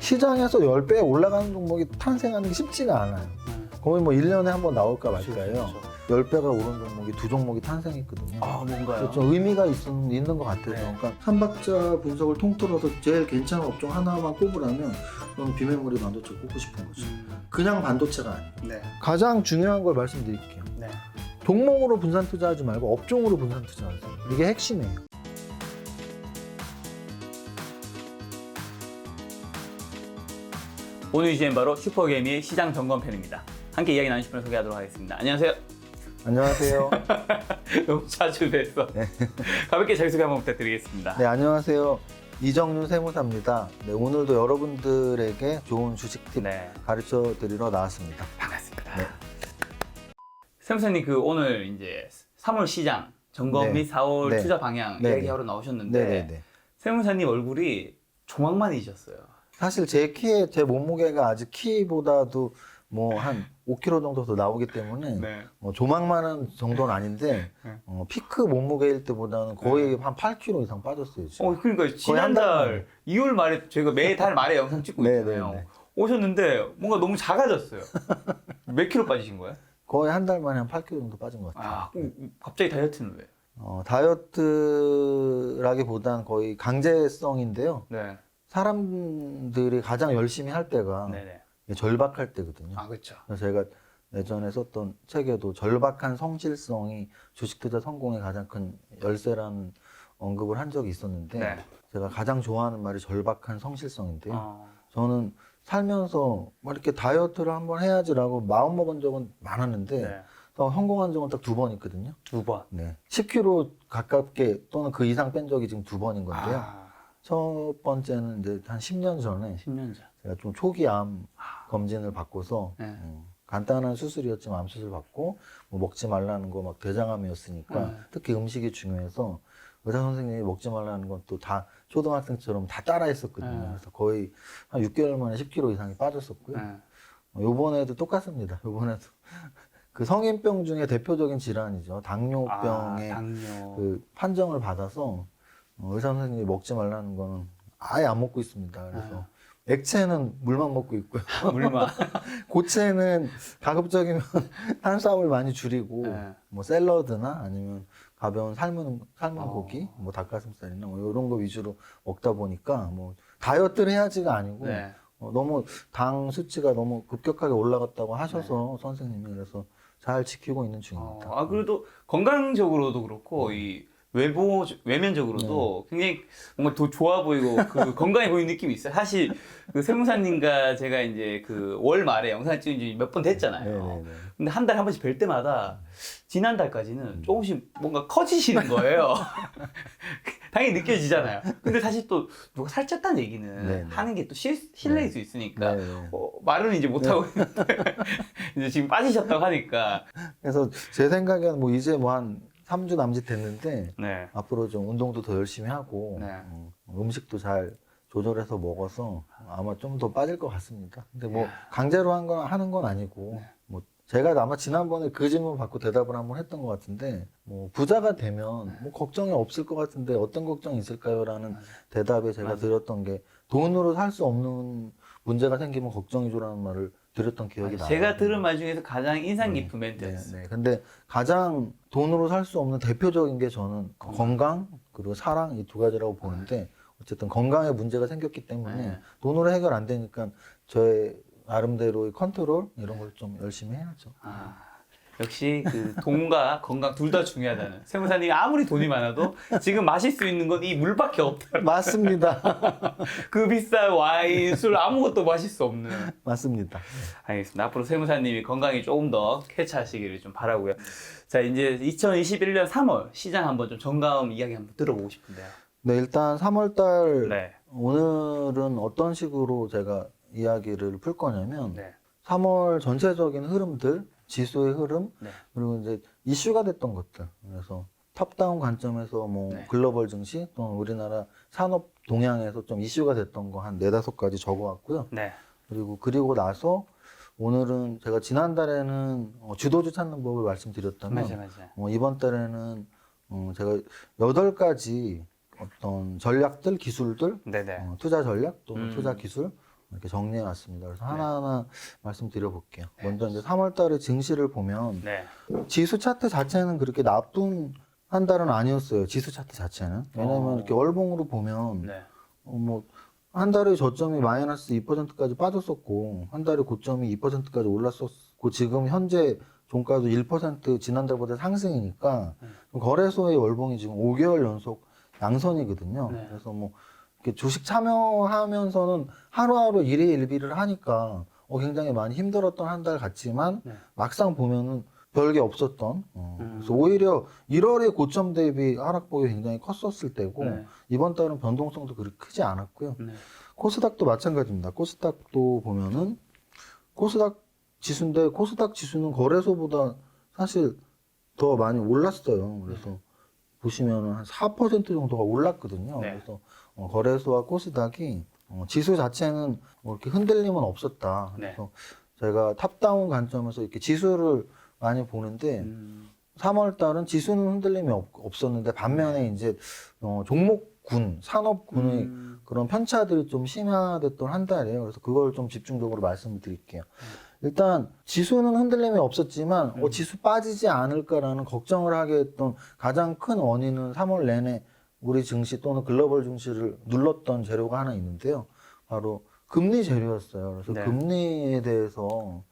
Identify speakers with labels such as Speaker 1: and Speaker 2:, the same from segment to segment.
Speaker 1: 시장에서 10배 올라가는 종목이 탄생하는 게 쉽지가 않아요. 거의 뭐 1년에 한 번 나올까 말까요. 10배가 오른 종목이 2종목이 탄생했거든요.
Speaker 2: 아, 뭔가요?
Speaker 1: 좀 의미가 있는 것 같아서. 그러니까 삼박자 분석을 통틀어서 제일 괜찮은 업종 하나만 꼽으라면 저는 비메모리 반도체 꼽고 싶은 거죠. 그냥 반도체가 아니에요.
Speaker 2: 네.
Speaker 1: 가장 중요한 걸 말씀드릴게요.
Speaker 2: 네.
Speaker 1: 종목으로 분산 투자하지 말고 업종으로 분산 투자하세요. 이게 핵심이에요.
Speaker 2: 오늘 주제는 바로 슈퍼개미의 시장 점검편입니다. 함께 이야기 나누실 분을 소개하도록 하겠습니다. 안녕하세요.
Speaker 1: 안녕하세요.
Speaker 2: 너무 자주 뵈서 가볍게 자기소개 한번 부탁드리겠습니다.
Speaker 1: 네, 안녕하세요. 이정윤 세무사입니다. 네, 오늘도 여러분들에게 좋은 주식 팁
Speaker 2: 네.
Speaker 1: 가르쳐 드리러 나왔습니다.
Speaker 2: 반갑습니다.
Speaker 1: 네.
Speaker 2: 세무사님 오늘 이제 3월 시장 점검
Speaker 1: 네.
Speaker 2: 및 4월
Speaker 1: 네.
Speaker 2: 투자 방향
Speaker 1: 네.
Speaker 2: 이야기하러 나오셨는데
Speaker 1: 네네네.
Speaker 2: 세무사님 얼굴이 조망만이셨어요.
Speaker 1: 사실 제 몸무게가 아직 키보다도 뭐 한 5kg 정도 더 나오기 때문에
Speaker 2: 네.
Speaker 1: 조망만한 정도는 아닌데
Speaker 2: 네.
Speaker 1: 피크 몸무게일 때보다는 거의 한 8kg 이상 빠졌어요. 지금.
Speaker 2: 그러니까
Speaker 1: 한
Speaker 2: 지난달 2월 말에 저희가 매달 말에 영상 찍고
Speaker 1: 네,
Speaker 2: 있잖아요.
Speaker 1: 네, 네.
Speaker 2: 오셨는데 뭔가 너무 작아졌어요. 몇 킬로 빠지신 거예요?
Speaker 1: 거의 한 달 만에 한 8kg 정도 빠진 것 같아요.
Speaker 2: 아, 갑자기 다이어트는 왜?
Speaker 1: 다이어트라기보단 거의 강제성인데요.
Speaker 2: 네.
Speaker 1: 사람들이 가장 열심히 할 때가
Speaker 2: 네네.
Speaker 1: 절박할 때거든요.
Speaker 2: 아, 그렇죠.
Speaker 1: 그래서 제가 예전에 썼던 책에도 절박한 성실성이 주식 투자 성공의 가장 큰 열쇠라는 언급을 한 적이 있었는데
Speaker 2: 네.
Speaker 1: 제가 가장 좋아하는 말이 절박한 성실성인데요.
Speaker 2: 어.
Speaker 1: 저는 살면서 뭐 이렇게 다이어트를 한번 해야지라고 마음 먹은 적은 많았는데
Speaker 2: 네.
Speaker 1: 성공한 적은 딱 2번 있거든요.
Speaker 2: 2번.
Speaker 1: 네. 10kg 가깝게 또는 그 이상 뺀 적이 지금 2번인 건데요.
Speaker 2: 아,
Speaker 1: 첫 번째는 이제 한 10년 전에
Speaker 2: 10년 전.
Speaker 1: 제가 좀 초기 암 검진을 받고서
Speaker 2: 네.
Speaker 1: 간단한 수술이었지만 암 수술 받고 뭐 먹지 말라는 거 막 대장암이었으니까 특히 음식이 중요해서 의사 선생님이 먹지 말라는 것도 다 초등학생처럼 다 따라했었거든요. 그래서 거의 한 6개월 만에 10kg 이상이 빠졌었고요. 요번에도 똑같습니다. 요번에도 그 성인병 중에 대표적인 질환이죠. 당뇨병의
Speaker 2: 당뇨.
Speaker 1: 그 판정을 받아서 의사 선생님이 먹지 말라는 거는 아예 안 먹고 있습니다. 그래서 액체는 물만 먹고 있고요.
Speaker 2: 물만.
Speaker 1: 고체는 가급적이면 탄수화물 많이 줄이고
Speaker 2: 네.
Speaker 1: 뭐 샐러드나 아니면 가벼운 삶은 고기, 뭐 닭가슴살이나 뭐 이런 거 위주로 먹다 보니까 뭐 다이어트를 해야지가 아니고
Speaker 2: 네.
Speaker 1: 너무 당 수치가 너무 급격하게 올라갔다고 하셔서 선생님이 그래서 잘 지키고 있는 중입니다.
Speaker 2: 그래도 건강적으로도 그렇고 이 외면적으로도 굉장히 뭔가 더 좋아 보이고 그 건강해 보이는 느낌이 있어요. 사실 그 세무사님과 제가 이제 그 월 말에 영상 찍은 지 몇 번 됐잖아요.
Speaker 1: 네네네.
Speaker 2: 근데 한 달에 한 번씩 뵐 때마다 지난달까지는 조금씩 뭔가 커지시는 거예요. 당연히 느껴지잖아요. 근데 사실 또 누가 살쪘다는 얘기는
Speaker 1: 네네.
Speaker 2: 하는 게 또 실례일 수 있으니까
Speaker 1: 네네.
Speaker 2: 말은 이제 못하고 있는데 이제 지금 빠지셨다고 하니까.
Speaker 1: 그래서 제 생각에는 뭐 이제 뭐 한 3주 남짓 됐는데
Speaker 2: 네.
Speaker 1: 앞으로 좀 운동도 더 열심히 하고
Speaker 2: 네.
Speaker 1: 음식도 잘 조절해서 먹어서 아마 좀 더 빠질 것 같습니다. 근데 뭐 강제로 하는 건 아니고 뭐 제가 아마 지난번에 그 질문 받고 대답을 한번 했던 것 같은데 뭐 부자가 되면 뭐 걱정이 없을 것 같은데 어떤 걱정이 있을까요?라는 대답에 제가 드렸던 게 돈으로 살 수 없는 문제가 생기면 걱정이죠라는 말을 드렸던 기억이 나요.
Speaker 2: 제가 들은 말 중에서 가장 인상 깊은 멘트였어요.
Speaker 1: 네. 근데 가장 돈으로 살 수 없는 대표적인 게 저는 건강 그리고 사랑 이 두 가지라고 보는데 어쨌든 건강에 문제가 생겼기 때문에 돈으로 해결 안 되니까 저의 나름대로의 컨트롤 이런 걸 좀 열심히 해야죠.
Speaker 2: 역시 그 돈과 건강 둘 다 중요하다는 세무사님이 아무리 돈이 많아도 지금 마실 수 있는 건 이 물밖에 없다.
Speaker 1: 맞습니다.
Speaker 2: 그 비싼 와인, 술 아무것도 마실 수 없는.
Speaker 1: 맞습니다.
Speaker 2: 알겠습니다. 앞으로 세무사님이 건강이 조금 더 쾌차하시기를 좀 바라고요. 자, 이제 2021년 3월 시장 한번 좀 점검 이야기 한번 들어보고 싶은데요.
Speaker 1: 네, 일단 3월달
Speaker 2: 네.
Speaker 1: 오늘은 어떤 식으로 제가 이야기를 풀 거냐면
Speaker 2: 네.
Speaker 1: 3월 전체적인 흐름들, 지수의 흐름,
Speaker 2: 네.
Speaker 1: 그리고 이제 이슈가 됐던 것들. 그래서 탑다운 관점에서 뭐
Speaker 2: 네.
Speaker 1: 글로벌 증시 또는 우리나라 산업 동향에서 좀 이슈가 됐던 거 한 4-5가지 적어왔고요.
Speaker 2: 네.
Speaker 1: 그리고 나서 오늘은 제가 지난달에는 주도주 찾는 법을 말씀드렸다면
Speaker 2: 맞아요.
Speaker 1: 이번 달에는 제가 8가지 어떤 전략들, 기술들,
Speaker 2: 네네.
Speaker 1: 투자 전략 또는 투자 기술 이렇게 정리해 왔습니다. 그래서 하나하나 말씀드려볼게요. 먼저 이제 3월달에 증시를 보면
Speaker 2: 네.
Speaker 1: 지수 차트 자체는 그렇게 나쁜 한 달은 아니었어요. 지수 차트 자체는. 왜냐면 이렇게 월봉으로 보면
Speaker 2: 네.
Speaker 1: 뭐 한 달에 저점이 마이너스 2%까지 빠졌었고 한 달에 고점이 2%까지 올랐었고 지금 현재 종가도 1% 지난달보다 상승이니까 거래소의 월봉이 지금 5개월 연속 양선이거든요.
Speaker 2: 네.
Speaker 1: 그래서 뭐 이렇게 주식 참여하면서는 하루하루 일희일비를 하니까 굉장히 많이 힘들었던 한 달 같지만
Speaker 2: 네.
Speaker 1: 막상 보면은 별게 없었던. 그래서 오히려 1월에 고점 대비 하락폭이 굉장히 컸었을 때고
Speaker 2: 네.
Speaker 1: 이번 달은 변동성도 그렇게 크지 않았고요.
Speaker 2: 네.
Speaker 1: 코스닥도 마찬가지입니다. 코스닥도 보면은 코스닥 지수인데 코스닥 지수는 거래소보다 사실 더 많이 올랐어요. 그래서 보시면은 한 4% 정도가 올랐거든요.
Speaker 2: 네.
Speaker 1: 그래서 거래소와 코스닥이 지수 자체는 뭐 이렇게 흔들림은 없었다.
Speaker 2: 네.
Speaker 1: 그래서 제가 탑다운 관점에서 이렇게 지수를 많이 보는데 3월 달은 지수는 흔들림이 없었는데 반면에 이제 종목군, 산업군의 그런 편차들이 좀 심화됐던 한 달이에요. 그래서 그걸 좀 집중적으로 말씀을 드릴게요. 일단 지수는 흔들림이 없었지만 지수 빠지지 않을까라는 걱정을 하게 했던 가장 큰 원인은 3월 내내 우리 증시 또는 글로벌 증시를 눌렀던 재료가 하나 있는데요. 바로 금리 재료였어요. 그래서
Speaker 2: 네.
Speaker 1: 금리에 대해서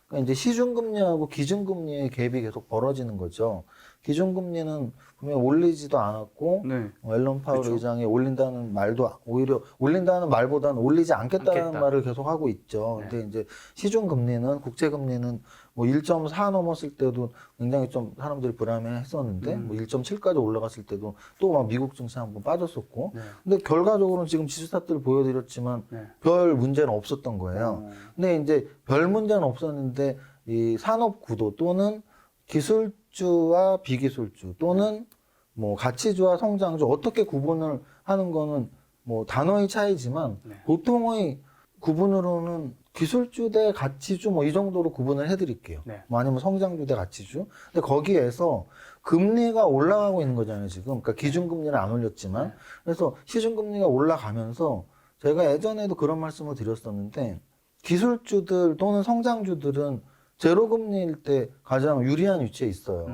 Speaker 1: 그러니까 이제 시중금리하고 기준금리의 갭이 계속 벌어지는 거죠. 기준금리는 분명히 올리지도 않았고
Speaker 2: 네.
Speaker 1: 앨런 파월
Speaker 2: 그쵸.
Speaker 1: 의장이 올린다는 말도 오히려 올린다는 말보다는 올리지 않겠다는
Speaker 2: 않겠다.
Speaker 1: 말을 계속 하고 있죠.
Speaker 2: 네.
Speaker 1: 근데 이제 시중금리는 국채금리는 뭐 1.4 넘었을 때도 굉장히 좀 사람들이 불안해했었는데 뭐 1.7까지 올라갔을 때도 또 막 미국 증시 한번 빠졌었고
Speaker 2: 네.
Speaker 1: 근데 결과적으로는 지금 지수사들을 보여드렸지만
Speaker 2: 네.
Speaker 1: 별 문제는 없었던 거예요. 근데 이제 별 문제는 없었는데 이 산업 구도 또는 기술주와 비기술주 또는 뭐 가치주와 성장주 어떻게 구분을 하는 거는 뭐 단어의 차이지만
Speaker 2: 네.
Speaker 1: 보통의 구분으로는 기술주 대 가치주 뭐 이 정도로 구분을 해드릴게요.
Speaker 2: 네.
Speaker 1: 뭐 아니면 성장주 대 가치주. 근데 거기에서 금리가 올라가고 있는 거잖아요, 지금. 그러니까 기준금리는 안 올렸지만. 그래서 시중금리가 올라가면서 제가 예전에도 그런 말씀을 드렸었는데 기술주들 또는 성장주들은 제로금리일 때 가장 유리한 위치에 있어요.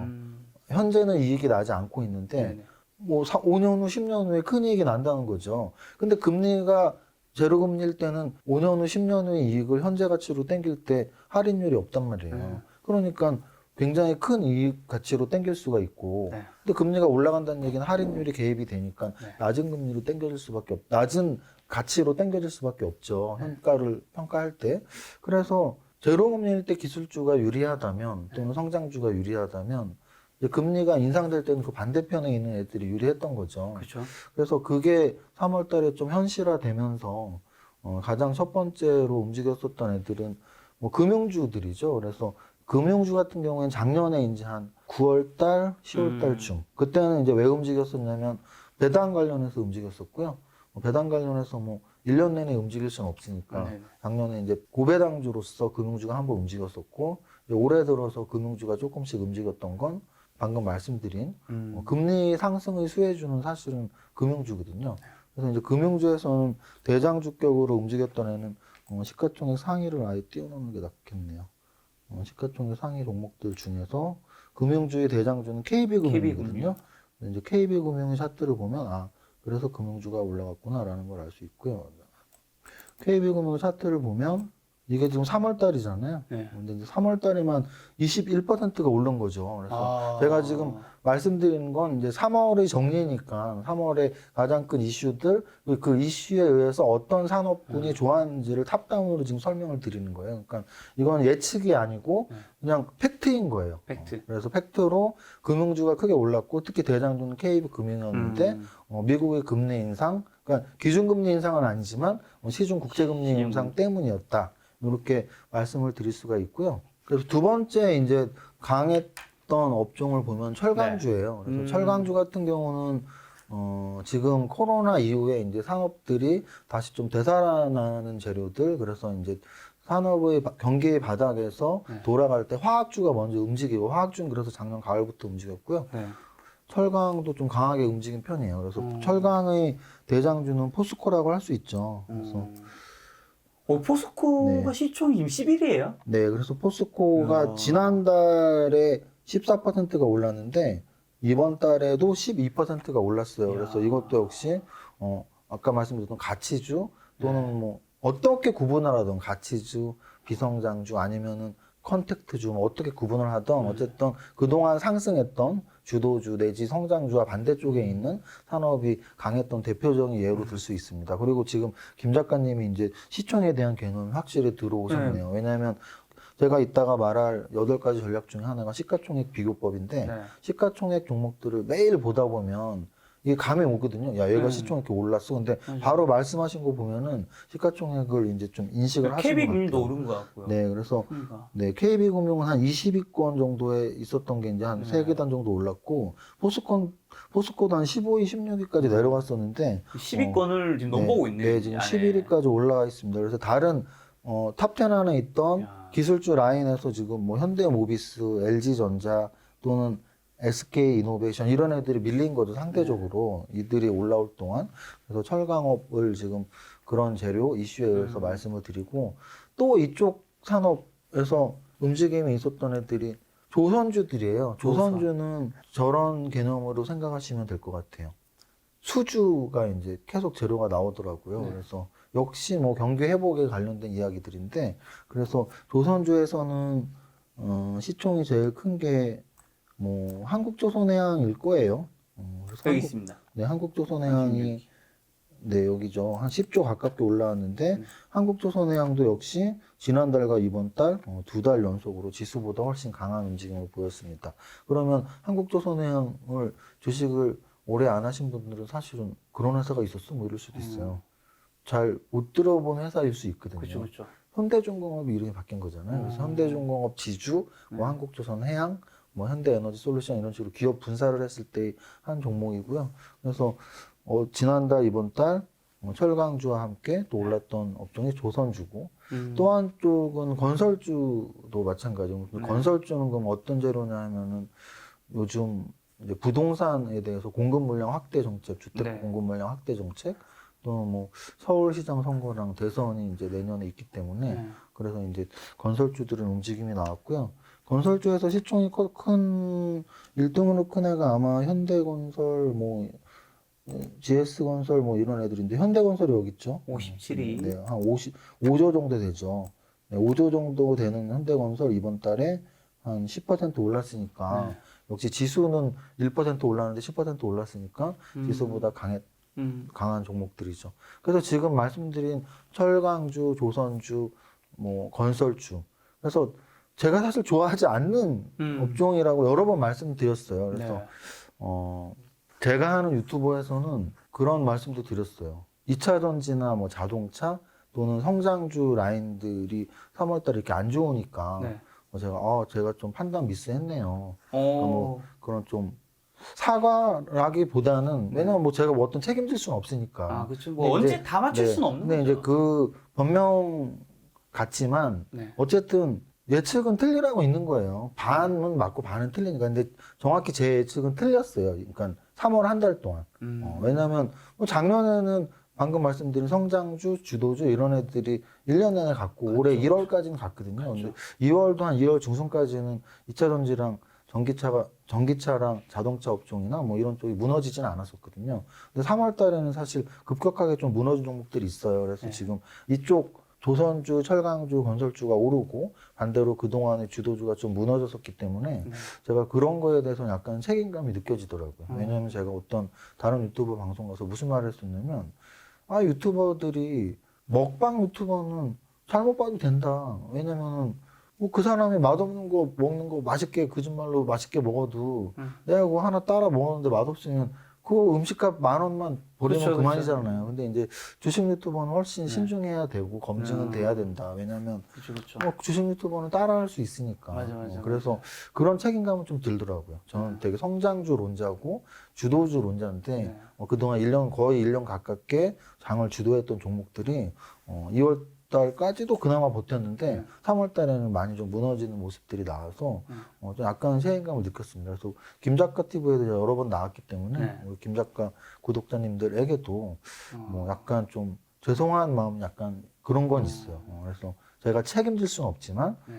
Speaker 1: 현재는 이익이 나지 않고 있는데
Speaker 2: 네네.
Speaker 1: 뭐 5년 후, 10년 후에 큰 이익이 난다는 거죠. 근데 금리가 제로금리일 때는 5년 후, 10년 후의 이익을 현재 가치로 땡길 때 할인율이 없단 말이에요. 그러니까 굉장히 큰 이익 가치로 땡길 수가 있고
Speaker 2: 네.
Speaker 1: 근데 금리가 올라간다는 얘기는 할인율이 개입이 되니까 낮은 금리로 땡겨질 수밖에 낮은 가치로 땡겨질 수밖에 없죠. 현가를 평가할 때. 그래서 제로금리일 때 기술주가 유리하다면 또는 성장주가 유리하다면 이제 금리가 인상될 때는 그 반대편에 있는 애들이 유리했던 거죠.
Speaker 2: 그렇죠.
Speaker 1: 그래서 그게 3월 달에 좀 현실화되면서 가장 첫 번째로 움직였었던 애들은 뭐 금융주들이죠. 그래서 금융주 같은 경우에는 작년에 이제 한 9월 달, 10월 달쯤 그때는 이제 왜 움직였었냐면 배당 관련해서 움직였었고요. 배당 관련해서 뭐 1년 내내 움직일 수는 없으니까
Speaker 2: 네네.
Speaker 1: 작년에 이제 고배당주로서 금융주가 한번 움직였었고 이제 올해 들어서 금융주가 조금씩 움직였던 건 방금 말씀드린 금리 상승의 수혜주는 사실은 금융주거든요. 그래서 이제 금융주에서는 대장주격으로 움직였던 애는 시가총액 상위를 아예 띄워놓는 게 낫겠네요. 시가총액 상위 종목들 중에서 금융주의 대장주는 KB금융이거든요. 이제 KB금융의 차트를 보면 그래서 금융주가 올라갔구나라는 걸 알 수 있고요. KB금융 차트를 보면 이게 지금 3월 달이잖아요.
Speaker 2: 네.
Speaker 1: 근데 이제 3월 달에만 21%가 오른 거죠. 그래서 제가 지금 말씀드리는 건 이제 3월의 정리니까 3월에 가장 큰 이슈들 그 이슈에 의해서 어떤 산업군이 좋아하는지를 탑다운으로 지금 설명을 드리는 거예요. 그러니까 이건 예측이 아니고 그냥 팩트인 거예요.
Speaker 2: 팩트.
Speaker 1: 그래서 팩트로 금융주가 크게 올랐고 특히 대장주는 KB금융이었는데 미국의 금리 인상, 그러니까 기준금리 인상은 아니지만 시중 국제금리 인상 때문이었다. 이렇게 말씀을 드릴 수가 있고요. 그래서 두 번째 이제 강했던 업종을 보면 철강주예요. 그래서 철강주 같은 경우는 지금 코로나 이후에 이제 산업들이 다시 좀 되살아나는 재료들, 그래서 이제 산업의 경기의 바닥에서 돌아갈 때 화학주가 먼저 움직이고 화학주는 그래서 작년 가을부터 움직였고요.
Speaker 2: 네.
Speaker 1: 철강도 좀 강하게 움직인 편이에요. 그래서 철강의 대장주는 포스코라고 할 수 있죠. 그래서
Speaker 2: 포스코가
Speaker 1: 네.
Speaker 2: 시총이 지금 11위예요?
Speaker 1: 네, 그래서 포스코가
Speaker 2: 야.
Speaker 1: 지난달에 14%가 올랐는데 이번 달에도 12%가 올랐어요. 그래서
Speaker 2: 이야.
Speaker 1: 이것도 역시 아까 말씀드렸던 가치주 또는 뭐 어떻게 구분을 하든 가치주, 비성장주 아니면은 컨택트주 뭐 어떻게 구분을 하든 어쨌든 그동안 상승했던 주도주 내지 성장주와 반대쪽에 있는 산업이 강했던 대표적인 예로 들 수 있습니다. 그리고 지금 김 작가님이 이제 시총에 대한 개념이 확실히 들어오셨네요. 왜냐하면 제가 이따가 말할 8가지 전략 중에 하나가 시가총액 비교법인데
Speaker 2: 네.
Speaker 1: 시가총액 종목들을 매일 보다 보면 이게 감이 오거든요. 야, 얘가 시총 이렇게 올랐어. 근데 바로 말씀하신 거 보면은 시가총액을 이제 좀 인식을 하신 것
Speaker 2: KB금융도
Speaker 1: 같아요.
Speaker 2: 오른 것 같고요.
Speaker 1: 네, 그래서
Speaker 2: 그러니까.
Speaker 1: 네, KB금융은 한 20위권 정도에 있었던 게 이제 한 3계단 정도 올랐고 포스코도 한 15위, 16위까지 내려갔었는데
Speaker 2: 10위권을 지금
Speaker 1: 네,
Speaker 2: 넘보고 있네요.
Speaker 1: 네, 지금
Speaker 2: 안에.
Speaker 1: 11위까지 올라가 있습니다. 그래서 다른 탑10 안에 있던
Speaker 2: 야.
Speaker 1: 기술주 라인에서 지금 뭐 현대모비스, LG전자 또는 SK이노베이션 이런 애들이 밀린 거죠. 상대적으로 이들이 올라올 동안. 그래서 철강업을 지금 그런 재료 이슈에 의해서 말씀을 드리고 또 이쪽 산업에서 움직임이 있었던 애들이 조선주들이에요. 조선주는 저런 개념으로 생각하시면 될 것 같아요. 수주가 이제 계속 재료가 나오더라고요.
Speaker 2: 네.
Speaker 1: 그래서 역시 뭐 경기 회복에 관련된 이야기들인데 그래서 조선주에서는 시총이 제일 큰 게 뭐 한국조선해양일 거예요. 그래서
Speaker 2: 여기 있습니다.
Speaker 1: 네, 한국조선해양이 네, 여기죠. 한 10조 가깝게 올라왔는데 한국조선해양도 역시 지난달과 이번 달 2달 연속으로 지수보다 훨씬 강한 움직임을 보였습니다. 그러면 한국조선해양을 주식을 오래 안 하신 분들은 사실은 그런 회사가 있었어? 뭐 이럴 수도 있어요. 잘 못 들어본 회사일 수 있거든요.
Speaker 2: 그렇죠, 그렇죠.
Speaker 1: 현대중공업이 이름이 바뀐 거잖아요. 그래서 현대중공업 지주, 뭐 한국조선해양, 뭐 현대에너지솔루션 이런 식으로 기업 분사를 했을 때 한 종목이고요. 그래서 지난달 이번 달 철강주와 함께 또 올랐던 업종이 조선주고 또 한쪽은 건설주도 마찬가지고 건설주는 그럼 어떤 재료냐 하면은 요즘 이제 부동산에 대해서 공급 물량 확대 정책, 주택
Speaker 2: 네.
Speaker 1: 공급 물량 확대 정책 또 뭐 서울시장 선거랑 대선이 이제 내년에 있기 때문에 그래서 이제 건설주들은 움직임이 나왔고요. 건설주에서 시총이 큰 1등으로 큰 애가 아마 현대건설 뭐 GS건설 뭐 이런 애들인데 현대건설이 여기 있죠.
Speaker 2: 57위.
Speaker 1: 네, 한 5조 정도 되죠. 네, 5조 정도 되는 현대건설 이번 달에 한 10% 올랐으니까 역시 지수는 1% 올랐는데 10% 올랐으니까 지수보다 강한 종목들이죠. 그래서 지금 말씀드린 철강주, 조선주, 뭐 건설주. 그래서 제가 사실 좋아하지 않는 업종이라고 여러 번 말씀드렸어요. 그래서
Speaker 2: 네.
Speaker 1: 제가 하는 유튜버에서는 그런 말씀도 드렸어요. 2차 전지나 뭐 자동차 또는 성장주 라인들이 3월달에 이렇게 안 좋으니까
Speaker 2: 네.
Speaker 1: 제가 좀 판단 미스했네요.
Speaker 2: 어.
Speaker 1: 그런 좀 사과라기보다는 왜냐면 뭐 제가 뭐 어떤 책임질 수는 없으니까.
Speaker 2: 아, 그렇죠. 뭐
Speaker 1: 근데
Speaker 2: 언제
Speaker 1: 이제,
Speaker 2: 다 맞출 수는 없는
Speaker 1: 근데
Speaker 2: 거죠.
Speaker 1: 이제 그 변명 같지만
Speaker 2: 네.
Speaker 1: 어쨌든 예측은 틀리라고 있는 거예요. 반은 맞고 반은 틀리니까. 근데 정확히 제 예측은 틀렸어요. 그러니까 3월 한 달 동안. 왜냐면 뭐 작년에는 방금 말씀드린 성장주, 주도주 이런 애들이 1년 내내 갔고 올해 1월까지는 갔거든요. 근데 2월도 한 2월 중순까지는 2차 전지랑 전기차랑 자동차 업종이나 뭐 이런 쪽이 무너지진 않았었거든요. 근데 3월 달에는 사실 급격하게 좀 무너진 종목들이 있어요. 그래서 지금 이쪽 조선주, 철강주, 건설주가 오르고 반대로 그동안의 주도주가 좀 무너졌었기 때문에 제가 그런 거에 대해서는 약간 책임감이 느껴지더라고요. 왜냐하면 제가 어떤 다른 유튜버 방송 가서 무슨 말을 했었냐면 유튜버들이 먹방 유튜버는 잘못 봐도 된다. 왜냐면은 뭐 그 사람이 맛없는 거 먹는 거 맛있게 거짓말로 맛있게 먹어도 내가 그거 하나 따라 먹었는데 맛없으면 그 음식값 10,000원만 버리면
Speaker 2: 그렇죠,
Speaker 1: 그만이잖아요. 근데 이제 주식 유튜버는 훨씬 신중해야 되고 검증은 돼야 된다. 왜냐면
Speaker 2: 그렇죠.
Speaker 1: 주식 유튜버는 따라할 수 있으니까.
Speaker 2: 맞아.
Speaker 1: 그래서 그런 책임감은 좀 들더라고요. 저는 되게 성장주론자고 주도주론자인데 그동안 거의 1년 가깝게 장을 주도했던 종목들이 2월 달까지도 그나마 버텼는데 3월 달에는 많이 좀 무너지는 모습들이 나와서 좀 약간 책임감을 느꼈습니다. 그래서 김 작가 TV에도 여러 번 나왔기 때문에 우리 김 작가 구독자님들에게도 뭐 약간 좀 죄송한 마음 약간 그런 건 있어요. 그래서 저희가 책임질 수는 없지만
Speaker 2: 네.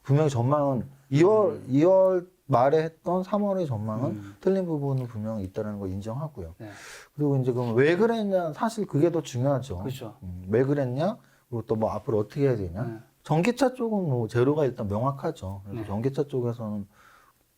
Speaker 1: 분명히 전망은 2월 말에 했던 3월의 전망은
Speaker 2: 음.
Speaker 1: 틀린 부분은 분명히 있다는 걸 인정하고요.
Speaker 2: 네.
Speaker 1: 그리고 이제 그럼 왜 그랬냐, 사실 그게 더 중요하죠.
Speaker 2: 그렇죠.
Speaker 1: 왜 그랬냐, 그리고 또 뭐 앞으로 어떻게 해야 되냐.
Speaker 2: 네.
Speaker 1: 전기차 쪽은 뭐 재료가 일단 명확하죠. 그래서
Speaker 2: 네.
Speaker 1: 전기차 쪽에서는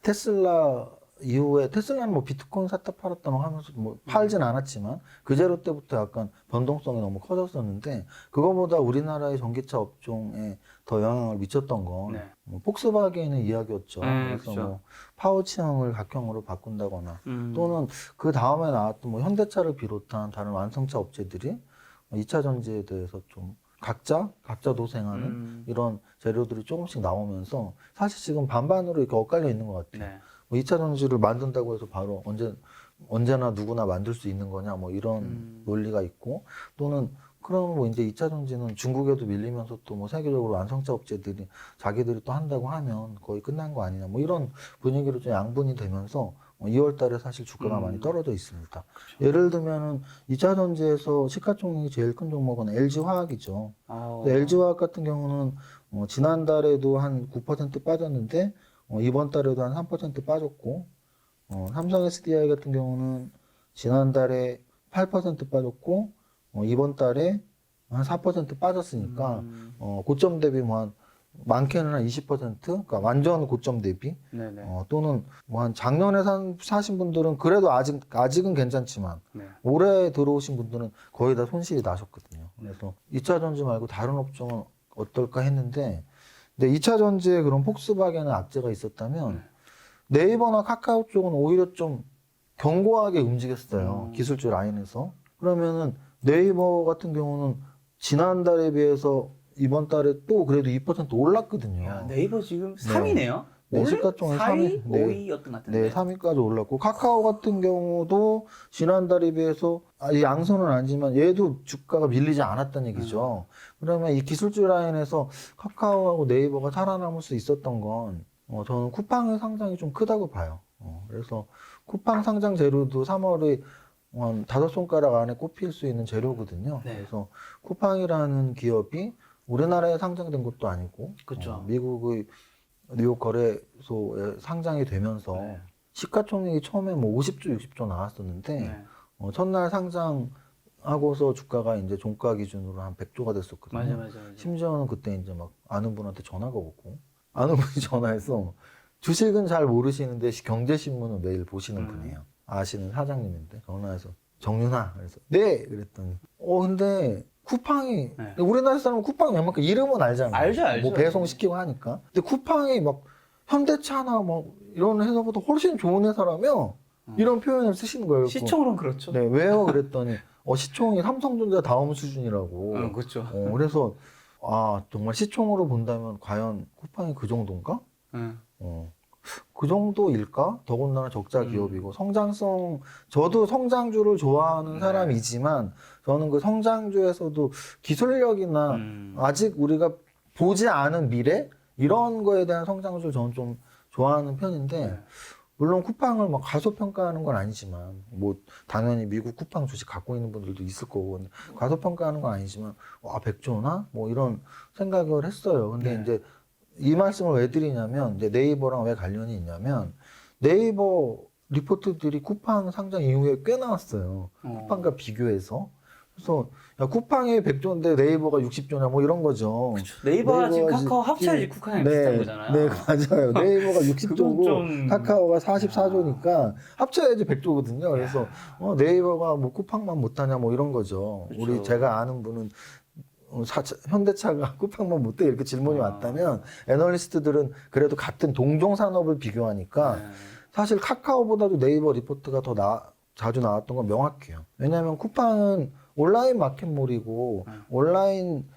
Speaker 1: 테슬라 이후에 테슬라는 뭐 비트코인 샀다 팔았다 막 하면서 뭐 팔진 않았지만 그 재료 때부터 약간 변동성이 너무 커졌었는데 그거보다 우리나라의 전기차 업종에 더 영향을 미쳤던 건
Speaker 2: 네.
Speaker 1: 뭐 폭스바겐의 이야기였죠. 그래서
Speaker 2: 그쵸.
Speaker 1: 뭐 파워치형을 각형으로 바꾼다거나 또는 그 다음에 나왔던 뭐 현대차를 비롯한 다른 완성차 업체들이 2차 전지에 대해서 좀 각자 도생하는 이런 재료들이 조금씩 나오면서 사실 지금 반반으로 이렇게 엇갈려 있는 것 같아요.
Speaker 2: 네.
Speaker 1: 뭐 2차 전지를 만든다고 해서 바로 언제나 누구나 만들 수 있는 거냐 뭐 이런 논리가 있고 또는 그럼 뭐 이제 2차 전지는 중국에도 밀리면서 또 뭐 세계적으로 완성차 업체들이 자기들이 또 한다고 하면 거의 끝난 거 아니냐 뭐 이런 분위기로 좀 양분이 되면서 2월 달에 사실 주가가 많이 떨어져 있습니다. 예를 들면은 2차 전지에서 시가총액이 제일 큰 종목은 LG화학이죠. LG화학 같은 경우는 지난달에도 한 9% 빠졌는데 이번 달에도 한 3% 빠졌고 삼성 SDI 같은 경우는 지난달에 8% 빠졌고 이번 달에 한 4% 빠졌으니까 고점 대비 뭐 한 많게는 한 20%, 그러니까 완전 고점 대비
Speaker 2: 네네.
Speaker 1: 또는 뭐 한 작년에 사신 분들은 그래도 아직은 괜찮지만
Speaker 2: 네.
Speaker 1: 올해 들어오신 분들은 거의 다 손실이 나셨거든요. 그래서 2차 전지 말고 다른 업종은 어떨까 했는데 근데 2차 전지에 그런 폭스바겐의 악재가 있었다면 네이버나 카카오 쪽은 오히려 좀 견고하게 움직였어요. 기술주 라인에서. 그러면은 네이버 같은 경우는 지난달에 비해서 이번 달에 또 그래도 2% 올랐거든요.
Speaker 2: 야, 네이버 지금 3위네요.
Speaker 1: 네, 시가총액
Speaker 2: 4위,
Speaker 1: 3위? 네.
Speaker 2: 5위였던 것 같은데.
Speaker 1: 네, 3위까지 올랐고 카카오 같은 경우도 지난달에 비해서 이 양선은 아니지만 얘도 주가가 밀리지 않았다는 얘기죠. 그러면 이 기술주 라인에서 카카오하고 네이버가 살아남을 수 있었던 건 저는 쿠팡의 상장이 좀 크다고 봐요. 그래서 쿠팡 상장 재료도 3월에 한 5손가락 안에 꼽힐 수 있는 재료거든요.
Speaker 2: 네.
Speaker 1: 그래서 쿠팡이라는 기업이 우리나라에 상장된 것도 아니고
Speaker 2: 그쵸.
Speaker 1: 미국의 뉴욕 거래소에 상장이 되면서 시가총액이 처음에 뭐 50조, 60조 나왔었는데
Speaker 2: 네.
Speaker 1: 첫날 상장하고서 주가가 이제 종가 기준으로 한 100조가 됐었거든요.
Speaker 2: 맞아.
Speaker 1: 심지어는 그때 이제 막 아는 분한테 전화가 오고 아는 분이 전화해서 주식은 잘 모르시는데 경제신문을 매일 보시는 분이에요. 아시는 사장님인데 전화해서 정윤아 그래서 네 그랬더니 근데 쿠팡이
Speaker 2: 네.
Speaker 1: 우리나라 사람은 쿠팡이 웬만큼 이름은 알잖아요.
Speaker 2: 알죠.
Speaker 1: 뭐 배송시키고 하니까. 근데 쿠팡이 막 현대차나 뭐 이런 회사보다 훨씬 좋은 회사라며 이런 표현을 쓰시는 거예요.
Speaker 2: 시총으로는 그렇죠.
Speaker 1: 네, 왜요? 그랬더니 시총이 삼성전자 다음 수준이라고.
Speaker 2: 그렇죠.
Speaker 1: 그래서 정말 시총으로 본다면 과연 쿠팡이 그 정도인가? 그 정도일까? 더군다나 적자 기업이고 저도 성장주를 좋아하는 사람이지만 저는 그 성장주에서도 기술력이나 아직 우리가 보지 않은 미래 이런 거에 대한 성장주를 저는 좀 좋아하는 편인데 물론 쿠팡을 막 과소평가하는 건 아니지만 뭐 당연히 미국 쿠팡 주식 갖고 있는 분들도 있을 거고 과소평가하는 건 아니지만 100조나 뭐 이런 생각을 했어요. 근데 이제 이 말씀을 왜 드리냐면 이제 네이버랑 왜 관련이 있냐면 네이버 리포트들이 쿠팡 상장 이후에 꽤 나왔어요. 쿠팡과 비교해서. 그래서 야, 쿠팡이 100조인데 네이버가 60조냐 뭐 이런 거죠.
Speaker 2: 네이버가 지금
Speaker 1: 네이버가
Speaker 2: 카카오 합쳐야지 쿠팡이랑 비슷한 거잖아요.
Speaker 1: 네, 맞아요. 네이버가
Speaker 2: 그건
Speaker 1: 60조고
Speaker 2: 좀-
Speaker 1: 카카오가 44조니까 합쳐야지 100조거든요. 그래서 네이버가 뭐 쿠팡만 못하냐 뭐 이런 거죠.
Speaker 2: 그렇죠.
Speaker 1: 제가 아는 분은 현대차가 쿠팡만 못해 이렇게 질문이 왔다면 애널리스트들은 그래도 같은 동종 산업을 비교하니까 사실 카카오보다도 네이버 리포트가 더 자주 나왔던 건 명확해요. 왜냐하면 쿠팡은 온라인 마켓몰이고 온라인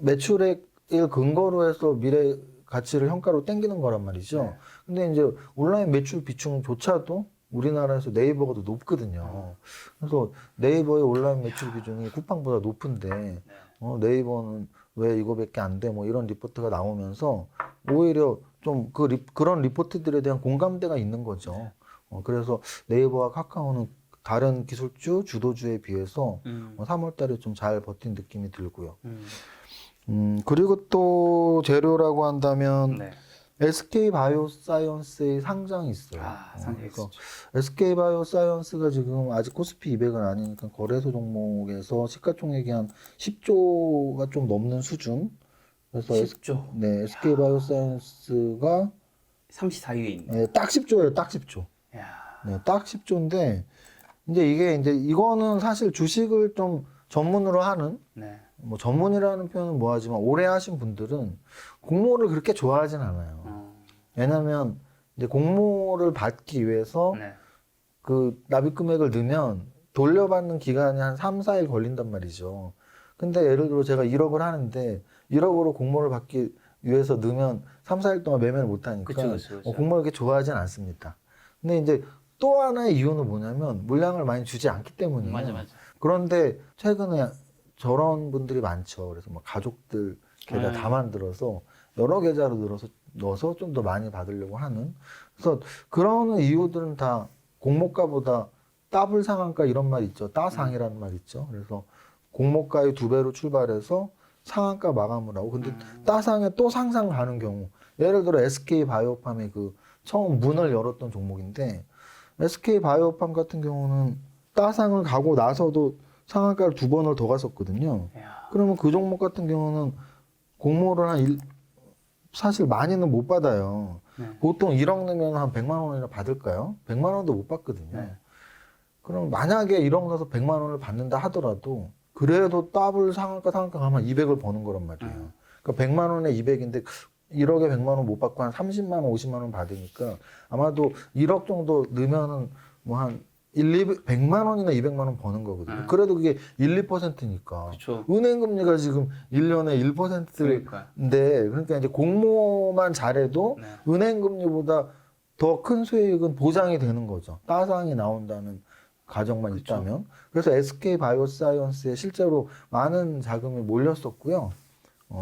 Speaker 1: 매출액을 근거로 해서 미래 가치를 현가로 땡기는 거란 말이죠. 근데 이제 온라인 매출 비중조차도 우리나라에서 네이버가 더 높거든요. 그래서 네이버의 온라인 매출 비중이 쿠팡보다 높은데 네이버는 왜 이거밖에 안 돼? 뭐 이런 리포트가 나오면서 오히려 좀 그런 리포트들에 대한 공감대가 있는 거죠. 그래서 네이버와 카카오는 다른 기술주, 주도주에 비해서 3월 달에 좀 잘 버틴 느낌이 들고요. 그리고 또 재료라고 한다면
Speaker 2: 네.
Speaker 1: SK 바이오사이언스의 상장이 있어요.
Speaker 2: 상장했죠.
Speaker 1: SK 바이오사이언스가 지금 아직 코스피 200은 아니니까 거래소 종목에서 시가총액이 한 10조가 좀 넘는 수준. 그래서
Speaker 2: 10조.
Speaker 1: 네, SK 바이오사이언스가
Speaker 2: 34위에 있네.
Speaker 1: 네, 딱 10조예요. 딱 10조.
Speaker 2: 야.
Speaker 1: 네, 딱 10조인데 이제 이거는 사실 주식을 좀 전문으로 하는
Speaker 2: 네.
Speaker 1: 뭐 전문이라는 표현은 뭐하지만 오래 하신 분들은 공모를 그렇게 좋아하진 않아요. 왜냐하면 이제 공모를 받기 위해서
Speaker 2: 네.
Speaker 1: 그 납입 금액을 넣으면 돌려받는 기간이 한 3, 4일 걸린단 말이죠. 근데 예를 들어 제가 1억을 하는데 1억으로 공모를 받기 위해서 넣으면 3, 4일 동안 매매를 못 하니까
Speaker 2: 그쵸.
Speaker 1: 공모를 그렇게 좋아하진 않습니다. 근데 이제 또 하나의 이유는 뭐냐면 물량을 많이 주지 않기 때문이에요.
Speaker 2: 맞아.
Speaker 1: 그런데 최근에 저런 분들이 많죠. 그래서 뭐 가족들 계좌 다 만들어서 여러 계좌로 넣어서 좀 더 많이 받으려고 하는. 그래서 그런 이유들은 다 공모가보다 더블 상한가 이런 말 있죠. 따상이라는 말 있죠. 그래서 공모가의 2배로 출발해서 상한가 마감을 하고, 근데 따상에 또 상상 가는 경우, 예를 들어 SK 바이오팜이 그 처음 문을 열었던 종목인데 SK 바이오팜 같은 경우는 따상을 가고 나서도 상한가를 2번을 더 갔었거든요. 그러면 그 종목 같은 경우는 공모를 사실 많이는 못 받아요.
Speaker 2: 네.
Speaker 1: 보통 1억 넣으면 한 100만 원이나 받을까요? 100만 원도 못 받거든요.
Speaker 2: 네.
Speaker 1: 그럼 만약에 1억 넣어서 100만 원을 받는다 하더라도 그래도 더블 상한가 가면 200을 버는 거란 말이에요. 그러니까 100만 원에 200인데 1억에 100만 원 못 받고 한 30만 원, 50만 원 받으니까 아마도 1억 정도 넣으면은 뭐 한 100만 원이나 200만 원 버는 거거든요. 그래도 그게 1, 2%니까.
Speaker 2: 그쵸.
Speaker 1: 은행 금리가 지금 1년에 1%인데 그러니까 이제 공모만 잘해도
Speaker 2: 네.
Speaker 1: 은행 금리보다 더 큰 수익은 보장이 되는 거죠. 따상이 나온다는 가정만 있다면. 그래서 SK 바이오사이언스에 실제로 많은 자금이 몰렸었고요.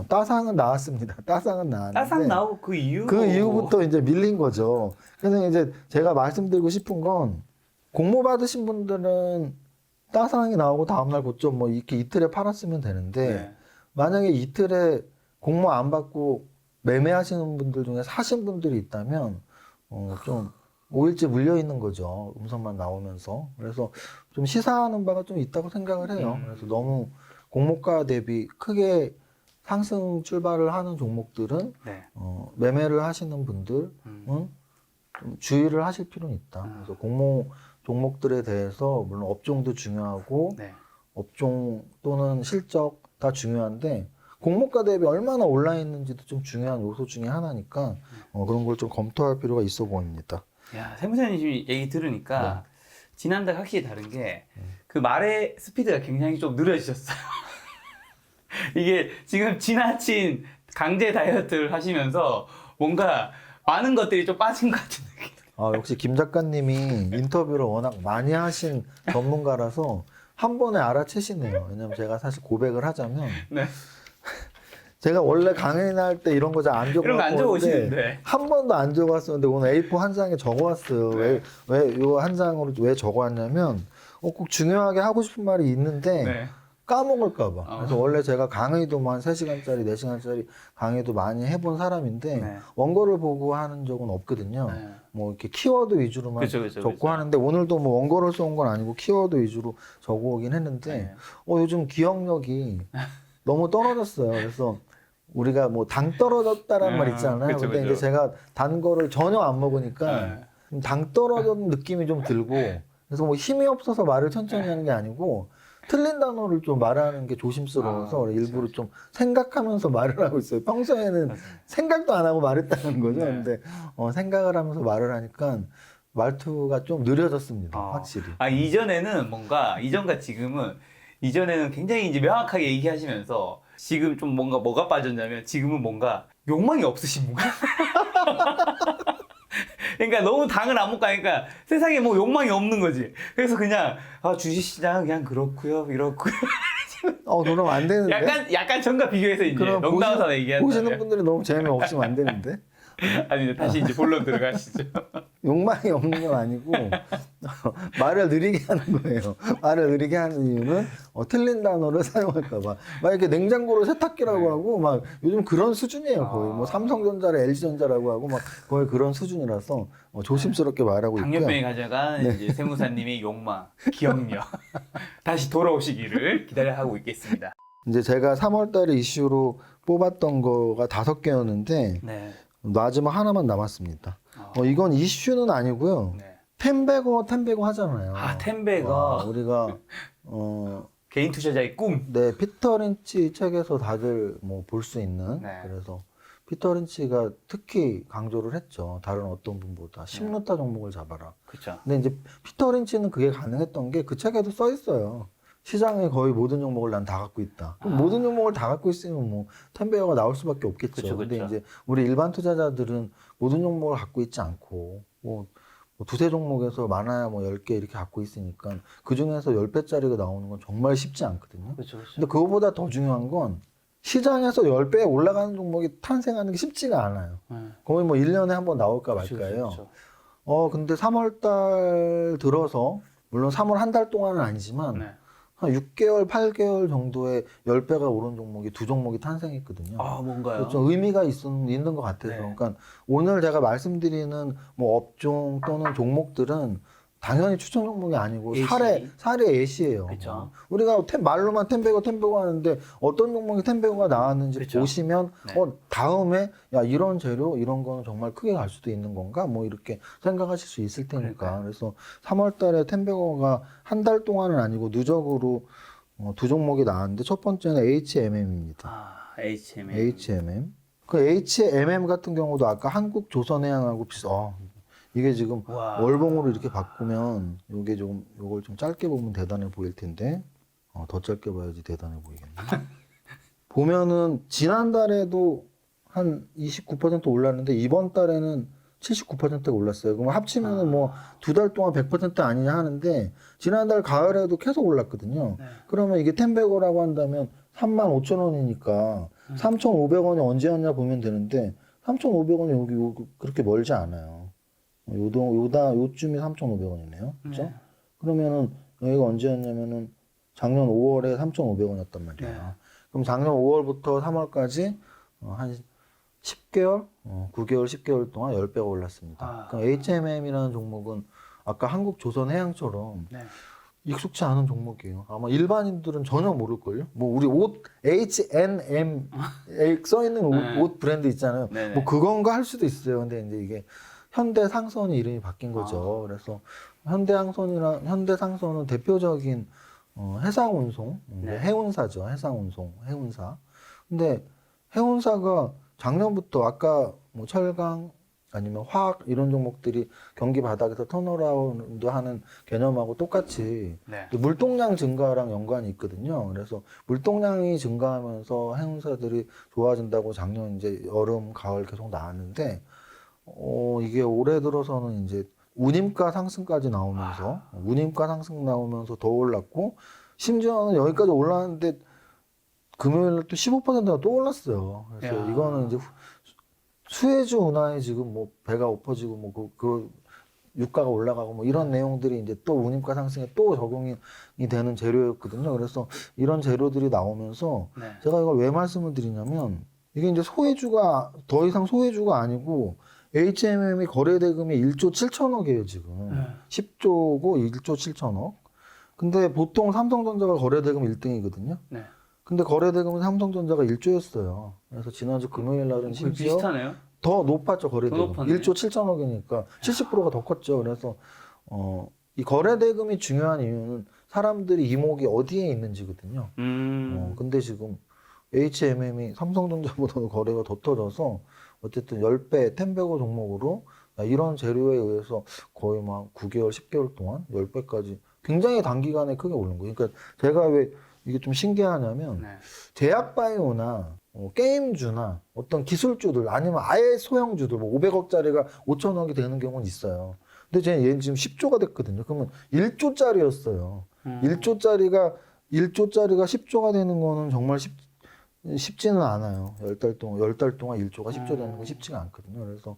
Speaker 1: 따상은 나왔습니다. 따상은 나왔는데
Speaker 2: 따상 나오고 그
Speaker 1: 이후부터 이제 밀린 거죠. 그래서 이제 제가 말씀드리고 싶은 건 공모 받으신 분들은 따상이 나오고 다음날 고점 뭐 이렇게 이틀에 팔았으면 되는데
Speaker 2: 네.
Speaker 1: 만약에 이틀에 공모 안 받고 매매하시는 분들 중에 사신 분들이 있다면 좀 5일째 물려 있는 거죠. 음성만 나오면서. 그래서 좀 시사하는 바가 좀 있다고 생각을 해요. 그래서 너무 공모가 대비 크게 상승 출발을 하는 종목들은
Speaker 2: 네.
Speaker 1: 매매를 하시는 분들은 좀 주의를 하실 필요는 있다. 그래서 공모 종목들에 대해서 물론 업종도 중요하고
Speaker 2: 네.
Speaker 1: 업종 또는 실적 다 중요한데 공모가 대비 얼마나 올라 있는지도 좀 중요한 요소 중에 하나니까 그런 걸 좀 검토할 필요가 있어 보입니다.
Speaker 2: 야, 세무사님 얘기 들으니까 지난달 확실히 다른 게 그 말의 스피드가 굉장히 좀 느려지셨어요. 이게 지금 지나친 강제 다이어트를 하시면서 뭔가 많은 것들이 좀 빠진 것 같은 느낌.
Speaker 1: 역시 김 작가님이 인터뷰를 워낙 많이 하신 전문가라서 한 번에 알아채시네요. 왜냐면 제가 사실 고백을 하자면
Speaker 2: 네.
Speaker 1: 제가 원래 강연할 때 이런 거 잘 안
Speaker 2: 이런 거 안
Speaker 1: 적어왔는데
Speaker 2: 적어오시는데.
Speaker 1: 한 번도 안 적어왔었는데 오늘 A4 한 장에 적어왔어요.
Speaker 2: 네.
Speaker 1: 왜 요 한 장으로 왜 적어왔냐면 꼭 중요하게 하고 싶은 말이 있는데
Speaker 2: 네.
Speaker 1: 까먹을까 봐. 그래서 원래 제가 강의도 뭐 한 3시간짜리, 4시간짜리 강의도 많이 해본 사람인데
Speaker 2: 네.
Speaker 1: 원고를 보고 하는 적은 없거든요.
Speaker 2: 네.
Speaker 1: 뭐 이렇게 키워드 위주로만
Speaker 2: 그쵸.
Speaker 1: 적고 하는데 오늘도 뭐 원고를 써온 건 아니고 키워드 위주로 적어오긴 했는데
Speaker 2: 네.
Speaker 1: 요즘 기억력이 너무 떨어졌어요. 그래서 우리가 뭐 당 떨어졌다라는 말 있잖아요.
Speaker 2: 그쵸.
Speaker 1: 근데 이제 제가 단 거를 전혀 안 먹으니까
Speaker 2: 네.
Speaker 1: 당 떨어진 느낌이 좀 들고 그래서 뭐 힘이 없어서 말을 천천히 하는 게 아니고 틀린 단어를 좀 말하는 게 조심스러워서 일부러 좀 생각하면서 말을 하고 있어요. 평소에는 생각도 안 하고 말했다는 거죠.
Speaker 2: 네.
Speaker 1: 근데 생각을 하면서 말을 하니까 말투가 좀 느려졌습니다. 확실히.
Speaker 2: 이전에는 뭔가 이전과 지금은 이전에는 굉장히 이제 명확하게 얘기하시면서 지금 좀 뭐가 빠졌냐면 지금은 뭔가 욕망이 없으신 분가. 그러니까 너무 당을 안 먹고 하니까 세상에 뭐 욕망이 없는 거지. 그래서 그냥 주식시장은 그냥 그렇고요, 이렇고요.
Speaker 1: 그럼 안 되는데.
Speaker 2: 약간 전과 비교해서 이제
Speaker 1: 그럼
Speaker 2: 농담삼아 얘기한다.
Speaker 1: 보시는 분들이 너무 재미없으면 안 되는데.
Speaker 2: 아니 다시 이제 본론 들어가시죠.
Speaker 1: 욕망이 없는 건 아니고 말을 느리게 하는 거예요. 말을 느리게 하는 이유는 틀린 단어를 사용할까 봐. 막 이렇게 냉장고를 세탁기라고
Speaker 2: 네.
Speaker 1: 하고 막 요즘 그런 수준이에요. 거의 뭐 삼성전자를 LG전자라고 하고 막 거의 그런 수준이라서 조심스럽게 말하고 있고요.
Speaker 2: 당뇨병이 가져간 이제 세무사님의 욕망, 기억력 다시 돌아오시기를 기다려하고 있겠습니다.
Speaker 1: 이제 제가 3월달에 이슈로 뽑았던 거가 5개였는데
Speaker 2: 네.
Speaker 1: 마지막 하나만 남았습니다. 이건 이슈는 아니고요.
Speaker 2: 네.
Speaker 1: 템베거 하잖아요.
Speaker 2: 아, 템베거.
Speaker 1: 우리가
Speaker 2: 개인 투자자의 꿈.
Speaker 1: 네, 피터 린치 책에서 다들 뭐 볼 수 있는
Speaker 2: 네.
Speaker 1: 그래서 피터 린치가 특히 강조를 했죠. 다른 어떤 분보다 10루타 종목을 잡아라.
Speaker 2: 그렇죠.
Speaker 1: 근데 이제 피터 린치는 그게 가능했던 게 그 책에도 써 있어요. 시장의 거의 모든 종목을 난 다 갖고 있다. 그럼 모든 종목을 다 갖고 있으면 뭐 템베어가 나올 수밖에 없겠죠.
Speaker 2: 그쵸,
Speaker 1: 근데
Speaker 2: 그쵸.
Speaker 1: 이제 우리 일반 투자자들은 모든 종목을 갖고 있지 않고 뭐 두세 종목에서 많아야 뭐 10개 이렇게 갖고 있으니까 그 중에서 10배짜리가 나오는 건 정말 쉽지 않거든요.
Speaker 2: 그렇죠. 그렇죠.
Speaker 1: 근데 그거보다 더 중요한 건 시장에서 10배 올라가는 종목이 탄생하는 게 쉽지가 않아요. 거의 뭐 1년에 한 번 나올까 말까요.
Speaker 2: 그렇죠.
Speaker 1: 근데 3월 달 들어서 물론 3월 한 달 동안은 아니지만
Speaker 2: 네.
Speaker 1: 한 6개월, 8개월 정도에 10배가 오른 종목이 2종목이 탄생했거든요.
Speaker 2: 아, 뭔가요?
Speaker 1: 좀 의미가 있는 것 같아서.
Speaker 2: 네.
Speaker 1: 그러니까 오늘 제가 말씀드리는 뭐 업종 또는 종목들은 당연히 추천 종목이 아니고
Speaker 2: 예시.
Speaker 1: 사례 예시예요.
Speaker 2: 그쵸.
Speaker 1: 우리가 말로만 템베거 하는데 어떤 종목이 템베거가 나왔는지
Speaker 2: 그쵸.
Speaker 1: 보시면
Speaker 2: 네.
Speaker 1: 다음에 야 이런 재료 이런 거는 정말 크게 갈 수도 있는 건가 뭐 이렇게 생각하실 수 있을 테니까.
Speaker 2: 그러니까요.
Speaker 1: 그래서 3월 달에 템베거가 한 달 동안은 아니고 누적으로 2종목이 나왔는데 첫 번째는 HMM입니다.
Speaker 2: 아, HMM.
Speaker 1: HMM. 그 HMM 같은 경우도 아까 한국조선해양하고 이게 지금
Speaker 2: 와.
Speaker 1: 월봉으로 이렇게 바꾸면 요걸 좀 짧게 보면 대단해 보일 텐데 더 짧게 봐야지 대단해 보이겠네. 보면은 지난달에도 한 29% 올랐는데 이번 달에는 79%가 올랐어요. 그럼 합치면은 뭐 2달 동안 100% 아니냐 하는데 지난달 가을에도 계속 올랐거든요.
Speaker 2: 네.
Speaker 1: 그러면 이게 템베거라고 한다면 35,000원이니까 3,500원이 언제였냐 보면 되는데 3,500원이 여기 그렇게 멀지 않아요. 요쯤이 3,500원이네요. 그죠?
Speaker 2: 네.
Speaker 1: 그러면은 여기가 언제였냐면은 작년 5월에 3,500원이었단 말이에요.
Speaker 2: 네.
Speaker 1: 그럼 작년 5월부터 3월까지 한 10개월, 9개월, 10개월 동안 10배가 올랐습니다.
Speaker 2: 아.
Speaker 1: 그럼 HMM이라는 종목은 아까 한국조선해양처럼
Speaker 2: 네.
Speaker 1: 익숙치 않은 종목이에요. 아마 일반인들은 전혀 모를걸요? 뭐 우리 옷 H&M 써있는
Speaker 2: 네.
Speaker 1: 옷 브랜드 있잖아요.
Speaker 2: 네네.
Speaker 1: 뭐 그건가 할 수도 있어요. 근데 이제 이게 현대상선이 이름이 바뀐 거죠. 그래서 현대상선은 대표적인 해상운송,
Speaker 2: 네.
Speaker 1: 해운사죠. 해운사. 근데 해운사가 작년부터 아까 뭐 철강 아니면 화학 이런 종목들이 경기 바닥에서 턴어라운드 하는 개념하고 똑같이
Speaker 2: 네.
Speaker 1: 물동량 증가랑 연관이 있거든요. 그래서 물동량이 증가하면서 해운사들이 좋아진다고 작년 이제 여름, 가을 계속 나왔는데 이게 올해 들어서는 이제 운임가 상승까지 나오면서 운임가 상승 나오면서 더 올랐고 심지어는 여기까지 올랐는데 금요일에 또 15%가 또 올랐어요. 그래서
Speaker 2: 야.
Speaker 1: 이거는 이제 수혜주 운하에 지금 뭐 배가 엎어지고 뭐 그 유가가 올라가고 뭐 이런 내용들이 이제 또 운임가 상승에 또 적용이 되는 재료였거든요. 그래서 이런 재료들이 나오면서
Speaker 2: 네.
Speaker 1: 제가 이걸 왜 말씀을 드리냐면 이게 이제 소외주가 더 이상 소외주가 아니고 HMM이 거래 대금이 1조 7천억이에요, 지금.
Speaker 2: 네.
Speaker 1: 10조고 1조 7천억. 근데 보통 삼성전자가 거래 대금 1등이거든요.
Speaker 2: 네.
Speaker 1: 근데 거래 대금은 삼성전자가 1조였어요. 그래서 지난주 금요일 날은
Speaker 2: 거의
Speaker 1: 심지어
Speaker 2: 비슷하네요.
Speaker 1: 더 높았죠, 거래
Speaker 2: 더
Speaker 1: 대금.
Speaker 2: 높았네.
Speaker 1: 1조 7천억이니까 70%가 더 컸죠. 그래서 이 거래 대금이 중요한 이유는 사람들이 이목이 어디에 있는지거든요. 근데 지금 HMM이 삼성전자보다 거래가 더 터져서 어쨌든 10배, 템베거 종목으로 이런 재료에 의해서 거의 막 9개월, 10개월 동안 10배까지 굉장히 단기간에 크게 오른 거예요. 그러니까 제가 왜 이게 좀 신기하냐면
Speaker 2: 네.
Speaker 1: 제약바이오나 게임주나 어떤 기술주들 아니면 아예 소형주들 뭐 500억짜리가 5천억이 되는 경우는 있어요. 근데 얘는 지금 10조가 됐거든요. 그러면 1조짜리였어요. 1조짜리가 10조가 되는 거는 정말 쉽지는 않아요. 10달 동안 1조가 10조 되는 건 쉽지가 않거든요. 그래서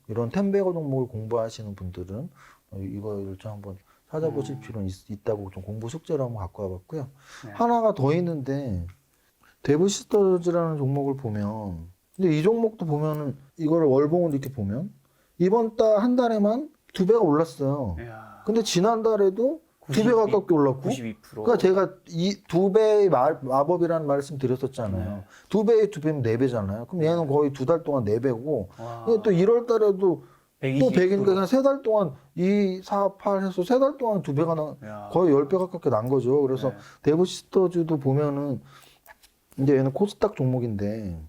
Speaker 1: 이런 템베거 종목을 공부하시는 분들은 이거를 좀 한번 찾아보실 필요는 있다고 좀 공부 숙제로 한번 갖고 와봤고요.
Speaker 2: 네.
Speaker 1: 하나가 더 있는데 데브시스터즈라는 종목을 보면 근데 이 종목도 보면은 이거를 월봉을 이렇게 보면 이번 달 한 달에만 2배가 올랐어요.
Speaker 2: 이야,
Speaker 1: 근데 지난달에도 2배 가깝게 올랐고
Speaker 2: 92%.
Speaker 1: 그러니까 제가 이 2배의 마법이라는 말씀 드렸었잖아요. 2배의 2배면 4배잖아요. 그럼 얘는 거의 2달 동안 4배고
Speaker 2: 와,
Speaker 1: 또 1월 달에도 또
Speaker 2: 120%.
Speaker 1: 100이니까 그냥 3달 동안 2, 4, 8 해서 3달 동안 2배가
Speaker 2: 이야.
Speaker 1: 거의 10배 가깝게 난 거죠. 그래서
Speaker 2: 네.
Speaker 1: 데브시스터즈도 보면은 이제 얘는 코스닥 종목인데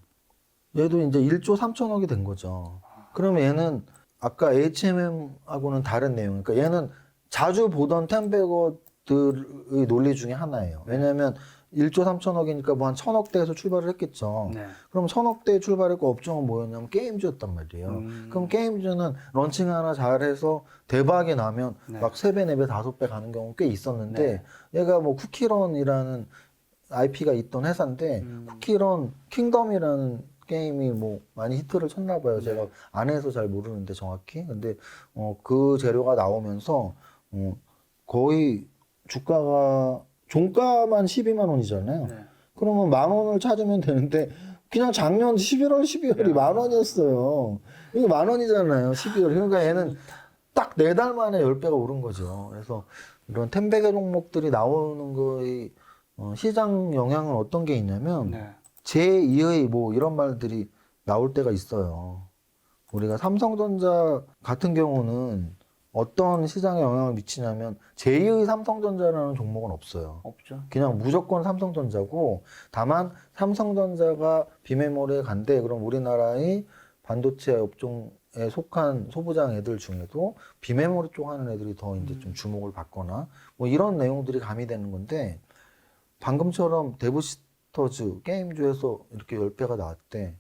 Speaker 1: 얘도 이제 1조 3천억이 된 거죠. 그러면 얘는 아까 HMM하고는 다른 내용. 그러니까 얘는 자주 보던 템베거들의 논리 중에 하나예요. 왜냐하면 1조 3천억이니까 뭐 한 1,000억대에서 출발을 했겠죠.
Speaker 2: 네.
Speaker 1: 그럼 1,000억대에 출발했고 업종은 뭐였냐면 게임주였단 말이에요. 그럼 게임주는 런칭 하나 잘해서 대박이 나면
Speaker 2: 네.
Speaker 1: 막 3배, 4배, 5배 가는 경우 꽤 있었는데
Speaker 2: 네.
Speaker 1: 얘가 뭐 쿠키런이라는 IP가 있던 회사인데 쿠키런 킹덤이라는 게임이 뭐 많이 히트를 쳤나 봐요. 제가 안 해서 잘 모르는데 정확히. 근데 그 재료가 나오면서 거의 주가가 종가만 12만 원이잖아요.
Speaker 2: 네.
Speaker 1: 그러면 10,000원을 찾으면 되는데 그냥 작년 11월, 12월이 10,000원이었어요. 이거 10,000원이잖아요. 12월. 그러니까 얘는 딱 4달 만에 10배가 오른 거죠. 그래서 이런 템베게 종목들이 나오는 거의 시장 영향은 어떤 게 있냐면
Speaker 2: 네.
Speaker 1: 제2의 뭐 이런 말들이 나올 때가 있어요. 우리가 삼성전자 같은 경우는 어떤 시장에 영향을 미치냐면 제2의 삼성전자라는 종목은 없어요.
Speaker 2: 없죠.
Speaker 1: 그냥 무조건 삼성전자고 다만 삼성전자가 비메모리에 간대 그럼 우리나라의 반도체 업종에 속한 소부장 애들 중에도 비메모리 쪽 하는 애들이 더 이제 좀 주목을 받거나 뭐 이런 내용들이 가미되는 건데 방금처럼 데브시스터즈 게임주에서 이렇게 10배가 나왔대.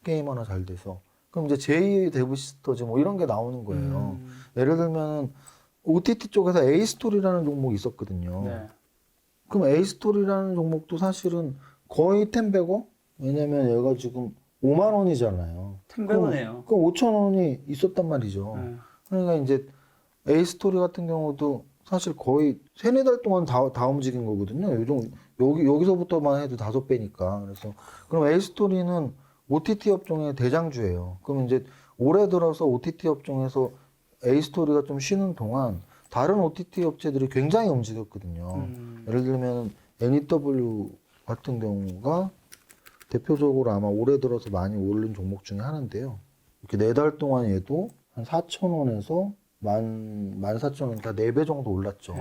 Speaker 1: 게임 하나 잘 돼서. 그럼 이제 제2의 데브시스터즈 뭐 이런 게 나오는 거예요. 예를 들면 OTT 쪽에서 A스토리라는 종목이 있었거든요.
Speaker 2: 네.
Speaker 1: 그럼 A스토리라는 종목도 사실은 거의 템베고 왜냐면 얘가 지금 5만 원이잖아요.
Speaker 2: 템베거네요.
Speaker 1: 그럼 5천 원이 있었단 말이죠.
Speaker 2: 네.
Speaker 1: 그러니까 이제 A스토리 같은 경우도 사실 거의 3-4달 동안 다 움직인 거거든요. 여기서부터만 해도 5배니까. 그래서, 그럼 A스토리는 OTT 업종의 대장주예요. 그럼 이제 올해 들어서 OTT 업종에서 A스토리가 좀 쉬는 동안 다른 OTT 업체들이 굉장히 움직였거든요. 예를 들면 NEW 같은 경우가 대표적으로 아마 올해 들어서 많이 오른 종목 중에 하나인데요. 이렇게 4달 동안 얘도 한 4,000원에서 14,000원, 다 4배 정도 올랐죠.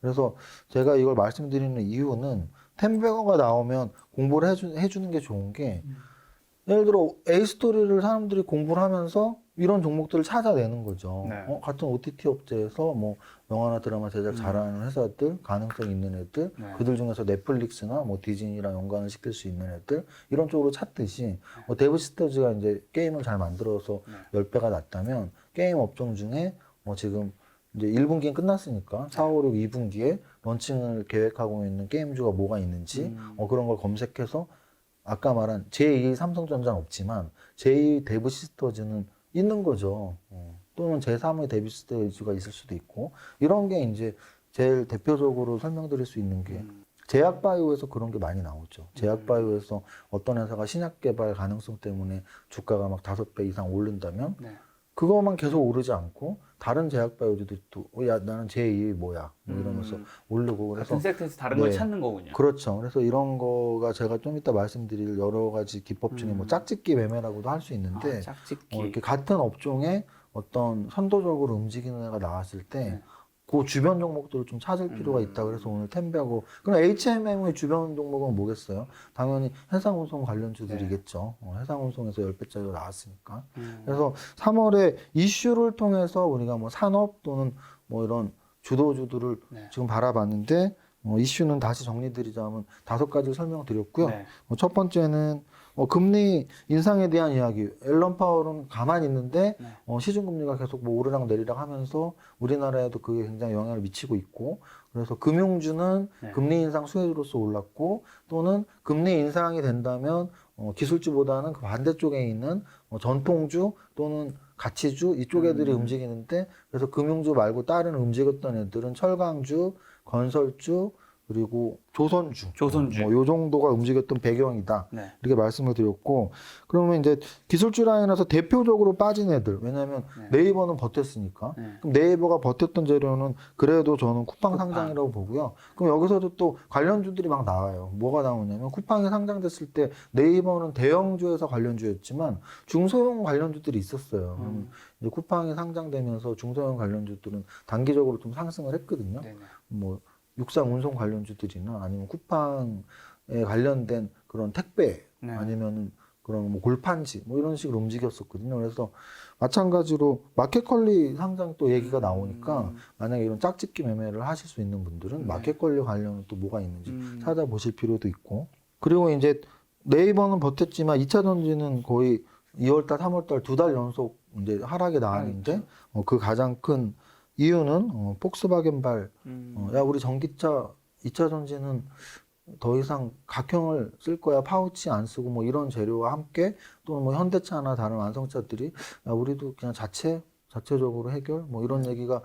Speaker 1: 그래서 제가 이걸 말씀드리는 이유는 템베거가 나오면 공부를 해주는 게 좋은 게 예를 들어 A스토리를 사람들이 공부를 하면서 이런 종목들을 찾아내는 거죠.
Speaker 2: 네.
Speaker 1: 같은 OTT 업체에서 뭐 영화나 드라마 제작 잘하는 회사들, 가능성 있는 애들,
Speaker 2: 네.
Speaker 1: 그들 중에서 넷플릭스나 뭐 디즈니랑 연관을 시킬 수 있는 애들 이런 쪽으로 찾듯이 뭐 데브시스터즈가 이제 게임을 잘 만들어서 10배가 났다면 게임 업종 중에 뭐 지금 이제 1분기는 끝났으니까 4, 5, 6, 2분기에 런칭을 계획하고 있는 게임주가 뭐가 있는지 그런 걸 검색해서 아까 말한 제2 삼성전자는 없지만 제2 데브시스터즈는 있는 거죠. 또는 제3의 데브시스터즈가 있을 수도 있고 이런 게 이제 제일 대표적으로 설명드릴 수 있는 게 제약바이오에서 그런 게 많이 나오죠. 제약바이오에서 어떤 회사가 신약 개발 가능성 때문에 주가가 막 5배 이상 오른다면
Speaker 2: 네.
Speaker 1: 그것만 계속 오르지 않고 다른 제약바이오들이 또 야 나는 제2의 뭐야 뭐 이러면서 오르고 그래서
Speaker 2: 같은 섹터에서 다른
Speaker 1: 네.
Speaker 2: 걸 찾는 거군요.
Speaker 1: 그렇죠. 그래서 이런 거가 제가 좀 이따 말씀드릴 여러 가지 기법 중에 뭐 짝짓기 매매라고도 할 수 있는데
Speaker 2: 짝짓기.
Speaker 1: 이렇게 같은 업종에 어떤 선도적으로 움직이는 애가 나왔을 때
Speaker 2: 네.
Speaker 1: 그 주변 종목들을 좀 찾을 필요가 있다. 그래서 오늘 템베고 그럼 HMM의 주변 종목은 뭐겠어요? 당연히 해상운송 관련주들이겠죠. 해상운송에서 10배짜리가 나왔으니까. 그래서 3월에 이슈를 통해서 우리가 뭐 산업 또는 뭐 이런 주도주들을
Speaker 2: 네.
Speaker 1: 지금 바라봤는데 이슈는 다시 정리드리자면 5가지 설명드렸고요.
Speaker 2: 네.
Speaker 1: 첫 번째는 금리 인상에 대한 이야기. 앨런 파월은 가만히 있는데 시중금리가 계속 뭐 오르락 내리락 하면서 우리나라에도 그게 굉장히 영향을 미치고 있고 그래서 금융주는
Speaker 2: 네.
Speaker 1: 금리 인상 수혜주로서 올랐고 또는 금리 인상이 된다면 기술주보다는 그 반대쪽에 있는 전통주 또는 가치주 이쪽 애들이 움직이는데 그래서 금융주 말고 다른 움직였던 애들은 철강주, 건설주 그리고 조선주 뭐 요 정도가 움직였던 배경이다.
Speaker 2: 네.
Speaker 1: 이렇게 말씀을 드렸고 그러면 이제 기술주 라인에서 대표적으로 빠진 애들 왜냐하면
Speaker 2: 네.
Speaker 1: 네이버는 버텼으니까
Speaker 2: 네.
Speaker 1: 그럼 네이버가 버텼던 재료는 그래도 저는 쿠팡 상장이라고 보고요. 그럼 여기서도 또 관련주들이 막 나와요. 뭐가 나오냐면 쿠팡이 상장됐을 때 네이버는 대형주에서 관련주였지만 중소형 관련주들이 있었어요. 이제 쿠팡이 상장되면서 중소형 관련주들은 단기적으로 좀 상승을 했거든요.
Speaker 2: 네네.
Speaker 1: 뭐 육상 운송 관련주들이나 아니면 쿠팡에 관련된 그런 택배
Speaker 2: 네.
Speaker 1: 아니면은 그런 뭐 골판지 뭐 이런 식으로 움직였었거든요. 그래서 마찬가지로 마켓컬리 상장 또 얘기가 나오니까 만약에 이런 짝짓기 매매를 하실 수 있는 분들은
Speaker 2: 네.
Speaker 1: 마켓컬리 관련은 또 뭐가 있는지 찾아보실 필요도 있고 그리고 이제 네이버는 버텼지만 2차 전지는 거의 2월달, 3월달 2달 연속 이제 하락이 나왔는데 그 가장 큰 이유는 폭스바겐발 야 우리 전기차 2차 전지는 더 이상 각형을 쓸 거야 파우치 안 쓰고 뭐 이런 재료와 함께 또는 뭐 현대차나 다른 완성차들이 야 우리도 그냥 자체적으로 해결 뭐 이런 얘기가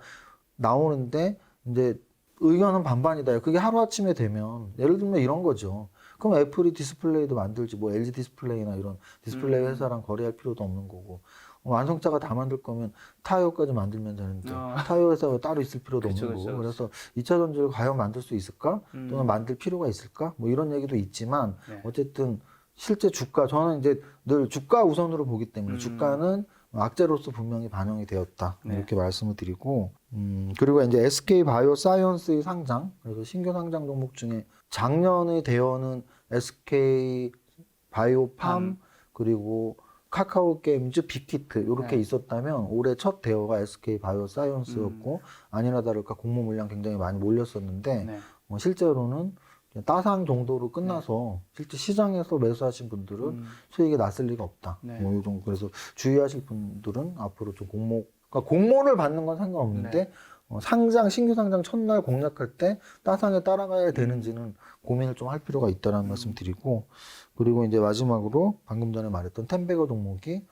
Speaker 1: 나오는데 이제 의견은 반반이다. 그게 하루아침에 되면 예를 들면 이런 거죠. 그럼 애플이 디스플레이도 만들지 뭐 LG 디스플레이나 이런 디스플레이 회사랑 거래할 필요도 없는 거고 완성차가 다 만들 거면 타이어까지 만들면 되는데 타이어 회사가 따로 있을 필요도
Speaker 2: 그쵸,
Speaker 1: 없는 거고
Speaker 2: 그쵸.
Speaker 1: 그래서 2차 전지를 과연 만들 수 있을까 또는 만들 필요가 있을까 뭐 이런 얘기도 있지만
Speaker 2: 네.
Speaker 1: 어쨌든 실제 주가 저는 이제 늘 주가 우선으로 보기 때문에 주가는 악재로서 분명히 반영이 되었다
Speaker 2: 네.
Speaker 1: 이렇게 말씀을 드리고 그리고 이제 SK 바이오사이언스의 상장 그래서 신규 상장 종목 중에 작년의 대여는 SK 바이오팜 그리고 카카오 게임즈 빅히트 이렇게
Speaker 2: 네.
Speaker 1: 있었다면 올해 첫 대여가 SK 바이오사이언스였고 아니나 다를까 공모 물량 굉장히 많이 몰렸었는데
Speaker 2: 네.
Speaker 1: 실제로는 그냥 따상 정도로 끝나서 실제 시장에서 매수하신 분들은 수익이 났을 리가 없다.
Speaker 2: 네.
Speaker 1: 뭐 이 정도 그래서 주의하실 분들은 앞으로 좀 그러니까 공모를 받는 건 상관없는데 상장 신규 상장 첫날 공략할 때 따상에 따라가야 되는지는 고민을 좀 할 필요가 있다라는 말씀 드리고 그리고 이제 마지막으로 방금 전에 말했던 텐베거 종목이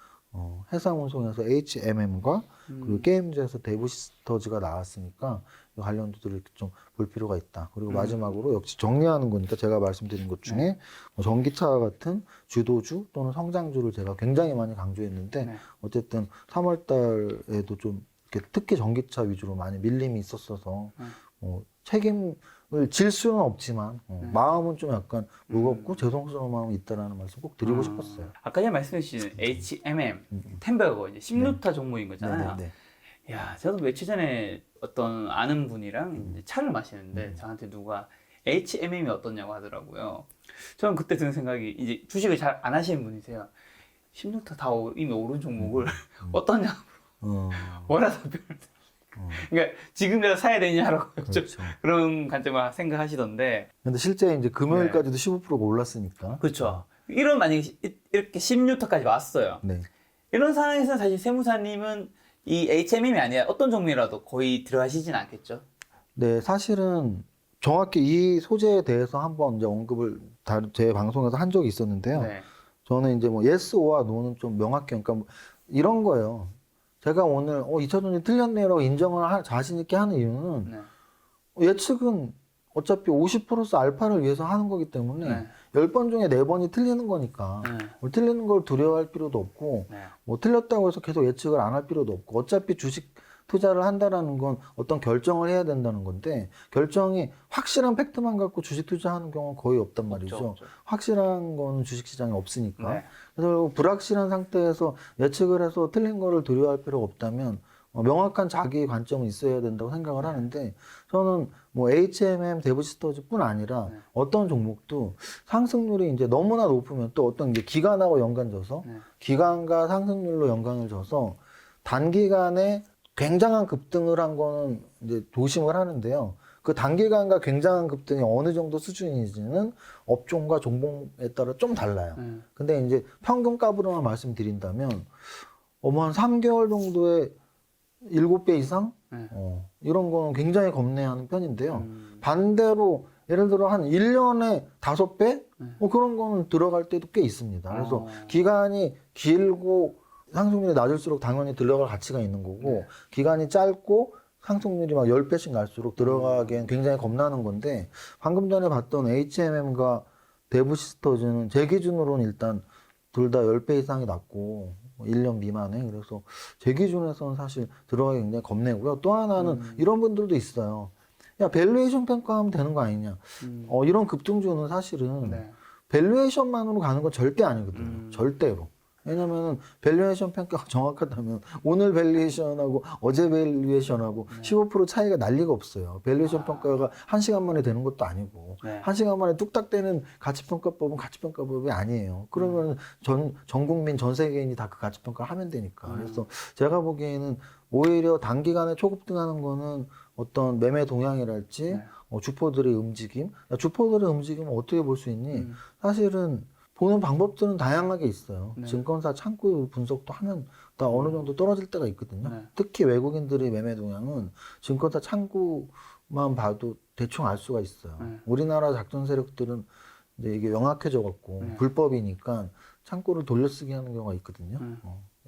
Speaker 1: 해상운송에서 HMM과 그리고 게임즈에서 데브시스터즈가 나왔으니까 이 관련주들을 좀 볼 필요가 있다. 그리고 마지막으로 역시 정리하는 거니까 제가 말씀드린 것 중에 뭐 전기차 같은 주도주 또는 성장주를 제가 굉장히 많이 강조했는데
Speaker 2: 네.
Speaker 1: 어쨌든 3월 달에도 좀 이렇게 특히 전기차 위주로 많이 밀림이 있었어서 책임을 질 수는 없지만 마음은 좀 약간 무겁고 죄송스러운 마음이 있다라는 말씀 꼭 드리고 싶었어요.
Speaker 2: 아까 전에 말씀해 주신 HMM 템베거 이제 16타 종목인 거잖아요.
Speaker 1: 네네네.
Speaker 2: 야, 저도 며칠 전에 어떤 아는 분이랑 이제 차를 마시는데 저한테 누가 HMM이 어떻냐고 하더라고요. 저는 그때 드는 생각이 이제 주식을 잘 안 하시는 분이세요. 16타 다 이미 오른 종목을 어떠냐고 뭐라 답변을 그러니까 지금이라도 사야 되냐라고
Speaker 1: 그렇죠.
Speaker 2: 그런 관점을 생각하시던데
Speaker 1: 근데 실제 이제 금요일까지도 15%가 올랐으니까.
Speaker 2: 그렇죠. 이런 만약에 이렇게 16타까지 왔어요.
Speaker 1: 네.
Speaker 2: 이런 상황에서 사실 세무사님은 이 HMM이 아니라 어떤 종류라도 거의 들어가시진 않겠죠?
Speaker 1: 네, 사실은 정확히 이 소재에 대해서 한번 이제 언급을 제 방송에서 한 적이 있었는데요.
Speaker 2: 네.
Speaker 1: 저는 이제 뭐 yes or no는 좀 명확히 그러니까 뭐 이런 거예요. 제가 오늘 2차 전지 틀렸네라고 인정을 자신 있게 하는 이유는
Speaker 2: 네.
Speaker 1: 예측은 어차피 50 플러스 알파를 위해서 하는 거기 때문에
Speaker 2: 네.
Speaker 1: 10번 중에 4번이 틀리는 거니까
Speaker 2: 네.
Speaker 1: 뭐 틀리는 걸 두려워할 필요도 없고
Speaker 2: 네.
Speaker 1: 뭐 틀렸다고 해서 계속 예측을 안 할 필요도 없고 어차피 주식 투자를 한다라는 건 어떤 결정을 해야 된다는 건데 결정이 확실한 팩트만 갖고 주식 투자하는 경우는 거의 없단 말이죠.
Speaker 2: 없죠.
Speaker 1: 확실한 거는 주식 시장에 없으니까.
Speaker 2: 네.
Speaker 1: 그래서 불확실한 상태에서 예측을 해서 틀린 거를 두려워할 필요가 없다면 명확한 자기 관점은 있어야 된다고 생각을 하는데 저는 뭐 HMM, 데브시스터즈뿐 아니라 어떤 종목도 상승률이 이제 너무나 높으면 또 어떤 이제 기간하고 연관져서 기간과 상승률로 연관을 져서 단기간에 굉장한 급등을 한 거는 이제 조심을 하는데요. 그 단기간과 굉장한 급등이 어느 정도 수준인지는 업종과 종목에 따라 좀 달라요. 근데 이제 평균값으로만 말씀드린다면 한 3개월 정도에 7배 이상? 이런 거는 굉장히 겁내하는 편인데요. 반대로 예를 들어 한 1년에 5배? 그런 거는 들어갈 때도 꽤 있습니다. 그래서 기간이 길고 상승률이 낮을수록 당연히 들어갈 가치가 있는 거고
Speaker 2: 네.
Speaker 1: 기간이 짧고 상승률이 막 10배씩 날수록 들어가기엔 굉장히 겁나는 건데 방금 전에 봤던 HMM과 대부시스터즈는 제 기준으로는 일단 둘 다 10배 이상이 낮고 1년 미만에 그래서 제 기준에서는 사실 들어가기 굉장히 겁내고요. 또 하나는 이런 분들도 있어요. 야 밸류에이션 평가하면 되는 거 아니냐. 이런 급등주는 사실은
Speaker 2: 네.
Speaker 1: 밸류에이션만으로 가는 건 절대 아니거든요. 절대로. 왜냐면은 밸류에이션 평가가 정확하다면 오늘 밸류에이션하고 어제 밸류에이션하고 15% 차이가 날 리가 없어요. 밸류에이션 평가가 1시간 만에 되는 것도 아니고
Speaker 2: 네.
Speaker 1: 1시간 만에 뚝딱 되는 가치평가법은 가치평가법이 아니에요. 그러면 전 국민 전 세계인이 다 그 가치평가를 하면 되니까. 그래서 제가 보기에는 오히려 단기간에 초급등하는 거는 어떤 매매 동향이랄지
Speaker 2: 네.
Speaker 1: 주포들의 움직임. 주포들의 움직임을 어떻게 볼 수 있니? 사실은 보는 방법들은 다양하게 있어요.
Speaker 2: 네.
Speaker 1: 증권사 창구 분석도 하면 다 어느 정도 떨어질 때가 있거든요.
Speaker 2: 네.
Speaker 1: 특히 외국인들의 매매 동향은 증권사 창구만 봐도 대충 알 수가 있어요.
Speaker 2: 네.
Speaker 1: 우리나라 작전 세력들은 이제 이게 명확해져 갖고
Speaker 2: 네.
Speaker 1: 불법이니까 창구를 돌려쓰기 하는 경우가 있거든요.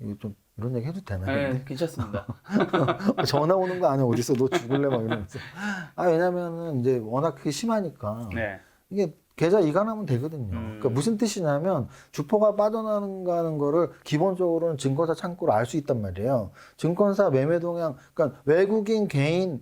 Speaker 1: 이거 좀 이런 얘기 해도 되나요?
Speaker 2: 네, 괜찮습니다.
Speaker 1: 전화 오는 거 아니야? 어디서 너 죽을래? 막 이러면서. 왜냐면은 이제 워낙 그게 심하니까.
Speaker 2: 네.
Speaker 1: 이게 계좌 이관하면 되거든요. 그러니까 무슨 뜻이냐면 주포가 빠져나가는 거를 기본적으로는 증권사 창구로 알 수 있단 말이에요. 증권사 매매 동향, 그러니까 외국인 개인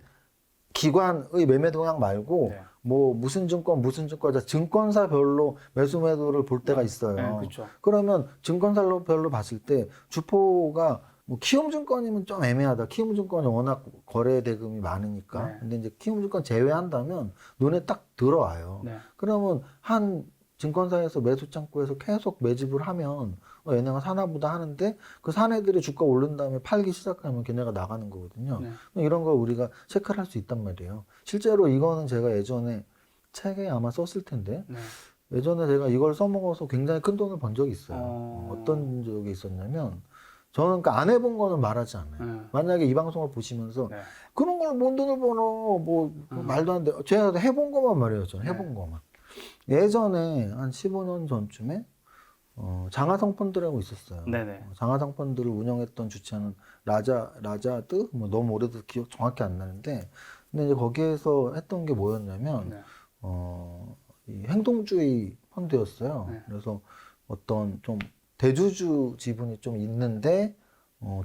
Speaker 1: 기관의 매매 동향 말고
Speaker 2: 네.
Speaker 1: 뭐 무슨 증권사 증권사별로 매수 매도를 볼 때가 있어요.
Speaker 2: 네, 그렇죠.
Speaker 1: 그러면 증권사별로 봤을 때 주포가 뭐 키움증권이면 좀 애매하다. 키움증권이 워낙 거래 대금이 많으니까.
Speaker 2: 네.
Speaker 1: 근데 이제 키움증권 제외한다면 눈에 딱 들어와요.
Speaker 2: 네.
Speaker 1: 그러면 한 증권사에서 매수 창구에서 계속 매집을 하면 얘네가 사나보다 하는데 그 사내들이 주가 오른 다음에 팔기 시작하면 걔네가 나가는 거거든요.
Speaker 2: 네.
Speaker 1: 이런 걸 우리가 체크를 할 수 있단 말이에요. 실제로 이거는 제가 예전에 책에 아마 썼을 텐데
Speaker 2: 네.
Speaker 1: 예전에 제가 이걸 써먹어서 굉장히 큰 돈을 번 적이 있어요.
Speaker 2: 어.
Speaker 1: 어떤 적이 있었냐면 저는 그러니까 안 해본 거는 말하지 않아요. 만약에 이 방송을 보시면서
Speaker 2: 네.
Speaker 1: 그런 걸 뭔 돈을 버노 뭐 말도 안 돼. 제가 해본 것만 말해요. 저는 해본 것만. 예전에 한 15년 전쯤에 장하성 펀드라고 있었어요.
Speaker 2: 네네.
Speaker 1: 장하성 펀드를 운영했던 주체는 라자드 뭐 너무 오래돼서 기억 정확히 안 나는데 근데 이제 거기에서 했던 게 뭐였냐면
Speaker 2: 네.
Speaker 1: 이 행동주의 펀드였어요.
Speaker 2: 네.
Speaker 1: 그래서 어떤 좀 대주주 지분이 좀 있는데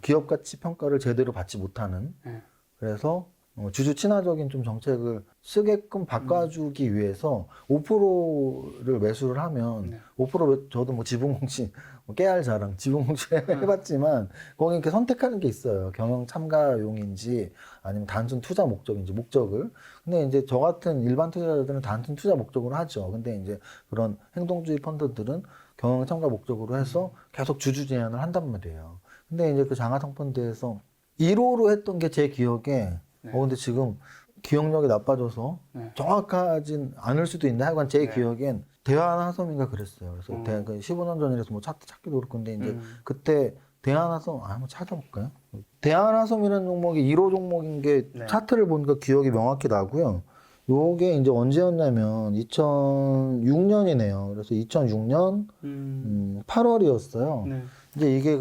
Speaker 1: 기업 가치 평가를 제대로 받지 못하는
Speaker 2: 네.
Speaker 1: 그래서 주주 친화적인 좀 정책을 쓰게끔 바꿔주기 위해서 5%를 매수를 하면
Speaker 2: 네.
Speaker 1: 5% 저도 뭐 지분공시 깨알 자랑 지분공시 해봤지만 거기 이렇게 선택하는 게 있어요. 경영 참가용인지 아니면 단순 투자 목적인지 목적을. 근데 이제 저 같은 일반 투자자들은 단순 투자 목적으로 하죠. 근데 이제 그런 행동주의 펀드들은 경영 참가 목적으로 해서 계속 주주 제한을 한단 말이에요. 근데 이제 그 장하성 펀드에서 1호로 했던 게 제 기억에 근데 지금 기억력이 나빠져서
Speaker 2: 네.
Speaker 1: 정확하진 않을 수도 있는데 하여간 제
Speaker 2: 네.
Speaker 1: 기억엔 대한하섬인가 그랬어요. 그래서 15년 전이라서 뭐 차트 찾기도 그럴 건데 이제 그때 대한하섬 한번 찾아볼까요? 대한하섬이라는 종목이 1호 종목인 게
Speaker 2: 네.
Speaker 1: 차트를 보니까 기억이 명확히 나고요. 요게 이제 언제였냐면 2006년이네요. 그래서 2006년 8월이었어요.
Speaker 2: 네.
Speaker 1: 이제 이게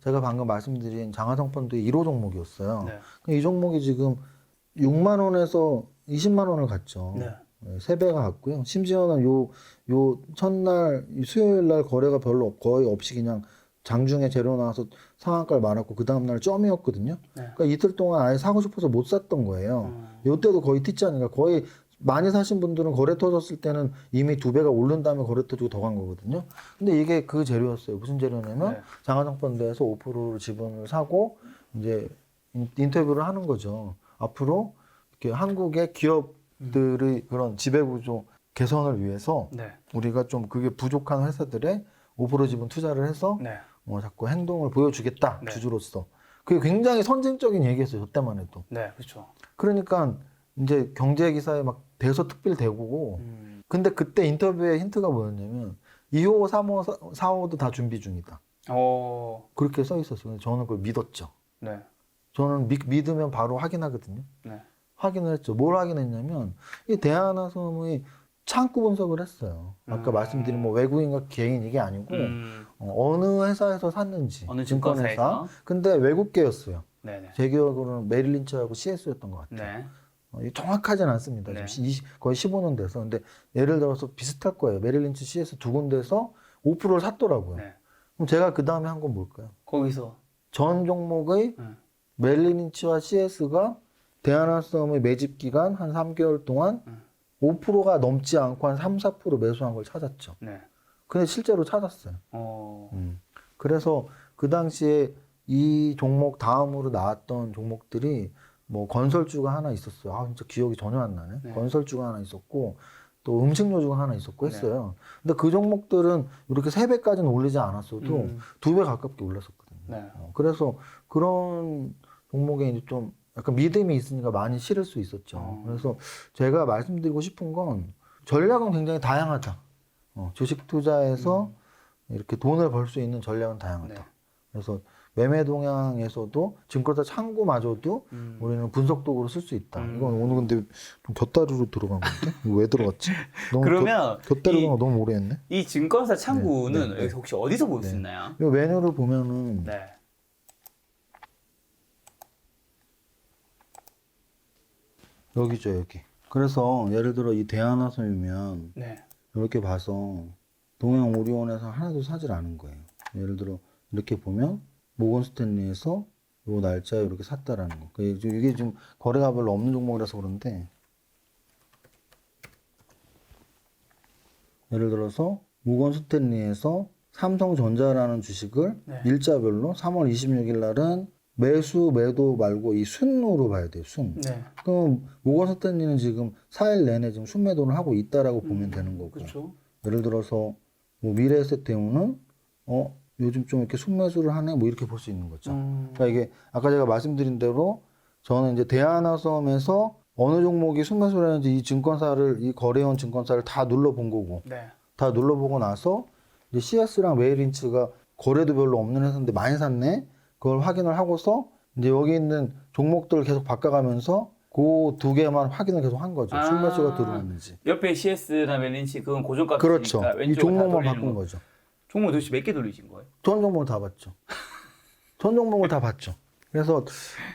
Speaker 1: 제가 방금 말씀드린 장하성 펀드의 1호 종목이었어요.
Speaker 2: 네.
Speaker 1: 이 종목이 지금 6만 원에서 20만 원을 갔죠.
Speaker 2: 네.
Speaker 1: 3배가 갔고요. 심지어는 요 첫날 수요일 날 거래가 별로 거의 없이 그냥 장중에 재료 나와서 상한가를 말았고 그 다음날 점이었거든요.
Speaker 2: 네.
Speaker 1: 그러니까 이틀 동안 아예 사고 싶어서 못 샀던 거예요. 요때도 거의 뒷자니까 거의 많이 사신 분들은 거래 터졌을 때는 이미 2배가 오른 다음에 거래 터지고 더 간 거거든요. 근데 이게 그 재료였어요. 무슨 재료냐면
Speaker 2: 네.
Speaker 1: 장하성 펀드에서 5%를 지분을 사고 이제 인터뷰를 하는 거죠. 앞으로 이렇게 한국의 기업들의 그런 지배구조 개선을 위해서
Speaker 2: 네.
Speaker 1: 우리가 좀 그게 부족한 회사들의 5% 지분 투자를 해서
Speaker 2: 네.
Speaker 1: 자꾸 행동을 보여주겠다.
Speaker 2: 네.
Speaker 1: 주주로서. 그게 굉장히 선진적인 얘기였어요. 저 때만 해도.
Speaker 2: 네, 그렇죠.
Speaker 1: 그러니까 이제 경제 기사에 막 대서특필되고 근데 그때 인터뷰의 힌트가 뭐였냐면 2호, 3호, 4호도 다 준비 중이다. 그렇게 써 있었어요. 저는 그걸 믿었죠.
Speaker 2: 네.
Speaker 1: 저는 믿으면 바로 확인하거든요.
Speaker 2: 네.
Speaker 1: 확인을 했죠. 뭘 확인했냐면 이 대한하섬의 창구 분석을 했어요. 아까 말씀드린 뭐 외국인과 개인 이게 아니고 어느 회사에서 샀는지
Speaker 2: 어느
Speaker 1: 증권회사.
Speaker 2: 증권사에서.
Speaker 1: 근데 외국계였어요.
Speaker 2: 네네.
Speaker 1: 제 기억으로는 메릴 린치하고 CS였던 것 같아요.
Speaker 2: 네.
Speaker 1: 이게 정확하진 않습니다.
Speaker 2: 네.
Speaker 1: 지금 거의 15년 돼서. 근데 예를 들어서 비슷할 거예요. 메릴 린치 CS 두 군데에서 5%를 샀더라고요.
Speaker 2: 네.
Speaker 1: 그럼 제가 그 다음에 한 건 뭘까요?
Speaker 2: 거기서
Speaker 1: 전 종목의
Speaker 2: 네.
Speaker 1: 메릴 린치와 CS가 대한항공의 매집 기간 한 3개월 동안 5%가 넘지 않고 한 3, 4% 매수한 걸 찾았죠.
Speaker 2: 네.
Speaker 1: 근데 실제로 찾았어요.
Speaker 2: 어.
Speaker 1: 그래서 그 당시에 이 종목 다음으로 나왔던 종목들이 뭐 건설주가 하나 있었어요. 아, 진짜 기억이 전혀 안 나네.
Speaker 2: 네.
Speaker 1: 건설주가 하나 있었고 또 음식료주가 하나 있었고 했어요. 근데 그 종목들은 이렇게 3배까지는 올리지 않았어도 2배 가깝게 올랐었거든요.
Speaker 2: 네.
Speaker 1: 그래서 그런 종목에 이제 좀 약간 믿음이 있으니까 많이 실을 수 있었죠. 그래서 제가 말씀드리고 싶은 건 전략은 굉장히 다양하다. 주식 투자에서 이렇게 돈을 벌 수 있는 전략은 다양하다.
Speaker 2: 네.
Speaker 1: 그래서 매매 동향에서도 증권사 창구마저도 우리는 분석 도구로 쓸 수 있다. 이건 오늘 근데 좀 곁다리로 들어간 건데? 이거 왜 들어갔지? 너무
Speaker 2: 그러면
Speaker 1: 곁다리가 너무 오래 했네?
Speaker 2: 이 증권사 창구는
Speaker 1: 네, 네.
Speaker 2: 여기서 혹시 어디서 볼 수 있나요?
Speaker 1: 이 메뉴를 보면은
Speaker 2: 네.
Speaker 1: 여기죠, 여기. 그래서 예를 들어 이 대한화섬이면
Speaker 2: 네.
Speaker 1: 이렇게 봐서 동양 오리온에서 하나도 사질 않은 거예요. 예를 들어 이렇게 보면 모건 스탠리에서 요 날짜에 이렇게 샀다라는 거. 이게 지금 거래가 별로 없는 종목이라서 그런데 예를 들어서 모건 스탠리에서 삼성전자라는 주식을
Speaker 2: 네.
Speaker 1: 일자별로 3월 26일 날은 매수, 매도 말고 이 순으로 봐야 돼요, 순.
Speaker 2: 네.
Speaker 1: 그럼 모건 스탠리는 지금 4일 내내 지금 순매도를 하고 있다라고 보면 되는 거고.
Speaker 2: 그렇죠.
Speaker 1: 예를 들어서 뭐 미래에셋대우는 요즘 좀 이렇게 순매수를 하네 뭐 이렇게 볼 수 있는 거죠. 그러니까 이게 아까 제가 말씀드린 대로 저는 이제 대한화섬에서 어느 종목이 순매수를 하는지 이 증권사를 이 거래원 증권사를 다 눌러본 거고
Speaker 2: 네.
Speaker 1: 다 눌러보고 나서 이제 CS랑 메일린치가 거래도 별로 없는 회사인데 많이 샀네 그걸 확인을 하고서 이제 여기 있는 종목들을 계속 바꿔가면서 그 두 개만 확인을 계속 한 거죠. 순매수가 들어왔는지.
Speaker 2: 옆에 CS나 멜린치 그건 고정값이니까
Speaker 1: 그렇죠. 이 종목만 바꾼 거죠.
Speaker 2: 종목 도대체 몇 개 돌리신 거예요?
Speaker 1: 전 종목을 다 봤죠. 전 종목을 다 봤죠. 그래서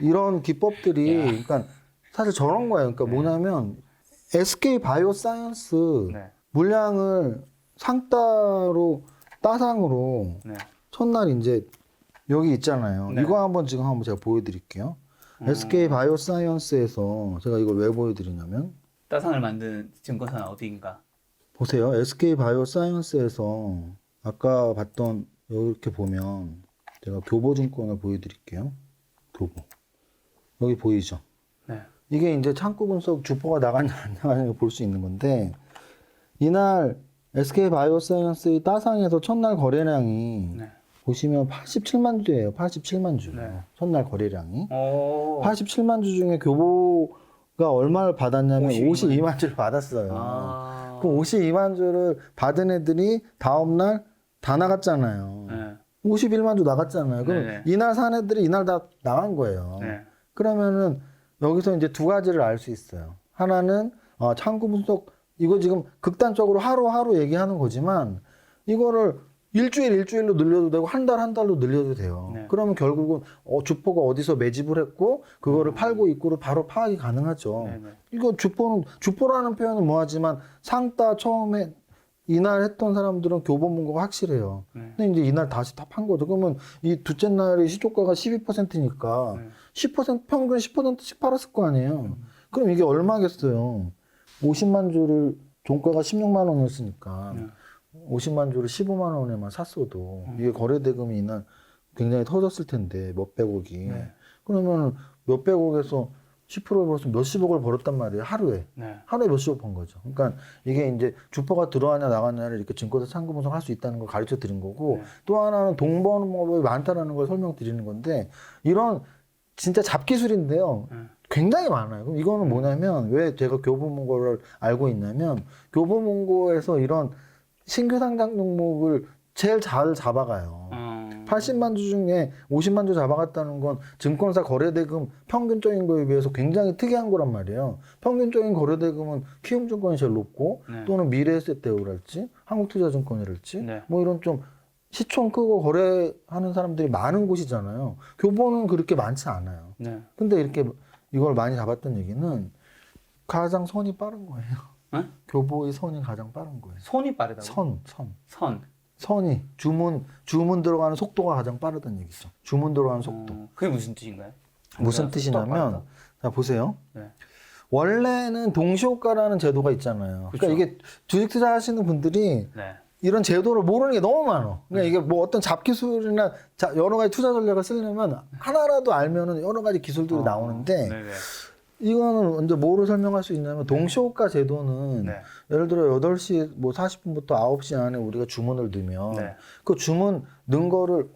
Speaker 1: 이런 기법들이, 그러니까 사실 저런 거예요. 그러니까 뭐냐면 SK 바이오사이언스
Speaker 2: 네.
Speaker 1: 물량을 상따로 따상으로
Speaker 2: 네.
Speaker 1: 첫날 이제 여기 있잖아요.
Speaker 2: 네.
Speaker 1: 이거 한번 지금 한번 제가 보여드릴게요. SK 바이오사이언스에서 제가 이걸 왜 보여드리냐면
Speaker 2: 따상을 만든 증권사는 어디인가?
Speaker 1: 보세요. SK 바이오사이언스에서 아까 봤던 이렇게 보면 제가 교보증권을 보여드릴게요. 교보. 여기 보이죠?
Speaker 2: 네.
Speaker 1: 이게 이제 창구 분석 주포가 나갔냐 안 나갔냐 볼 수 있는 건데 이날 SK 바이오사이언스의 따상에서 첫날 거래량이
Speaker 2: 네.
Speaker 1: 보시면 87만 주예요. 87만 주.
Speaker 2: 네.
Speaker 1: 첫날 거래량이.
Speaker 2: 오.
Speaker 1: 87만 주 중에 교보가 얼마를 받았냐면
Speaker 2: 52만
Speaker 1: 52만 주를 받았어요.
Speaker 2: 아.
Speaker 1: 그 52만 주를 받은 애들이 다음날 다 나갔잖아요.
Speaker 2: 네.
Speaker 1: 51만 주 나갔잖아요. 그럼
Speaker 2: 네네.
Speaker 1: 이날 산 애들이 이날 다 나간 거예요.
Speaker 2: 네.
Speaker 1: 그러면은 여기서 이제 두 가지를 알 수 있어요. 하나는 창구 분석 이거 지금 극단적으로 하루하루 얘기하는 거지만 이거를 일주일로 늘려도 되고 한 달로 늘려도 돼요.
Speaker 2: 네.
Speaker 1: 그러면 결국은 주포가 어디서 매집을 했고 그거를 팔고 입고를 바로 파악이 가능하죠.
Speaker 2: 네네.
Speaker 1: 이거 주포라는 표현은 뭐하지만 상따 처음에 이날 했던 사람들은 교보문고가 확실해요.
Speaker 2: 네.
Speaker 1: 근데 이제 이날 다시 다 판 거죠. 그러면 이 둘째 날이 시초가가 12%니까
Speaker 2: 네.
Speaker 1: 10% 평균 10%씩 팔았을 거 아니에요. 그럼 이게 얼마겠어요? 50만 주를 종가가 16만 원이었으니까
Speaker 2: 네.
Speaker 1: 50만 주를 15만 원에만 샀어도 이게 거래 대금이 이날 굉장히 터졌을 텐데 몇백억이.
Speaker 2: 네.
Speaker 1: 그러면 몇백억에서 10%를 벌었으면 몇십억을 벌었단 말이에요. 하루에.
Speaker 2: 네.
Speaker 1: 하루에 몇십억 번 거죠. 그러니까 이게 이제 주포가 들어왔냐 나갔냐를 이렇게 증권사 창구 분석할 수 있다는 걸 가르쳐 드린 거고
Speaker 2: 네.
Speaker 1: 또 하나는 동번호법이 많다라는 걸 설명드리는 건데 이런 진짜 잡기술인데요.
Speaker 2: 네.
Speaker 1: 굉장히 많아요. 그럼 이거는 뭐냐면 왜 제가 교보문고를 알고 있냐면 교보문고에서 이런 신규 상장 종목을 제일 잘 잡아가요. 80만 주 중에 50만 주 잡아갔다는 건 증권사 거래대금 평균적인 거에 비해서 굉장히 특이한 거란 말이에요. 평균적인 거래대금은 키움증권이 제일 높고
Speaker 2: 네.
Speaker 1: 또는 미래에셋대우랄지 한국투자증권이랄지
Speaker 2: 네.
Speaker 1: 뭐 이런 좀 시총 크고 거래하는 사람들이 많은 곳이잖아요. 교보는 그렇게 많지 않아요.
Speaker 2: 네.
Speaker 1: 근데 이렇게 이걸 많이 잡았던 얘기는 가장 선이 빠른 거예요.
Speaker 2: 응?
Speaker 1: 교보의 선이 가장 빠른 거예요.
Speaker 2: 손이 빠르다고? 선.
Speaker 1: 선이 주문 들어가는 속도가 가장 빠르다는 얘기죠. 주문 들어가는 속도.
Speaker 2: 그게 무슨 뜻인가요?
Speaker 1: 무슨
Speaker 2: 속도가
Speaker 1: 뜻이냐면
Speaker 2: 빠르다.
Speaker 1: 자 보세요.
Speaker 2: 네.
Speaker 1: 원래는 동시호가라는 제도가 있잖아요.
Speaker 2: 그쵸.
Speaker 1: 그러니까 이게 주식 투자하시는 분들이
Speaker 2: 네.
Speaker 1: 이런 제도를 모르는 게 너무 많아. 그러니까 이게 뭐 어떤 잡기술이나 여러 가지 투자 전략을 쓰려면 하나라도 알면은 여러 가지 기술들이 나오는데
Speaker 2: 네네.
Speaker 1: 이거는 이제 뭐로 설명할 수 있냐면 동시호가 제도는
Speaker 2: 네.
Speaker 1: 예를 들어 8시 뭐 40분부터 9시 안에 우리가 주문을 넣으면
Speaker 2: 네.
Speaker 1: 그 주문 넣은 거를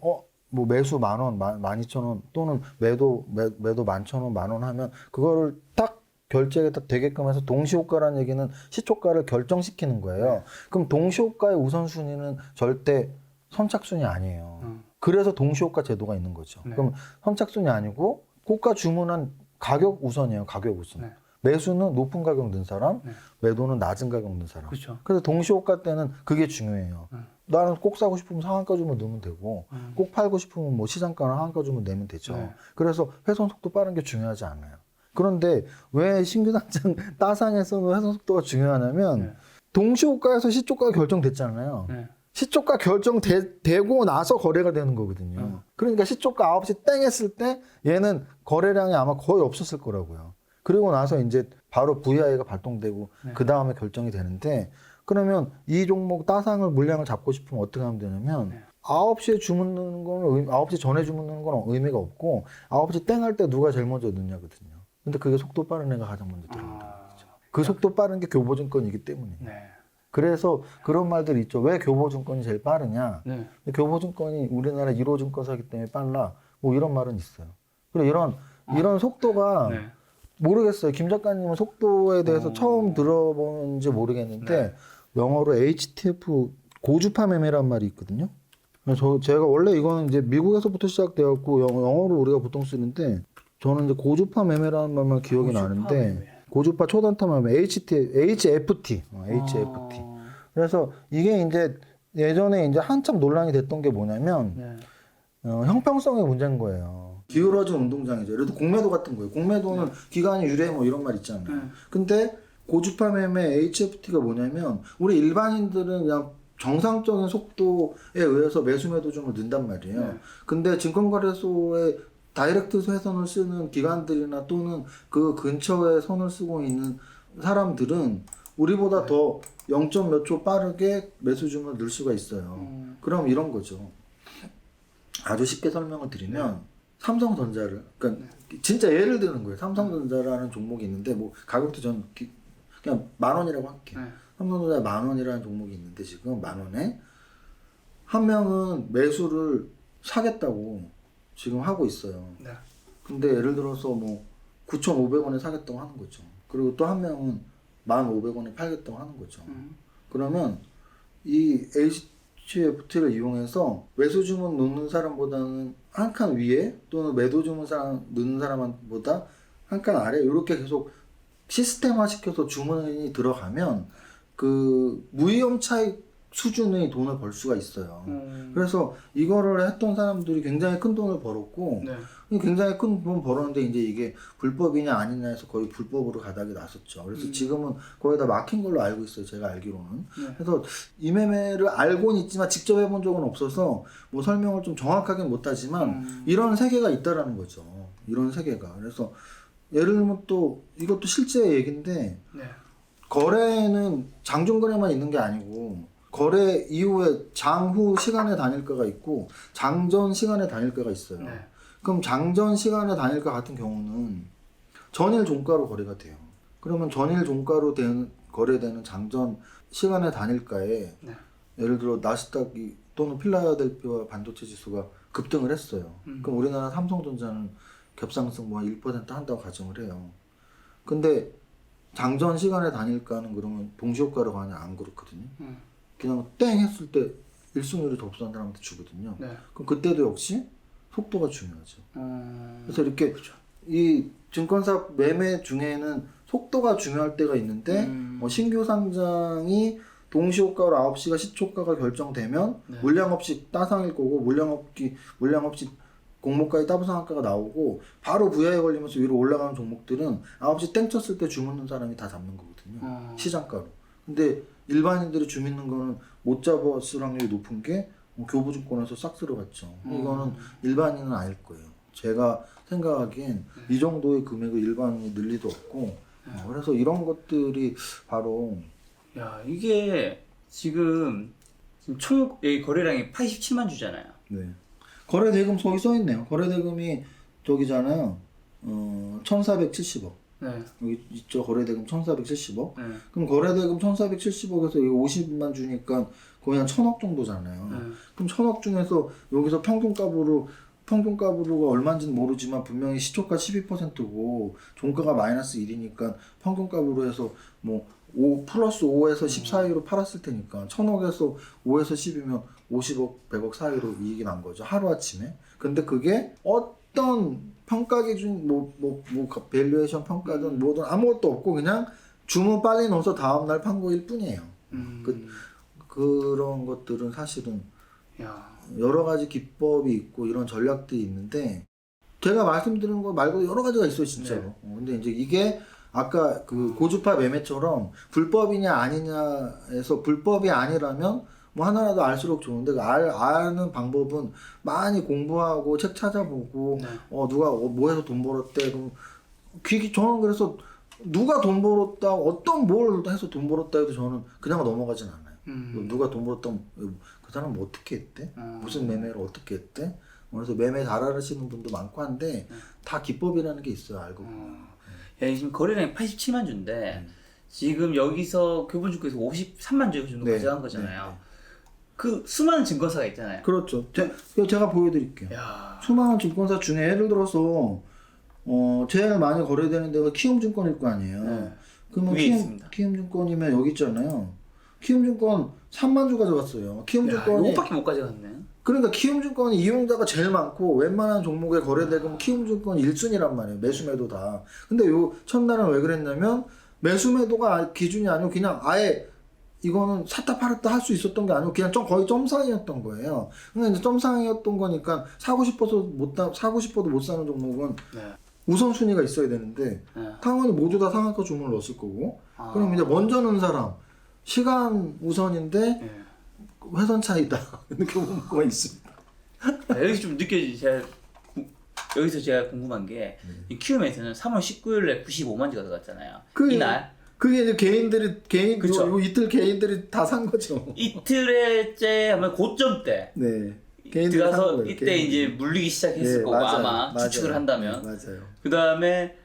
Speaker 1: 뭐 매수 10,000원, 12,000원 또는 매도 11,000원, 10,000원 하면 그거를 딱 결제가 딱 되게끔 해서 동시호가라는 얘기는 시초가를 결정시키는 거예요.
Speaker 2: 네.
Speaker 1: 그럼 동시호가의 우선순위는 절대 선착순이 아니에요. 그래서 동시호가 제도가 있는 거죠.
Speaker 2: 네.
Speaker 1: 그럼 선착순이 아니고 고가 주문한 가격 우선이에요. 가격 우선.
Speaker 2: 네.
Speaker 1: 매수는 높은 가격 넣은 사람,
Speaker 2: 네.
Speaker 1: 매도는 낮은 가격 넣은 사람.
Speaker 2: 그렇죠.
Speaker 1: 그래서 동시호가 때는 그게 중요해요. 나는 꼭 사고 싶으면 상한가 주문 넣으면 되고 꼭 팔고 싶으면 뭐 시장가나 하한가 주문 내면 되죠.
Speaker 2: 네.
Speaker 1: 그래서 회선 속도 빠른 게 중요하지 않아요. 그런데 왜 신규 당장 따상에서는 회선 속도가 중요하냐면
Speaker 2: 네.
Speaker 1: 동시호가에서 시초가가 결정됐잖아요.
Speaker 2: 네.
Speaker 1: 시초가 결정되고 나서 거래가 되는 거거든요. 그러니까 시초가 9시 땡 했을 때 얘는 거래량이 아마 거의 없었을 거라고요. 그리고 나서 이제 바로 VI가 발동되고
Speaker 2: 네.
Speaker 1: 그 다음에 결정이 되는데 그러면 이 종목 따상을 물량을 잡고 싶으면 어떻게 하면 되냐면
Speaker 2: 네.
Speaker 1: 9시에 주문 넣는 거는 9시 전에 주문 넣는 건 의미가 없고 9시 땡 할 때 누가 제일 먼저 넣냐거든요. 근데 그게 속도 빠른 애가 가장 먼저 들어간다는 거죠. 그 속도 빠른 게 교보증권이기 때문이에요.
Speaker 2: 네.
Speaker 1: 그래서 그런 말들이 있죠. 왜 교보증권이 제일 빠르냐?
Speaker 2: 네.
Speaker 1: 근데 교보증권이 우리나라 1호 증권사기 때문에 빨라. 뭐 이런 말은 있어요. 그리고 이런 속도가
Speaker 2: 네.
Speaker 1: 모르겠어요. 김 작가님은 속도에 대해서 처음 들어보는지 모르겠는데
Speaker 2: 네.
Speaker 1: 영어로 HTF 고주파 매매란 말이 있거든요. 그래서 제가 원래 이거는 이제 미국에서부터 시작되었고 영어로 우리가 보통 쓰는데 저는 이제 고주파 매매라는 말만 기억이
Speaker 2: 고주파
Speaker 1: 나는데
Speaker 2: 매매.
Speaker 1: 고주파 초단타 매매 HFT. 그래서 이게 이제 예전에 이제 한참 논란이 됐던 게 뭐냐면
Speaker 2: 네.
Speaker 1: 형평성의 문제인 거예요. 기울어진 운동장이죠. 예를 들어 공매도 같은 거예요. 공매도는 기간이 유례 뭐 이런 말 있잖아요. 근데 고주파 매매 HFT가 뭐냐면 우리 일반인들은 그냥 정상적인 속도에 의해서 매수 매도 줌을 넣는단 말이에요.
Speaker 2: 네.
Speaker 1: 근데 증권거래소에 다이렉트 회선을 쓰는 기관들이나 또는 그 근처에 선을 쓰고 있는 사람들은 우리보다 더 0. 몇 초 빠르게 매수 줌을 넣을 수가 있어요. 그럼 이런 거죠. 아주 쉽게 설명을 드리면 삼성전자를 그러니까 진짜 예를 드는 거예요. 삼성전자라는 종목이 있는데 뭐 가격도 전 그냥 10,000원이라고 할게요.
Speaker 2: 네.
Speaker 1: 삼성전자 10,000원이라는 종목이 있는데 지금 10,000원에 한 명은 매수를 사겠다고 지금 하고 있어요.
Speaker 2: 네.
Speaker 1: 근데 예를 들어서 뭐 9,500원에 사겠다고 하는 거죠. 그리고 또 한 명은 1,500원에 팔겠다고 하는 거죠. 그러면 이 HFT를 이용해서 매수 주문 넣는 사람보다는 한 칸 위에 또는 매도 주문 넣는 사람보다 한 칸 아래 이렇게 계속 시스템화 시켜서 주문이 들어가면 그 무위험 차익 수준의 돈을 벌 수가 있어요. 그래서 이거를 했던 사람들이 굉장히 큰 돈을 벌었고
Speaker 2: 네.
Speaker 1: 굉장히 큰 돈 벌었는데 이제 이게 불법이냐 아니냐 해서 거의 불법으로 가닥이 났었죠. 그래서 지금은 거의 다 막힌 걸로 알고 있어요. 제가 알기로는.
Speaker 2: 네.
Speaker 1: 그래서 이 매매를 알고는 있지만 직접 해본 적은 없어서 뭐 설명을 좀 정확하게는 못하지만 이런 세계가 있다라는 거죠. 이런 세계가. 그래서 예를 들면 또 이것도 실제 얘기인데
Speaker 2: 네.
Speaker 1: 거래는 장중거래만 있는 게 아니고 거래 이후에 장후 시간의 단일가가 있고 장전 시간의 단일가가 있어요.
Speaker 2: 네.
Speaker 1: 그럼 장전 시간의 단일가 같은 경우는 전일 종가로 거래가 돼요. 그러면 전일 종가로 거래되는 장전 시간의 단일가에
Speaker 2: 네.
Speaker 1: 예를 들어 나스닥이 또는 필라델피아 반도체 지수가 급등을 했어요. 그럼 우리나라 삼성전자는 겹상승 뭐 1% 한다고 가정을 해요. 근데 장전 시간의 단일가는 그러면 동시효과로 가냐 안 그렇거든요. 그냥 땡 했을 때 1순위로 접수한 사람한테 주거든요.
Speaker 2: 네.
Speaker 1: 그럼 그때도 역시 속도가 중요하죠. 그래서 이렇게
Speaker 2: 그렇죠.
Speaker 1: 이 증권사 매매 중에는 속도가 중요할 때가 있는데 신규 상장이 동시효과로 9시가 시초가가 결정되면
Speaker 2: 네.
Speaker 1: 물량 없이 따상일 거고 물량 없이 공모가에 따부상한가가 나오고 바로 VI에 걸리면서 위로 올라가는 종목들은 9시 땡 쳤을 때 주묻는 사람이 다 잡는 거거든요. 시장가로. 근데 일반인들이 주묻는 거는 못 잡았을 확률이 높은 게 교부증권에서 싹 들어갔죠. 이거는 일반인은 아닐 거예요. 제가 생각하기엔 이 정도의 금액을 일반인이 늘 리도 없고 그래서 이런 것들이 바로
Speaker 2: 야, 이게 지금 총 여기 거래량이 87만 주잖아요.
Speaker 1: 네. 거래대금 거기 써 있네요. 거래대금이 저기잖아요. 1,470억.
Speaker 2: 네.
Speaker 1: 여기 있죠. 거래대금 1,470억.
Speaker 2: 네.
Speaker 1: 그럼 거래대금 1,470억에서 여기 50만 주니까 거의 한 1,000억 정도잖아요. 그럼 1,000억 중에서 여기서 평균가부가 얼마인지는 모르지만 분명히 시초가 12%고 종가가 마이너스 1이니까 평균가부로 해서 뭐 5 플러스 5에서 10 사이로 팔았을 테니까 1,000억에서 5에서 10이면 50억, 100억 사이로 이익이 난 거죠. 하루아침에. 근데 그게 어떤 평가 기준 밸류에이션 평가든 뭐든 아무것도 없고 그냥 주문 빨리 넣어서 다음날 판 거일 뿐이에요. 그런 것들은 사실은
Speaker 2: 야.
Speaker 1: 여러 가지 기법이 있고 이런 전략들이 있는데 제가 말씀드린 거 말고도 여러 가지가 있어요 진짜로.
Speaker 2: 네.
Speaker 1: 근데 이제 이게 아까 그 고주파 매매처럼 불법이냐 아니냐에서 불법이 아니라면 뭐 하나라도 알수록 좋은데 그 아는 방법은 많이 공부하고 책 찾아보고
Speaker 2: 네.
Speaker 1: 누가 뭐 해서 돈 벌었대 그럼 저는 그래서 누가 돈 벌었다 어떤 뭘 해서 돈 벌었다 해도 저는 그냥 넘어가진 않아요. 누가 돈 벌었다 그 사람 뭐 어떻게 했대? 무슨 매매를 어떻게 했대? 그래서 매매 잘 하시는 분도 많고 한데 다 기법이라는 게 있어요 알고 보면.
Speaker 2: 야, 지금 거래량이 87만 주인데 지금 여기서 교본증권에서 53만 주 정도
Speaker 1: 네.
Speaker 2: 가져간 거잖아요. 그 수많은 증권사가 있잖아요.
Speaker 1: 그렇죠. 제가 보여드릴게요.
Speaker 2: 야.
Speaker 1: 수많은 증권사 중에 예를 들어서 제일 많이 거래되는 데가 키움증권일 거 아니에요.
Speaker 2: 네.
Speaker 1: 그러면
Speaker 2: 위에 있습니다.
Speaker 1: 키움증권이면 여기 있잖아요. 키움증권 3만 주 가져갔어요.
Speaker 2: 야,
Speaker 1: 키움증권이
Speaker 2: 이것밖에 못 가져갔네.
Speaker 1: 그러니까 키움증권이 이용자가 제일 많고 웬만한 종목에 거래되면 키움증권 1순위란 말이에요. 매수매도 다. 근데 요 첫날은 왜 그랬냐면 매수매도가 기준이 아니고 그냥 아예 이거는 샀다 팔았다 할 수 있었던 게 아니고 그냥 거의 점상이었던 거예요. 근데 이제 점상이었던 거니까 사고 싶어도 못 사는 종목은
Speaker 2: 네.
Speaker 1: 우선순위가 있어야 되는데
Speaker 2: 네.
Speaker 1: 당연히 모두 다 상한가 주문을 넣었을 거고 그럼 이제 먼저 넣은 사람 시간 우선인데
Speaker 2: 네.
Speaker 1: 회선 차이다 이렇게 보는 거가 있습니다.
Speaker 2: 자, 여기서 좀 느껴지지. 여기서 제가 궁금한 게 이 키움에서는 3월 19일에 95만 주 가져갔잖아요. 이날
Speaker 1: 그게 이제 개인
Speaker 2: 그쵸.
Speaker 1: 요 이틀 개인들이 다 산 거죠.
Speaker 2: 이틀째 하면 고점 때
Speaker 1: 네. 개인들이 산
Speaker 2: 들어가서
Speaker 1: 거예요,
Speaker 2: 이때
Speaker 1: 개인들이.
Speaker 2: 이제 물리기 시작했을
Speaker 1: 네,
Speaker 2: 거고
Speaker 1: 맞아요.
Speaker 2: 아마 추측을 한다면.
Speaker 1: 맞아요.
Speaker 2: 그 다음에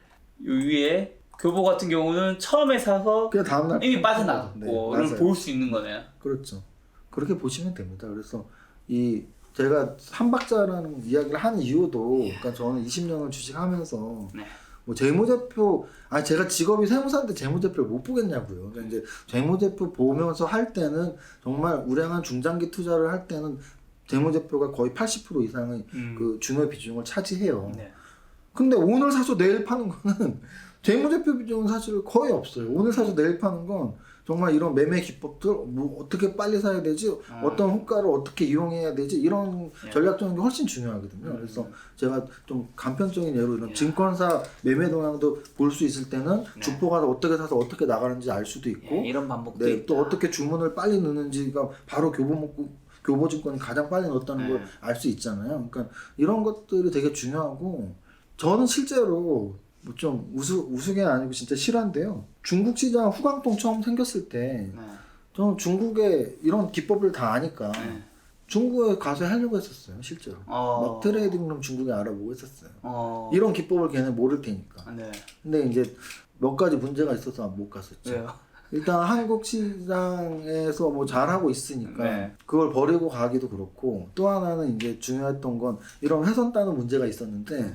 Speaker 2: 위에 교보 같은 경우는 처음에 사서
Speaker 1: 그냥 다음날
Speaker 2: 이미
Speaker 1: 팔
Speaker 2: 빠져나갔고
Speaker 1: 네,
Speaker 2: 이런
Speaker 1: 맞아요.
Speaker 2: 볼 수 있는 거네요.
Speaker 1: 그렇죠. 그렇게 보시면 됩니다. 그래서 제가 삼박자라는 이야기를 한 이유도 그러니까 저는 20년을 주식하면서
Speaker 2: 네.
Speaker 1: 뭐 재무제표 제가 직업이 세무사인데 재무제표를 못 보겠냐고요. 그러니까 이제 재무제표 보면서 할 때는 정말 우량한 중장기 투자를 할 때는 재무제표가 거의 80% 이상의 그 중요 비중을 차지해요.
Speaker 2: 네.
Speaker 1: 근데 오늘 사서 내일 파는 거는 재무제표 비중은 사실 거의 없어요. 오늘 사서 내일 파는 건 정말 이런 매매 기법들 뭐 어떻게 빨리 사야 되지 어떤 호가를 어떻게 이용해야 되지 이런 전략적인 게 훨씬 중요하거든요. 그래서 제가 좀 간편적인 예로 이런 증권사 매매 동향도 볼 수 있을 때는 주포가 어떻게 사서 어떻게 나가는지 알 수도 있고
Speaker 2: 이런 반복도
Speaker 1: 네,
Speaker 2: 있다.
Speaker 1: 또 어떻게 주문을 빨리 넣는지가 바로 교보증권이 가장 빨리 넣었다는 걸 알 수 있잖아요. 그러니까 이런 것들이 되게 중요하고 저는 실제로 뭐 좀 우스개 아니고 진짜 실화인데요. 중국 시장 후광통 처음 생겼을 때 저는 중국의 이런 기법을 다 아니까 중국에 가서 하려고 했었어요. 실제로. 막 트레이딩룸 중국에 알아보고 했었어요. 이런 기법을 걔는 모를 테니까.
Speaker 2: 네.
Speaker 1: 근데 이제 몇 가지 문제가 있어서 못 갔었죠.
Speaker 2: 왜요?
Speaker 1: 일단 한국 시장에서 뭐 잘하고 있으니까
Speaker 2: 네.
Speaker 1: 그걸 버리고 가기도 그렇고 또 하나는 이제 중요했던 건 이런 회선 따는 문제가 있었는데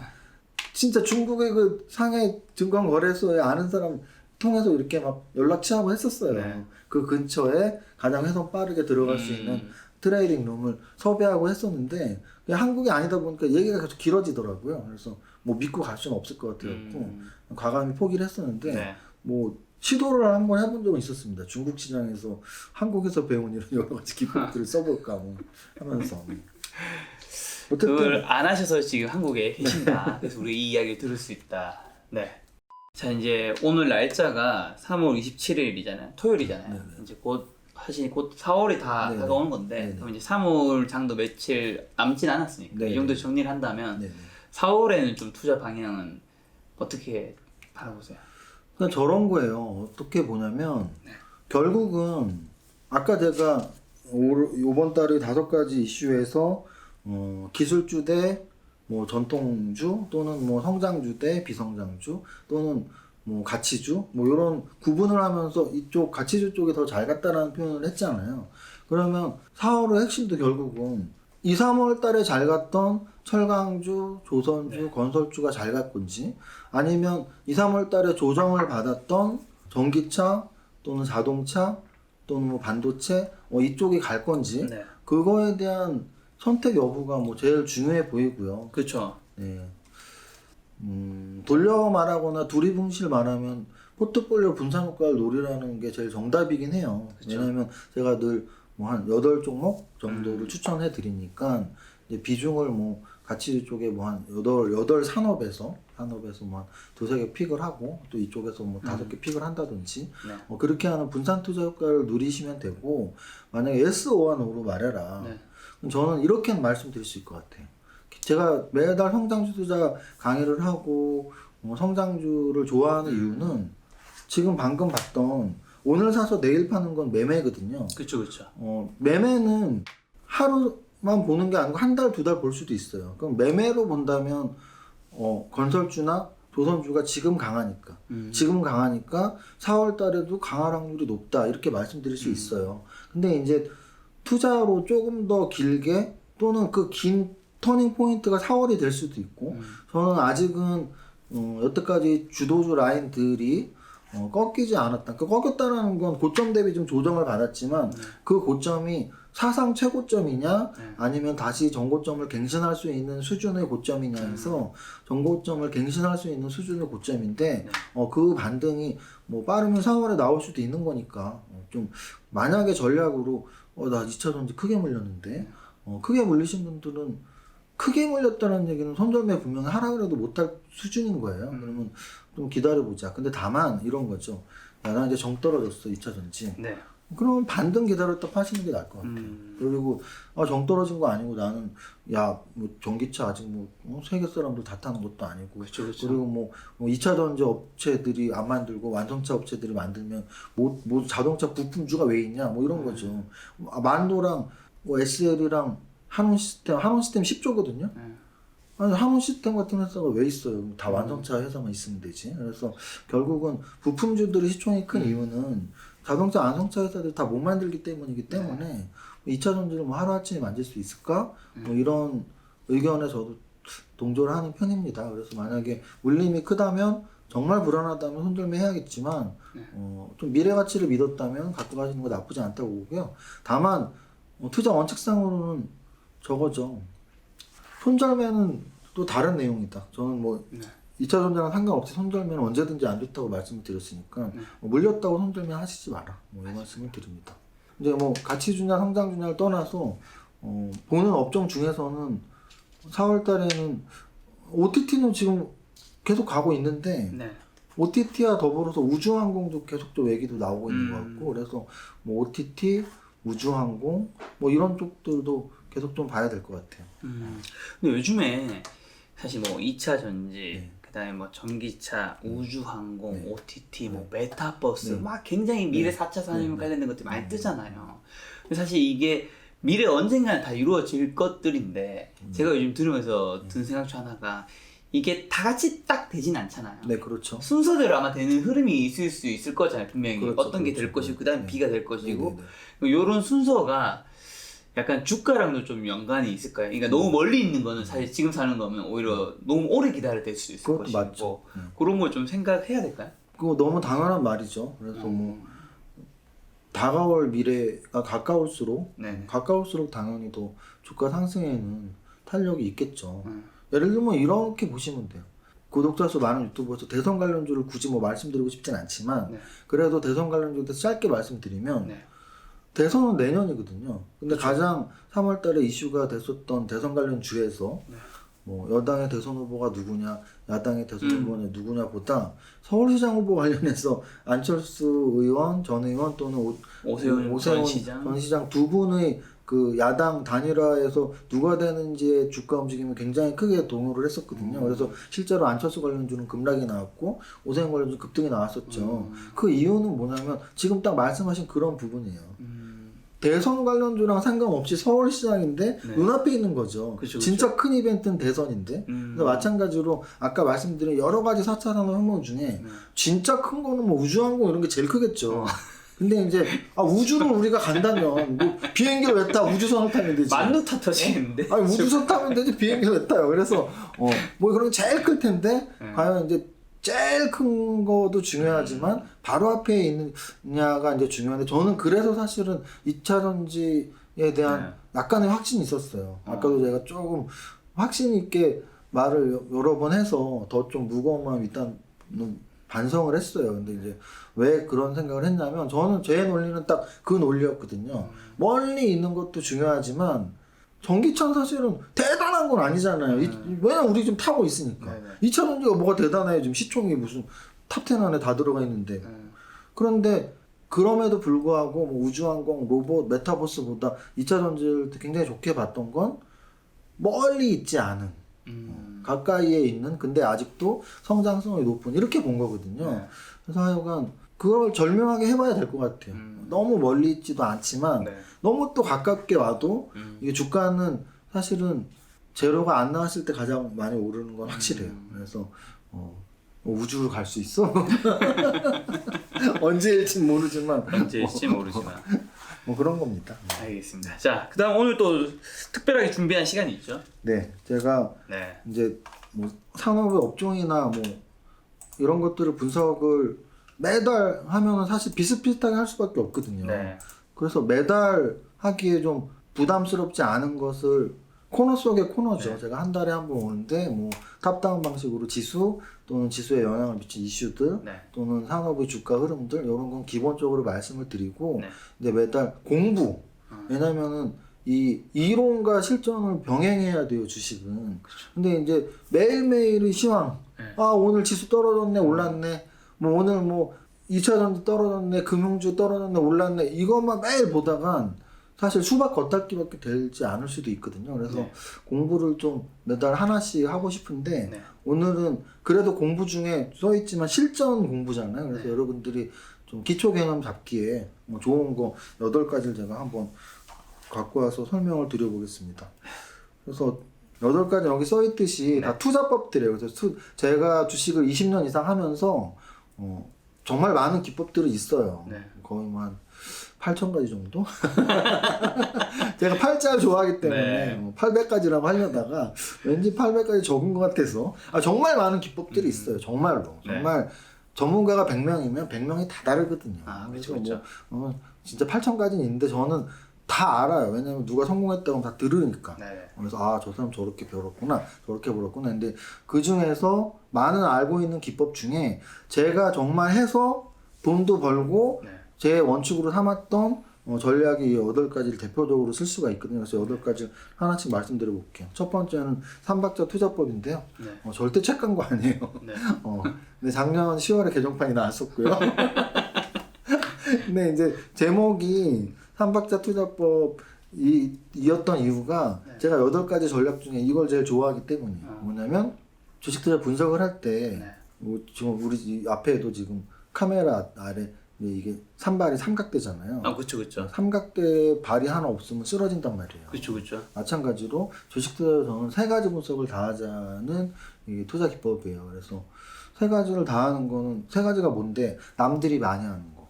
Speaker 1: 진짜 중국의 그 상해 증권거래소에 아는 사람 통해서 이렇게 막 연락 취하고 했었어요.
Speaker 2: 네.
Speaker 1: 그 근처에 가장 회선 빠르게 들어갈 수 있는 트레이딩 룸을 섭외하고 했었는데 그게 한국이 아니다 보니까 얘기가 계속 길어지더라고요. 그래서 뭐 믿고 갈 수는 없을 것 같아갖고 과감히 포기를 했었는데
Speaker 2: 네.
Speaker 1: 뭐 시도를 한번 해본 적은 있었습니다. 중국 시장에서 한국에서 배운 이런 여러 가지 기법들을 써볼까 뭐 하면서 어쨌든
Speaker 2: 그걸 안 하셔서 지금 한국에 계신다. 그래서 우리 이 이야기를 들을 수 있다. 네. 자, 이제 오늘 날짜가 3월 27일이잖아요. 토요일이잖아요.
Speaker 1: 네네.
Speaker 2: 이제 곧 4월이 다
Speaker 1: 네네.
Speaker 2: 다가오는 건데
Speaker 1: 네네.
Speaker 2: 그럼 이제 3월 장도 며칠 남진 않았으니까
Speaker 1: 네네.
Speaker 2: 이 정도 정리를 한다면
Speaker 1: 네네.
Speaker 2: 4월에는 좀 투자 방향은 어떻게 바라보세요?
Speaker 1: 그냥 저런 거예요. 어떻게 보냐면 결국은 아까 제가 이번 달에 5가지 이슈에서 기술주 대 뭐 전통주 또는 뭐 성장주 대 비성장주 또는 뭐 가치주 뭐 이런 구분을 하면서 이쪽 가치주 쪽이 더 잘 갔다라는 표현을 했잖아요. 그러면 4월의 핵심도 결국은 2, 3월 달에 잘 갔던 철강주, 조선주, 건설주가 잘 갈 건지 아니면 2, 3월 달에 조정을 받았던 전기차 또는 자동차 또는 뭐 반도체 이쪽이 갈 건지
Speaker 2: 네.
Speaker 1: 그거에 대한 선택 여부가 뭐 제일 중요해 보이고요.
Speaker 2: 그렇죠.
Speaker 1: 네. 돌려 말하거나 두리뭉실 말하면 포트폴리오 분산 효과를 노리라는 게 제일 정답이긴 해요.
Speaker 2: 그쵸.
Speaker 1: 왜냐하면 제가 늘 뭐 한 8종목 정도를 추천해 드리니까 이제 비중을 뭐 가치 쪽에 뭐 한 8 산업에서 뭐 한 2-3개 픽을 하고 또 이쪽에서 뭐 5개 픽을 한다든지
Speaker 2: 네.
Speaker 1: 그렇게 하는 분산 투자 효과를 누리시면 되고 만약에 S5와 O로 말해라.
Speaker 2: 네.
Speaker 1: 그럼 저는 이렇게는 말씀드릴 수 있을 것 같아요. 제가 매달 성장주 투자 강의를 하고 성장주를 좋아하는 이유는 지금 방금 봤던 오늘 사서 내일 파는 건 매매거든요.
Speaker 2: 그렇죠. 그렇죠.
Speaker 1: 매매는 하루만 보는 게 아니고 한 달, 2달 볼 수도 있어요. 그럼 매매로 본다면 건설주나 조선주가 지금 강하니까 지금 강하니까 4월 달에도 강할 확률이 높다 이렇게 말씀드릴 수 있어요. 근데 이제 투자로 조금 더 길게 또는 그 긴 터닝 포인트가 4월이 될 수도 있고 저는 아직은 여태까지 주도주 라인들이 꺾이지 않았다. 그 꺾였다라는 건 고점 대비 좀 조정을 받았지만 그 고점이 사상 최고점이냐 아니면 다시 전고점을 갱신할 수 있는 수준의 고점이냐 해서 전고점을 갱신할 수 있는 수준의 고점인데 그 반등이 뭐 빠르면 4월에 나올 수도 있는 거니까 좀 만약에 전략으로 나 2차 전지 크게 물렸는데 크게 물리신 분들은 크게 물렸다는 얘기는 손절매 분명히 하라 그래도 못할 수준인 거예요. 그러면 좀 기다려보자. 근데 다만 이런 거죠. 야, 나 이제 정 떨어졌어 2차 전지.
Speaker 2: 네.
Speaker 1: 그러면 반등 기다렸다 파시는 게 나을 것 같아요. 그리고 정 떨어진 거 아니고 나는 뭐 전기차 아직 뭐 세계 사람들 다 타는 것도 아니고
Speaker 2: 그쵸, 그쵸.
Speaker 1: 그리고 뭐 2차 전지 업체들이 안 만들고 완성차 업체들이 만들면 뭐 자동차 부품주가 왜 있냐 뭐 이런 거죠. 만도랑 뭐 SL이랑 한온 시스템 10조거든요. 아니 한온 시스템 같은 회사가 왜 있어요? 다 완성차 회사만 있으면 되지. 그래서 결국은 부품주들의 시총이 큰 이유는 자동차 완성차 회사들 다 못 만들기 때문이기 때문에 2차 전지를 뭐 하루아침에 만들 수 있을까? 뭐 이런 의견에 저도 동조를 하는 편입니다. 그래서 만약에 물림이 크다면 정말 불안하다면 손절매 해야겠지만 좀 미래 가치를 믿었다면 갖고 가시는 거 나쁘지 않다고 보고요. 다만 투자 원칙상으로는 저거죠. 손절매는 또 다른 내용이다. 저는 뭐 2차 전지랑 상관없이 손절매는 언제든지 안 좋다고 말씀을 드렸으니까 물렸다고 손절매 하시지 마라. 뭐 이 말씀을 드립니다. 이제 뭐 가치주냐 성장주냐를 떠나서 보는 업종 중에서는 4월 달에는 OTT는 지금 계속 가고 있는데 OTT와 더불어서 우주항공도 계속 또 얘기도 나오고 있는 것 같고 그래서 뭐 OTT, 우주항공 뭐 이런 쪽들도 계속 좀 봐야 될 것 같아요.
Speaker 2: 근데 요즘에 사실 뭐 2차 전지, 그다음에 뭐 전기차, 우주항공, OTT, 뭐 메타버스 막 굉장히 미래 4차 산업 관련된 것들이 많이 뜨잖아요. 근데 사실 이게 미래 언젠가는 다 이루어질 것들인데 제가 요즘 들으면서 든 생각 중 하나가 이게 다 같이 딱 되진 않잖아요.
Speaker 1: 네, 그렇죠.
Speaker 2: 순서대로 아마 되는 흐름이 있을 수 있을 거잖아요. 분명히
Speaker 1: 그렇죠,
Speaker 2: 어떤 게 될 것이고 그다음에 B가 될 것이고
Speaker 1: 네네네.
Speaker 2: 요런 순서가 약간 주가랑도 좀 연관이 있을까요? 그러니까 너무 멀리 있는 거는 사실 지금 사는 거면 오히려 너무 오래 기다려야 될 수도 있을
Speaker 1: 그것도
Speaker 2: 것이고
Speaker 1: 맞죠.
Speaker 2: 그런 걸 좀 생각해야 될까요?
Speaker 1: 그거 너무 당연한 말이죠. 그래서 뭐 다가올 미래가 가까울수록
Speaker 2: 네.
Speaker 1: 당연히 더 주가 상승에는 탄력이 있겠죠. 예를 들면 이렇게 보시면 돼요. 구독자 수 많은 유튜브에서 대선 관련주를 굳이 뭐 말씀드리고 싶진 않지만
Speaker 2: 네.
Speaker 1: 그래도 대선 관련주에 대해서 짧게 말씀드리면
Speaker 2: 네.
Speaker 1: 대선은 내년이거든요. 근데 가장 3월 달에 이슈가 됐었던 대선 관련 주에서
Speaker 2: 네.
Speaker 1: 뭐 여당의 대선 후보가 누구냐, 야당의 대선 후보가 누구냐보다 서울시장 후보 관련해서 안철수 의원, 전 의원 또는
Speaker 2: 오세훈 전 시장
Speaker 1: 두 분의 그 야당 단일화에서 누가 되는지의 주가 움직임이 굉장히 크게 동요를 했었거든요. 그래서 실제로 안철수 관련주는 급락이 나왔고 오세훈 관련주 급등이 나왔었죠. 그 이유는 뭐냐면 지금 딱 말씀하신 그런 부분이에요. 대선 관련주랑 상관없이 서울시장인데
Speaker 2: 네.
Speaker 1: 눈앞에 있는 거죠.
Speaker 2: 그쵸.
Speaker 1: 진짜 큰 이벤트는 대선인데. 근데 마찬가지로 아까 말씀드린 여러 가지 4차 산업 혁명 중에 진짜 큰 거는 뭐 우주항공 이런 게 제일 크겠죠. 근데 이제 우주를 우리가 간다면 뭐 비행기를 왜 타? 우주선을 타면 되지.
Speaker 2: 만루타 터지겠는데?
Speaker 1: 아니 우주선 타면 되지 비행기를 왜 타요? 그래서 뭐 그런 게 제일 클 텐데 과연 이제 제일 큰 것도 중요하지만 바로 앞에 있느냐가 이제 중요한데 저는 그래서 사실은 2차 전지에 대한 약간의 확신이 있었어요. 아까도 제가 조금 확신 있게 말을 여러 번 해서 더 좀 무거운 마음이 일단 반성을 했어요. 근데 이제 왜 그런 생각을 했냐면 저는 제 논리는 딱 그 논리였거든요. 멀리 있는 것도 중요하지만 전기차는 사실은 대단한 건 아니잖아요. 왜냐면 우리 지금 타고 있으니까. 2차 전지가 뭐가 대단해요. 지금 시총이 무슨 탑10 안에 다 들어가 있는데. 그런데 그럼에도 불구하고 뭐 우주항공, 로봇, 메타버스보다 2차 전지를 굉장히 좋게 봤던 건 멀리 있지 않은 가까이에 있는 근데 아직도 성장성이 높은 이렇게 본 거거든요. 그래서 하여간 그걸 절묘하게 해봐야 될 것 같아요. 너무 멀리 있지도 않지만 너무 또 가깝게 와도 이게 주가는 사실은 제로가 안 나왔을 때 가장 많이 오르는 건 확실해요. 그래서 우주를 갈 수 있어? 언제일지 모르지만 뭐 그런 겁니다.
Speaker 2: 알겠습니다. 자, 그다음 오늘 또 특별하게 준비한 시간이 있죠?
Speaker 1: 네, 제가 이제 뭐 산업의 업종이나 뭐 이런 것들을 분석을 매달 하면은 사실 비슷비슷하게 할 수밖에 없거든요. 그래서 매달 하기에 좀 부담스럽지 않은 것을 코너 속의 코너죠. 제가 한 달에 한 번 오는데 뭐 탑다운 방식으로 지수 또는 지수에 영향을 미친 이슈들 또는 산업의 주가 흐름들 이런 건 기본적으로 말씀을 드리고 이제 매달 공부 왜냐면은 이 이론과 실전을 병행해야 돼요 주식은. 근데 이제 매일매일의 시황 오늘 지수 떨어졌네 올랐네 뭐 오늘 뭐 2차 전지 떨어졌네 금융주 떨어졌네 올랐네 이것만 매일 보다간 사실 수박 겉핥기밖에 되지 않을 수도 있거든요. 그래서 공부를 좀 매달 하나씩 하고 싶은데 오늘은 그래도 공부 중에 써있지만 실전 공부잖아요. 그래서 여러분들이 좀 기초 개념 잡기에 뭐 좋은 거 8가지를 제가 한번 갖고 와서 설명을 드려보겠습니다. 그래서 8가지 여기 써있듯이 다 투자법들이에요. 그래서 제가 주식을 20년 이상 하면서 정말 많은 기법들이 있어요. 거의 한 8,000가지 정도? 제가 팔자를 좋아하기 때문에 800가지라고 하려다가 왠지 800가지 적은 것 같아서 정말 많은 기법들이 있어요. 정말로. 정말 전문가가 100명이면 100명이 다 다르거든요.
Speaker 2: 그렇죠.
Speaker 1: 뭐, 진짜 8,000가지는 있는데 저는 다 알아요. 왜냐면 누가 성공했다고 다 들으니까. 그래서 저 사람 저렇게 배웠구나 저렇게 배웠구나. 근데 그 중에서 많은 알고 있는 기법 중에 제가 정말 해서 돈도 벌고 제 원칙으로 삼았던 전략이 8가지를 대표적으로 쓸 수가 있거든요. 그래서 8가지 하나씩 말씀드려 볼게요. 첫 번째는 3박자 투자법인데요. 절대 책 간 거 아니에요. 근데 작년 10월에 개정판이 나왔었고요. 근데 이제 제목이 3박자 투자법이었던 이유가 제가 8가지 전략 중에 이걸 제일 좋아하기 때문이에요. 뭐냐면 주식 투자 분석을 할 때 뭐 지금 우리 앞에도 지금 카메라 아래 이게 산발이 삼각대잖아요.
Speaker 2: 그렇죠.
Speaker 1: 삼각대 발이 하나 없으면 쓰러진단 말이에요.
Speaker 2: 그렇죠.
Speaker 1: 마찬가지로 주식 투자에서는 3가지 분석을 다 하자는 이게 투자 기법이에요. 그래서 3가지를 다 하는 거는 3가지가 뭔데 남들이 많이 하는 거.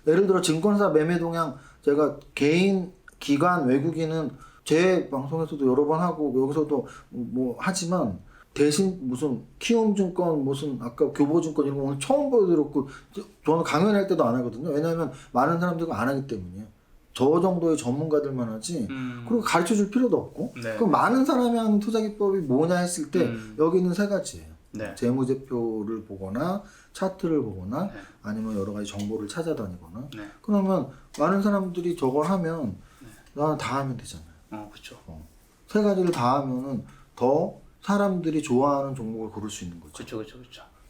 Speaker 1: 예를 들어 증권사 매매 동향 제가 개인, 기관, 외국인은 제 방송에서도 여러 번 하고 여기서도 뭐 하지만 대신 무슨 키움증권 무슨 아까 교보증권 이런 거 오늘 처음 보여드렸고 저는 강연할 때도 안 하거든요. 왜냐하면 많은 사람들이 안 하기 때문이에요. 저 정도의 전문가들만 하지 그리고 가르쳐줄 필요도 없고
Speaker 2: 네.
Speaker 1: 그럼 많은 사람이 하는 투자기법이 뭐냐 했을 때 여기는 세 가지예요.
Speaker 2: 네.
Speaker 1: 재무제표를 보거나 차트를 보거나
Speaker 2: 네.
Speaker 1: 아니면 여러 가지 정보를 찾아다니거나
Speaker 2: 네.
Speaker 1: 그러면 많은 사람들이 저걸 하면 나는 다 하면 되잖아요.
Speaker 2: 그렇죠.
Speaker 1: 세 가지를 다 하면은 더 사람들이 좋아하는 종목을 고를 수 있는 거죠.
Speaker 2: 그렇죠.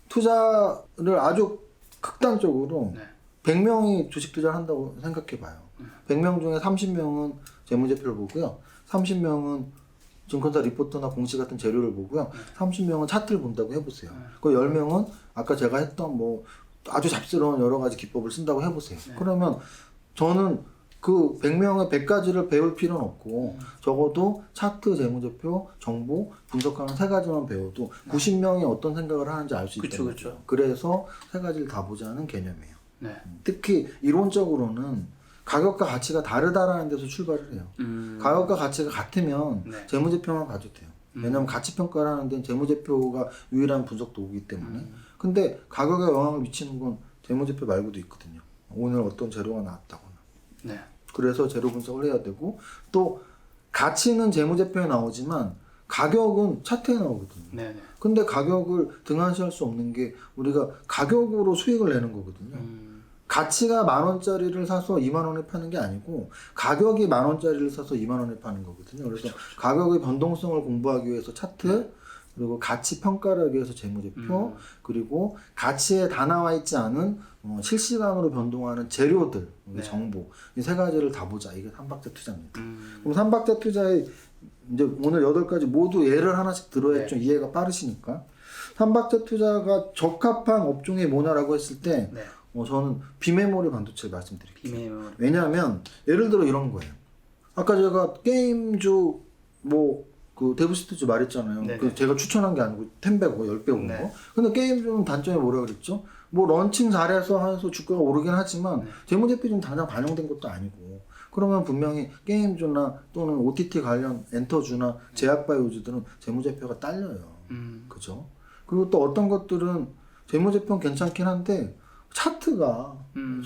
Speaker 1: 투자를 아주 극단적으로
Speaker 2: 네.
Speaker 1: 100명이 주식 투자를 한다고 생각해 봐요. 100명 중에 30명은 재무제표를 보고요. 30명은 증권사 리포트나 공시 같은 재료를 보고요. 30명은 차트를 본다고 해보세요. 그 10명은 아까 제가 했던 뭐 아주 잡스러운 여러 가지 기법을 쓴다고 해보세요. 그러면 저는 그 100명의 100가지를 배울 필요는 없고 적어도 차트, 재무제표, 정보, 분석하는 세 가지만 배워도 90명이 어떤 생각을 하는지 알 수 있다.
Speaker 2: 그쵸.
Speaker 1: 그래서 세 가지를 다 보자는 개념이에요.
Speaker 2: 네.
Speaker 1: 특히 이론적으로는 가격과 가치가 다르다라는 데서 출발을 해요. 가격과 가치가 같으면
Speaker 2: 네.
Speaker 1: 재무제표만 봐도 돼요. 왜냐하면 가치평가를 하는 데는 재무제표가 유일한 분석 도구이기 때문에. 근데 가격에 영향을 미치는 건 재무제표 말고도 있거든요. 오늘 어떤 재료가 나왔다거나.
Speaker 2: 네.
Speaker 1: 그래서 재료 분석을 해야 되고 또 가치는 재무제표에 나오지만 가격은 차트에 나오거든요.
Speaker 2: 네.
Speaker 1: 근데 가격을 등한시할 수 없는 게 우리가 가격으로 수익을 내는 거거든요. 가치가 10,000원짜리를 사서 20,000원에 파는 게 아니고 가격이 10,000원짜리를 사서 20,000원에 파는 거거든요. 그래서 가격의 변동성을 공부하기 위해서 차트 그리고 가치 평가를 하기 위해서 재무제표 그리고 가치에 다 나와 있지 않은 실시간으로 변동하는 재료들
Speaker 2: 네.
Speaker 1: 정보 이 세 가지를 다 보자. 이게 삼박자 투자입니다. 그럼 삼박자 투자의 이제 오늘 8가지 모두 예를 하나씩 들어야 좀 이해가 빠르시니까 삼박자 투자가 적합한 업종이 뭐냐라고 했을 때
Speaker 2: 네.
Speaker 1: 저는 비메모리 반도체를 말씀드릴게요.
Speaker 2: 비메모리.
Speaker 1: 왜냐하면 예를 들어 이런 거예요. 아까 제가 게임주 뭐 그 데브시트주 말했잖아요.
Speaker 2: 네네.
Speaker 1: 그 제가 추천한 게 아니고 10배 오고 10배 오는
Speaker 2: 네.
Speaker 1: 거. 근데 게임주는 단점이 뭐라 그랬죠? 뭐 런칭 잘해서 해서 주가가 오르긴 하지만 재무제표는 당장 반영된 것도 아니고 그러면 분명히 게임주나 또는 OTT 관련 엔터주나 제약바이오주들은 재무제표가 딸려요. 그죠? 그리고 또 어떤 것들은 재무제표는 괜찮긴 한데 차트가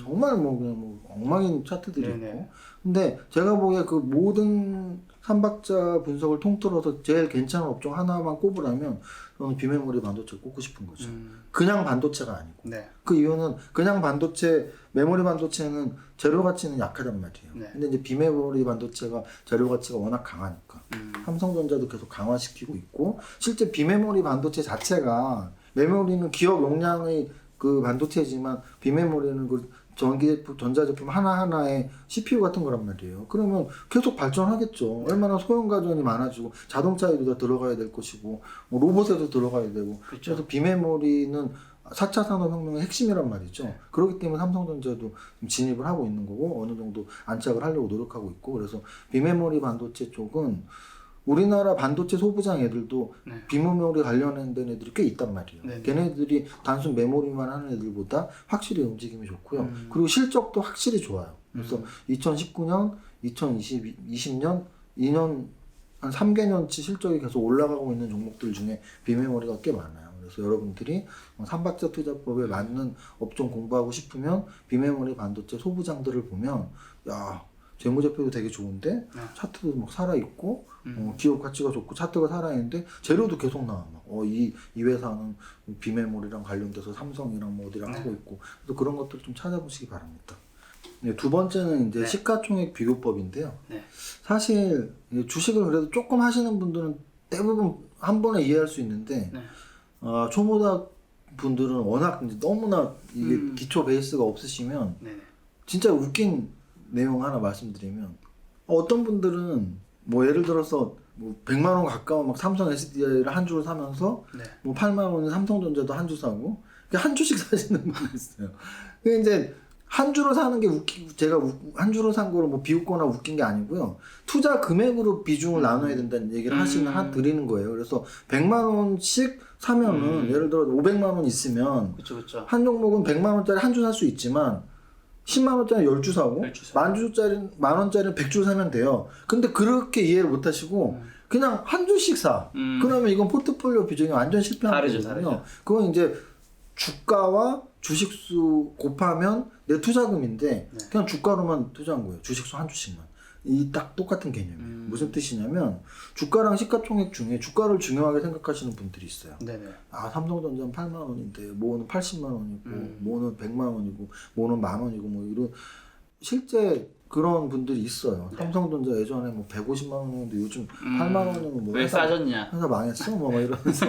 Speaker 1: 정말 뭐 그냥 뭐 엉망인 차트들이
Speaker 2: 네네.
Speaker 1: 있고 근데 제가 보기에 그 모든 삼박자 분석을 통틀어서 제일 괜찮은 업종 하나만 꼽으라면 저는 비메모리 반도체를 꼽고 싶은 거죠. 그냥 반도체가 아니고
Speaker 2: 네.
Speaker 1: 그 이유는 그냥 반도체 메모리 반도체는 재료 가치는 약하단 말이에요.
Speaker 2: 네.
Speaker 1: 근데 이제 비메모리 반도체가 재료 가치가 워낙 강하니까 삼성전자도 계속 강화시키고 있고 실제 비메모리 반도체 자체가 메모리는 기업 용량의 그 반도체지만 비메모리는 그 전자제품 하나하나에 CPU 같은 거란 말이에요. 그러면 계속 발전하겠죠. 얼마나 소형 가전이 많아지고 자동차에도 다 들어가야 될 것이고 뭐 로봇에도 들어가야 되고
Speaker 2: 그렇죠.
Speaker 1: 그래서 비메모리는 4차 산업혁명의 핵심이란 말이죠. 그렇기 때문에 삼성전자도 지금 진입을 하고 있는 거고 어느 정도 안착을 하려고 노력하고 있고 그래서 비메모리 반도체 쪽은 우리나라 반도체 소부장 애들도
Speaker 2: 네.
Speaker 1: 비메모리 관련된 애들이 꽤 있단 말이에요.
Speaker 2: 네네.
Speaker 1: 걔네들이 단순 메모리만 하는 애들보다 확실히 움직임이 좋고요. 그리고 실적도 확실히 좋아요. 그래서 2019년, 2020년, 2년, 한 3개년치 실적이 계속 올라가고 있는 종목들 중에 비메모리가 꽤 많아요. 그래서 여러분들이 삼박자 투자법에 맞는 업종 공부하고 싶으면 비메모리 반도체 소부장들을 보면 야 재무제표도 되게 좋은데 차트도 막 살아있고 기업 가치가 좋고 차트가 살아있는데 재료도 계속 나와. 이 회사는 비메모리랑 관련돼서 삼성이랑 뭐 어디랑 하고 있고 그래서 그런 것들을 좀 찾아보시기 바랍니다. 네, 두 번째는 이제 시가총액 비교법인데요.
Speaker 2: 네.
Speaker 1: 사실 주식을 그래도 조금 하시는 분들은 대부분 한 번에 이해할 수 있는데 초보자 분들은 워낙 이제 너무나 이게 기초 베이스가 없으시면
Speaker 2: 네네.
Speaker 1: 진짜 웃긴 내용 하나 말씀드리면 어떤 분들은 뭐 예를 들어서 뭐 100만 원 가까운 막 삼성 SDI를 한 주를 사면서
Speaker 2: 네.
Speaker 1: 뭐 8만 원에 삼성전자도 한 주 사고 한 주씩 사시는 분이 있어요. 근데 이제 한 주로 사는 게 웃기고 제가 한 주로 산 거를 뭐 비웃거나 웃긴 게 아니고요. 투자 금액으로 비중을 나눠야 된다는 얘기를 드리는 거예요. 그래서 100만 원씩 사면은 예를 들어 500만 원 있으면
Speaker 2: 그렇죠.
Speaker 1: 한 종목은 100만 원짜리 한 주 살 수 있지만 10만 원짜리 10주 사고
Speaker 2: 10주 사고.
Speaker 1: 만 원짜리는 100주 사면 돼요. 근데 그렇게 이해를 못 하시고 그냥 한 주씩 사. 그러면 이건 포트폴리오 비중이 완전 실패하는
Speaker 2: 다르죠,
Speaker 1: 거거든요.
Speaker 2: 다르죠.
Speaker 1: 그건 이제 주가와 주식수 곱하면 내 투자금인데
Speaker 2: 네.
Speaker 1: 그냥 주가로만 투자한 거예요. 주식수 한 주씩만. 이 딱 똑같은 개념이에요. 무슨 뜻이냐면 주가랑 시가총액 중에 주가를 중요하게 생각하시는 분들이 있어요.
Speaker 2: 네네.
Speaker 1: 아, 삼성전자는 8만 원인데 뭐는 80만 원이고 뭐는 100만 원이고 뭐는 만 원이고 뭐 이런 실제 그런 분들이 있어요.
Speaker 2: 네.
Speaker 1: 삼성전자 예전에 뭐 150만 원이었는데 요즘 8만 원이면 뭐
Speaker 2: 왜 싸졌냐?
Speaker 1: 회사 망했어? 뭐 이러면서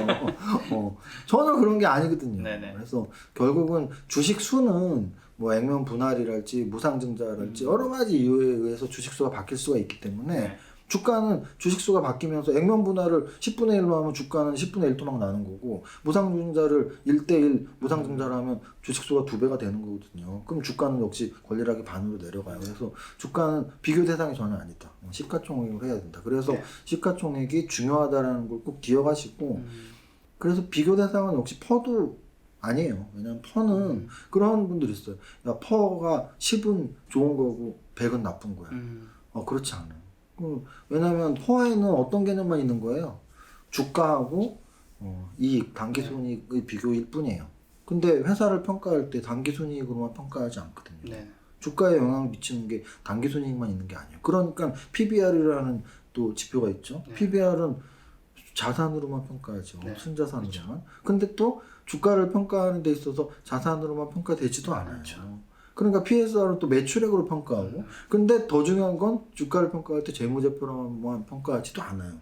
Speaker 1: 전혀 그런 게 아니거든요.
Speaker 2: 네네.
Speaker 1: 그래서 결국은 주식 수는 뭐 액면 분할이랄지 무상증자랄지 여러 가지 이유에 의해서 주식수가 바뀔 수가 있기 때문에
Speaker 2: 네.
Speaker 1: 주가는 주식수가 바뀌면서 액면 분할을 10분의 1로 하면 주가는 10분의 1 토막 나는 거고 무상증자를 1대1 무상증자를 하면 주식수가 2배가 되는 거거든요. 그럼 주가는 역시 권리락이 반으로 내려가요. 그래서 주가는 비교 대상이 전혀 아니다. 시가총액을 해야 된다. 그래서
Speaker 2: 네.
Speaker 1: 시가총액이 중요하다라는 걸 꼭 기억하시고 그래서 비교 대상은 역시 퍼도 아니에요. 왜냐면 퍼는 그런 분들이 있어요. 야, 퍼가 10은 좋은 거고 100은 나쁜 거야. 그렇지 않아요. 왜냐면 퍼에는 어떤 개념만 있는 거예요. 주가하고 이익, 단기순이익의 비교일 뿐이에요. 근데 회사를 평가할 때 단기순이익으로만 평가하지 않거든요.
Speaker 2: 네.
Speaker 1: 주가에 영향을 미치는 게 단기순이익만 있는 게 아니에요. 그러니까 PBR이라는 또 지표가 있죠.
Speaker 2: 네.
Speaker 1: PBR은 자산으로만 평가하죠.
Speaker 2: 네.
Speaker 1: 순자산으로만.
Speaker 2: 그렇죠.
Speaker 1: 근데 또 주가를 평가하는 데 있어서 자산으로만 평가되지도 않아요.
Speaker 2: 그렇죠.
Speaker 1: 그러니까 PSR은 또 매출액으로 평가하고 근데 더 중요한 건 주가를 평가할 때 재무제표로만 평가하지도 않아요.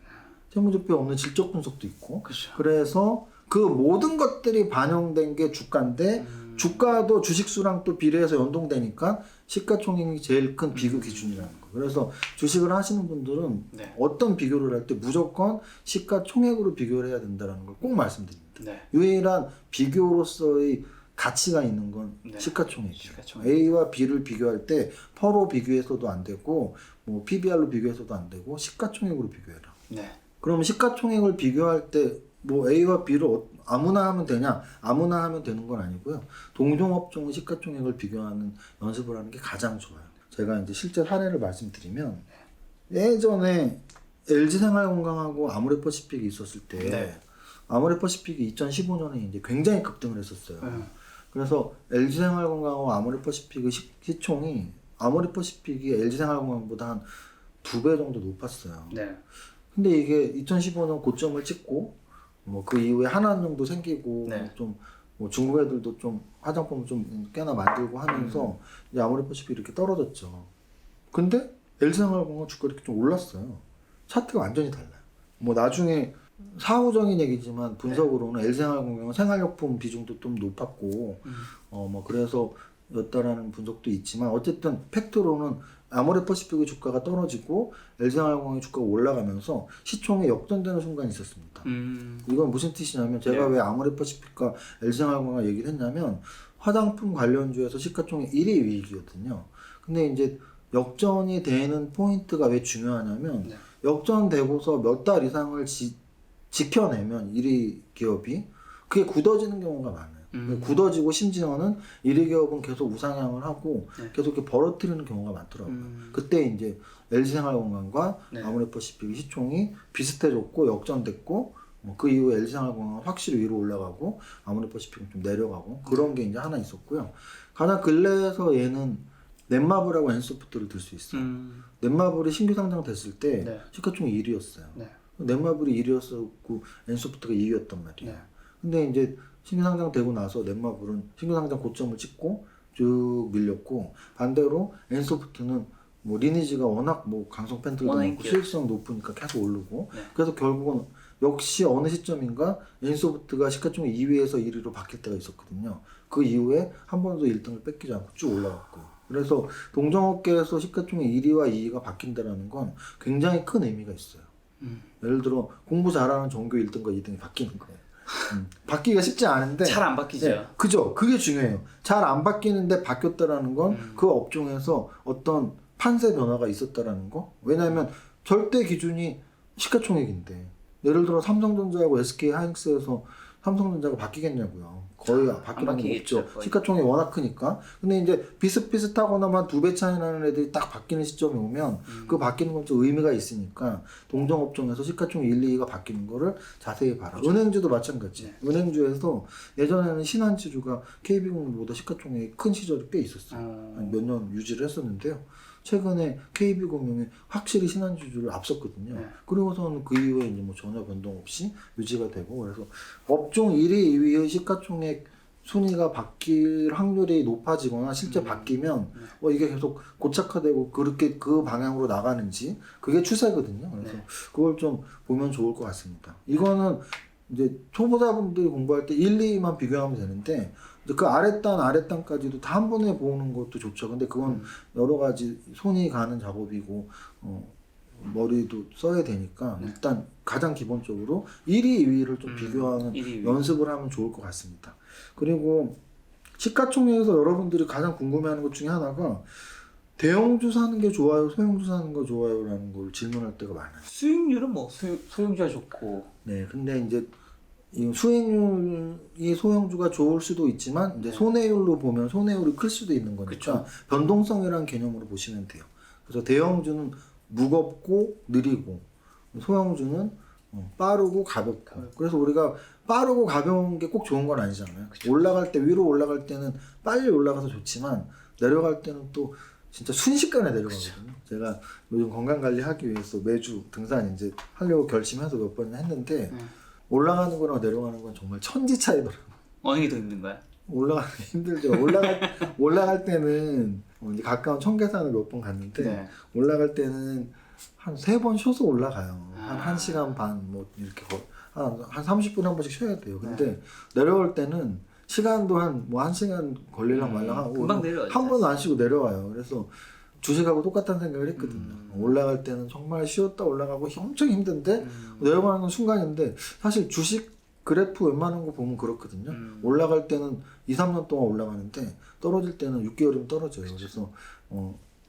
Speaker 1: 재무제표에 없는 질적 분석도 있고
Speaker 2: 그렇죠.
Speaker 1: 그래서 그 모든 것들이 반영된 게 주가인데 주가도 주식수랑 또 비례해서 연동되니까 시가총액이 제일 큰 비교 기준이라는 거. 그래서 주식을 하시는 분들은
Speaker 2: 네.
Speaker 1: 어떤 비교를 할 때 무조건 시가총액으로 비교를 해야 된다는 걸 꼭 말씀드립니다.
Speaker 2: 네.
Speaker 1: 유일한 비교로서의 가치가 있는 건
Speaker 2: 네.
Speaker 1: 시가총액이에요.
Speaker 2: 시가총액.
Speaker 1: A와 B를 비교할 때 퍼로 비교해서도 안 되고 뭐 PBR로 비교해서도 안 되고 시가총액으로 비교해라.
Speaker 2: 네.
Speaker 1: 그럼 시가총액을 비교할 때 뭐 A와 B를 아무나 하면 되냐? 아무나 하면 되는 건 아니고요. 동종업종의 시가총액을 비교하는 연습을 하는 게 가장 좋아요. 제가 이제 실제 사례를 말씀드리면 예전에 LG생활건강하고 아모레퍼시픽이 있었을 때
Speaker 2: 네.
Speaker 1: 아모레퍼시픽이 2015년에 이제 굉장히 급등을 했었어요. 그래서 LG생활건강하고 아모레퍼시픽의 시총이 아모레퍼시픽이 LG생활건강보다 한 2배 정도 높았어요.
Speaker 2: 네.
Speaker 1: 근데 이게 2015년 고점을 찍고 뭐 그 이후에 한한정도 생기고
Speaker 2: 네.
Speaker 1: 좀 뭐 중국 애들도 좀 화장품 좀 꽤나 만들고 하면서 이제 아모레퍼시픽이 이렇게 떨어졌죠. 근데 LG생활건강 주가 이렇게 좀 올랐어요. 차트가 완전히 달라요. 뭐 나중에 사후적인 얘기지만 분석으로는 LG생활건강은 생활용품 비중도 좀 높았고 뭐 그래서 였다라는 분석도 있지만 어쨌든 팩트로는 아모레퍼시픽의 주가가 떨어지고 LG생활건강의 주가가 올라가면서 시총이 역전되는 순간이 있었습니다. 이건 무슨 뜻이냐면 제가 왜 아모레퍼시픽과 LG생활건강 얘기를 했냐면 화장품 관련주에서 시가총액 1위 위익이거든요. 근데 이제 역전이 되는 포인트가 왜 중요하냐면 역전되고서 몇 달 이상을 지켜내면 1위 기업이 그게 굳어지는 경우가 많아요. 굳어지고 심지어는 1위 기업은 계속 우상향을 하고 계속 이렇게 벌어뜨리는 경우가 많더라고요. 그때 이제 LG생활건강과 아모레퍼시픽의 시총이 비슷해졌고 역전됐고 뭐 그 이후에 LG생활건강은 확실히 위로 올라가고 아모레퍼시픽은 좀 내려가고 그런 게 이제 하나 있었고요. 가장 근래에서 얘는 넷마블하고 엔소프트를 들 수 있어요. 넷마블이 신규 상장됐을 때 시가총액 1위였어요. 넷마블이 1위였었고 엔소프트가 2위였단 말이에요. 근데 이제 신규 상장되고 나서 넷마블은 신규 상장 고점을 찍고 쭉 밀렸고 반대로 엔소프트는 뭐 리니지가 워낙 뭐 강성 팬들도 많고 수익성 높으니까 계속 오르고 그래서 결국은 역시 어느 시점인가 엔소프트가 시가총액 2위에서 1위로 바뀔 때가 있었거든요. 그 이후에 한 번도 1등을 뺏기지 않고 쭉 올라갔고 그래서 동종업계에서 시가총액 1위와 2위가 바뀐다는 건 굉장히 큰 의미가 있어요. 예를 들어 공부 잘하는 전교 1등과 2등이 바뀌는 거예요. 바뀌기가 쉽지 않은데
Speaker 2: 잘 안 바뀌죠.
Speaker 1: 네, 그죠. 그게 중요해요. 잘 안 바뀌는데 바뀌었다라는 건 그 업종에서 어떤 판세 변화가 있었다라는 거. 왜냐하면 절대 기준이 시가총액인데 예를 들어 삼성전자하고 SK 하이닉스에서 삼성전자가 바뀌겠냐고요. 거의 바뀌는 건
Speaker 2: 바뀌겠죠,
Speaker 1: 없죠.
Speaker 2: 거의.
Speaker 1: 시가총액이 워낙 크니까. 근데 이제 비슷비슷하거나만 2배 차이 나는 애들이 딱 바뀌는 시점이 오면 그 바뀌는 건 좀 의미가 있으니까 동종업종에서 시가총액 1, 2위가 바뀌는 거를 자세히 봐라. 은행주도 마찬가지. 은행주에서 예전에는 신한지주가 KB금융보다 시가총액이 큰 시절이 꽤 있었어요. 몇 년 유지를 했었는데요. 최근에 KB금융이 확실히 신한지주를 앞섰거든요. 그리고서는 그 이후에 이제 뭐 전혀 변동 없이 유지가 되고, 그래서 업종 1위, 2위의 시가총액 순위가 바뀔 확률이 높아지거나 실제 바뀌면 이게 계속 고착화되고 그렇게 그 방향으로 나가는지 그게 추세거든요. 그래서 그걸 좀 보면 좋을 것 같습니다. 이거는 이제 초보자분들이 공부할 때 1, 2위만 비교하면 되는데 그 아랫단까지도 다 한 번에 보는 것도 좋죠. 근데 그건 여러 가지 손이 가는 작업이고 머리도 써야 되니까 일단 가장 기본적으로 1위, 2위를 좀 비교하는
Speaker 2: 1위, 2위.
Speaker 1: 연습을 하면 좋을 것 같습니다. 그리고 시가총액에서 여러분들이 가장 궁금해하는 것 중에 하나가 대형주 사는 게 좋아요, 소형주 사는 거 좋아요라는 걸 질문할 때가 많아요.
Speaker 2: 수익률은 뭐 소형주가 좋고.
Speaker 1: 네, 근데 이제 이 수익률이 소형주가 좋을 수도 있지만 이제 손해율로 보면 손해율이 클 수도 있는 거니까
Speaker 2: 그쵸.
Speaker 1: 변동성이라는 개념으로 보시면 돼요. 그래서 대형주는 무겁고 느리고 소형주는 빠르고 가볍고. 그래서 우리가 빠르고 가벼운 게 꼭 좋은 건 아니잖아요. 올라갈 때 위로 올라갈 때는 빨리 올라가서 좋지만 내려갈 때는 또 진짜 순식간에 내려가거든요. 제가 요즘 건강 관리하기 위해서 매주 등산 이제 하려고 결심해서 몇 번 했는데 올라가는 거랑 내려가는 건 정말 천지 차이더라고요.
Speaker 2: 어느 게 더 힘든 거야?
Speaker 1: 올라가는 게 힘들죠. 올라갈 때는 이제 가까운 청계산을 몇 번 갔는데 올라갈 때는 한 3번 쉬어서 올라가요. 한 1시간 반 뭐 이렇게 한 30분에 한 번씩 쉬어야 돼요. 근데 내려올 때는 시간도 한 1시간 걸리랑 말랑 하고
Speaker 2: 금방 내려와요.
Speaker 1: 한 번도 안 쉬고 내려와요. 그래서 주식하고 똑같다는 생각을 했거든요. 올라갈 때는 정말 쉬었다 올라가고 엄청 힘든데 내려가는 순간인데 사실 주식 그래프 웬만한 거 보면 그렇거든요. 올라갈 때는 2, 3년 동안 올라가는데 떨어질 때는 6개월이면 떨어져요. 그래서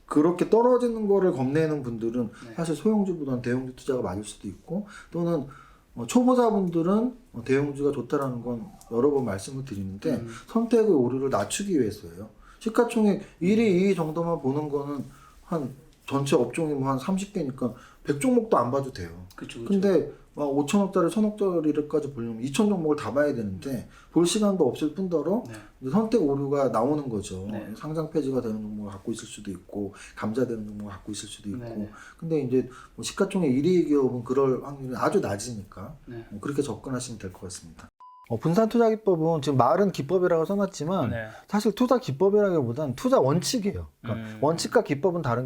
Speaker 1: 그렇게 떨어지는 거를 겁내는 분들은 사실 소형주보다는 대형주 투자가 맞을 수도 있고, 또는 초보자분들은 대형주가 좋다라는 건 여러 번 말씀을 드리는데 선택의 오류를 낮추기 위해서예요. 시가총액 1위, 2위 정도만 보는 거는 한 전체 업종이 뭐 한 30개니까 100종목도 안 봐도 돼요.
Speaker 2: 그쵸.
Speaker 1: 근데 막 5천억짜리, 1,000억짜리까지 보려면 2천 종목을 다 봐야 되는데 볼 시간도 없을 뿐더러 이제 선택 오류가 나오는 거죠. 상장 폐지가 되는 종목을 갖고 있을 수도 있고 감자되는 종목을 갖고 있을 수도 있고. 근데 이제 뭐 시가총액 1위 기업은 그럴 확률이 아주 낮으니까 그렇게 접근하시면 될 것 같습니다. 분산 투자 기법은 지금 말은 기법이라고 써놨지만 사실 투자 기법이라기보다는 투자 원칙이에요. 그러니까 원칙과 기법은 다른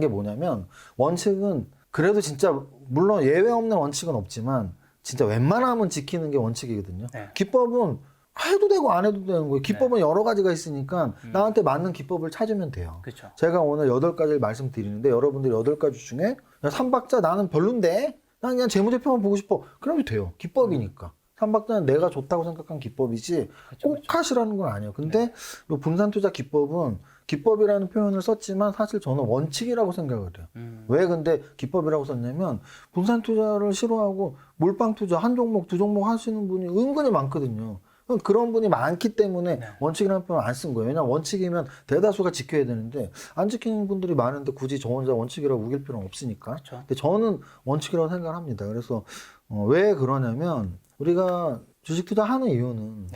Speaker 1: 게 뭐냐면, 원칙은 그래도 진짜 물론 예외 없는 원칙은 없지만 진짜 웬만하면 지키는 게 원칙이거든요. 기법은 해도 되고 안 해도 되는 거예요. 기법은 여러 가지가 있으니까 나한테 맞는 기법을 찾으면 돼요.
Speaker 2: 그쵸.
Speaker 1: 제가 오늘 8가지를 말씀드리는데 여러분들이 8가지 중에 야, 3박자 나는 별론데 난 그냥 재무제표만 보고 싶어. 그러면 돼요. 기법이니까. 3박자는 내가 좋다고 생각한 기법이지 꼭 하시라는 건 아니에요. 근데 이 분산투자 기법은 기법이라는 표현을 썼지만 사실 저는 원칙이라고 생각을 해요. 왜 근데 기법이라고 썼냐면 분산투자를 싫어하고 몰빵투자 한 종목, 2종목 하시는 분이 은근히 많거든요. 그런 분이 많기 때문에 원칙이라는 표현 안 쓴 거예요. 왜냐면 원칙이면 대다수가 지켜야 되는데 안 지키는 분들이 많은데 굳이 저 혼자 원칙이라고 우길 필요는 없으니까. 근데 저는 원칙이라고 생각합니다. 그래서 왜 그러냐면 우리가 주식 투자하는 이유는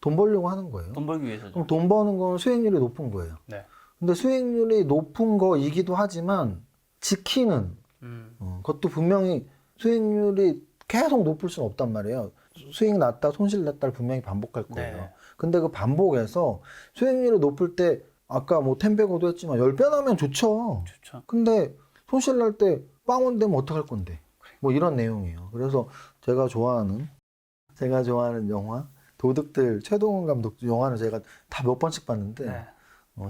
Speaker 1: 돈 벌려고 하는 거예요.
Speaker 2: 돈 벌기 위해서죠.
Speaker 1: 그럼 돈 버는 건 수익률이 높은 거예요. 근데 수익률이 높은 거이기도 하지만 지키는 그것도 분명히 수익률이 계속 높을 수는 없단 말이에요. 수익 났다 손실 났다를 분명히 반복할 거예요. 근데 그 반복에서 수익률이 높을 때 아까 뭐 10배고도 했지만 10배 나면 좋죠. 근데 손실 날 때 빵원 되면 어떡할 건데. 뭐 이런 내용이에요. 그래서 제가 좋아하는 영화 도둑들 최동원 감독 영화는 제가 다 몇 번씩 봤는데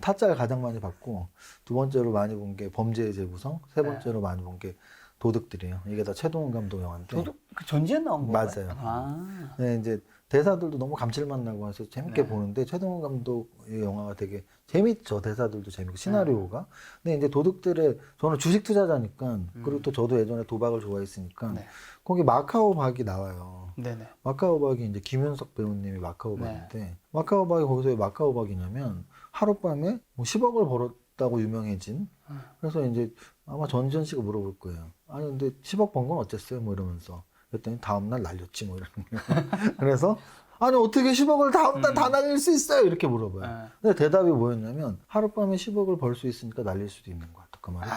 Speaker 1: 타짜를 가장 많이 봤고, 두 번째로 많이 본 게 범죄의 재구성, 세 번째로 많이 본 게 도둑들이에요. 이게 다 최동원 감독 영화인데.
Speaker 2: 저도 그 전지에 나온 건가요?
Speaker 1: 맞아요.
Speaker 2: 아.
Speaker 1: 네, 이제 대사들도 너무 감칠맛 나고 해서 재밌게
Speaker 2: 네.
Speaker 1: 보는데 최동원 감독의 영화가 되게 재밌죠. 대사들도 재밌고 시나리오가. 근데 이제 도둑들의 저는 주식 투자자니까 그리고 또 저도 예전에 도박을 좋아했으니까
Speaker 2: 네.
Speaker 1: 거기 마카오 박이 나와요.
Speaker 2: 네네.
Speaker 1: 마카오 박이 이제 김윤석 배우님이 마카오 박인데 마카오 박이 거기서 왜 마카오 박이냐면 하룻밤에 뭐 10억을 벌었다고 유명해진. 그래서 이제 아마 전지현 씨가 물어볼 거예요. 아니 근데 10억 번 건 어쨌어요? 뭐 이러면서. 그랬더니 다음날 날렸지 뭐 이러는 거예요. 그래서 아니 어떻게 10억을 다음날 다 날릴 수 있어요? 이렇게 물어봐요.
Speaker 2: 네.
Speaker 1: 근데 대답이 뭐였냐면 하룻밤에 10억을 벌 수 있으니까 날릴 수도 있는 거야. 그 말이.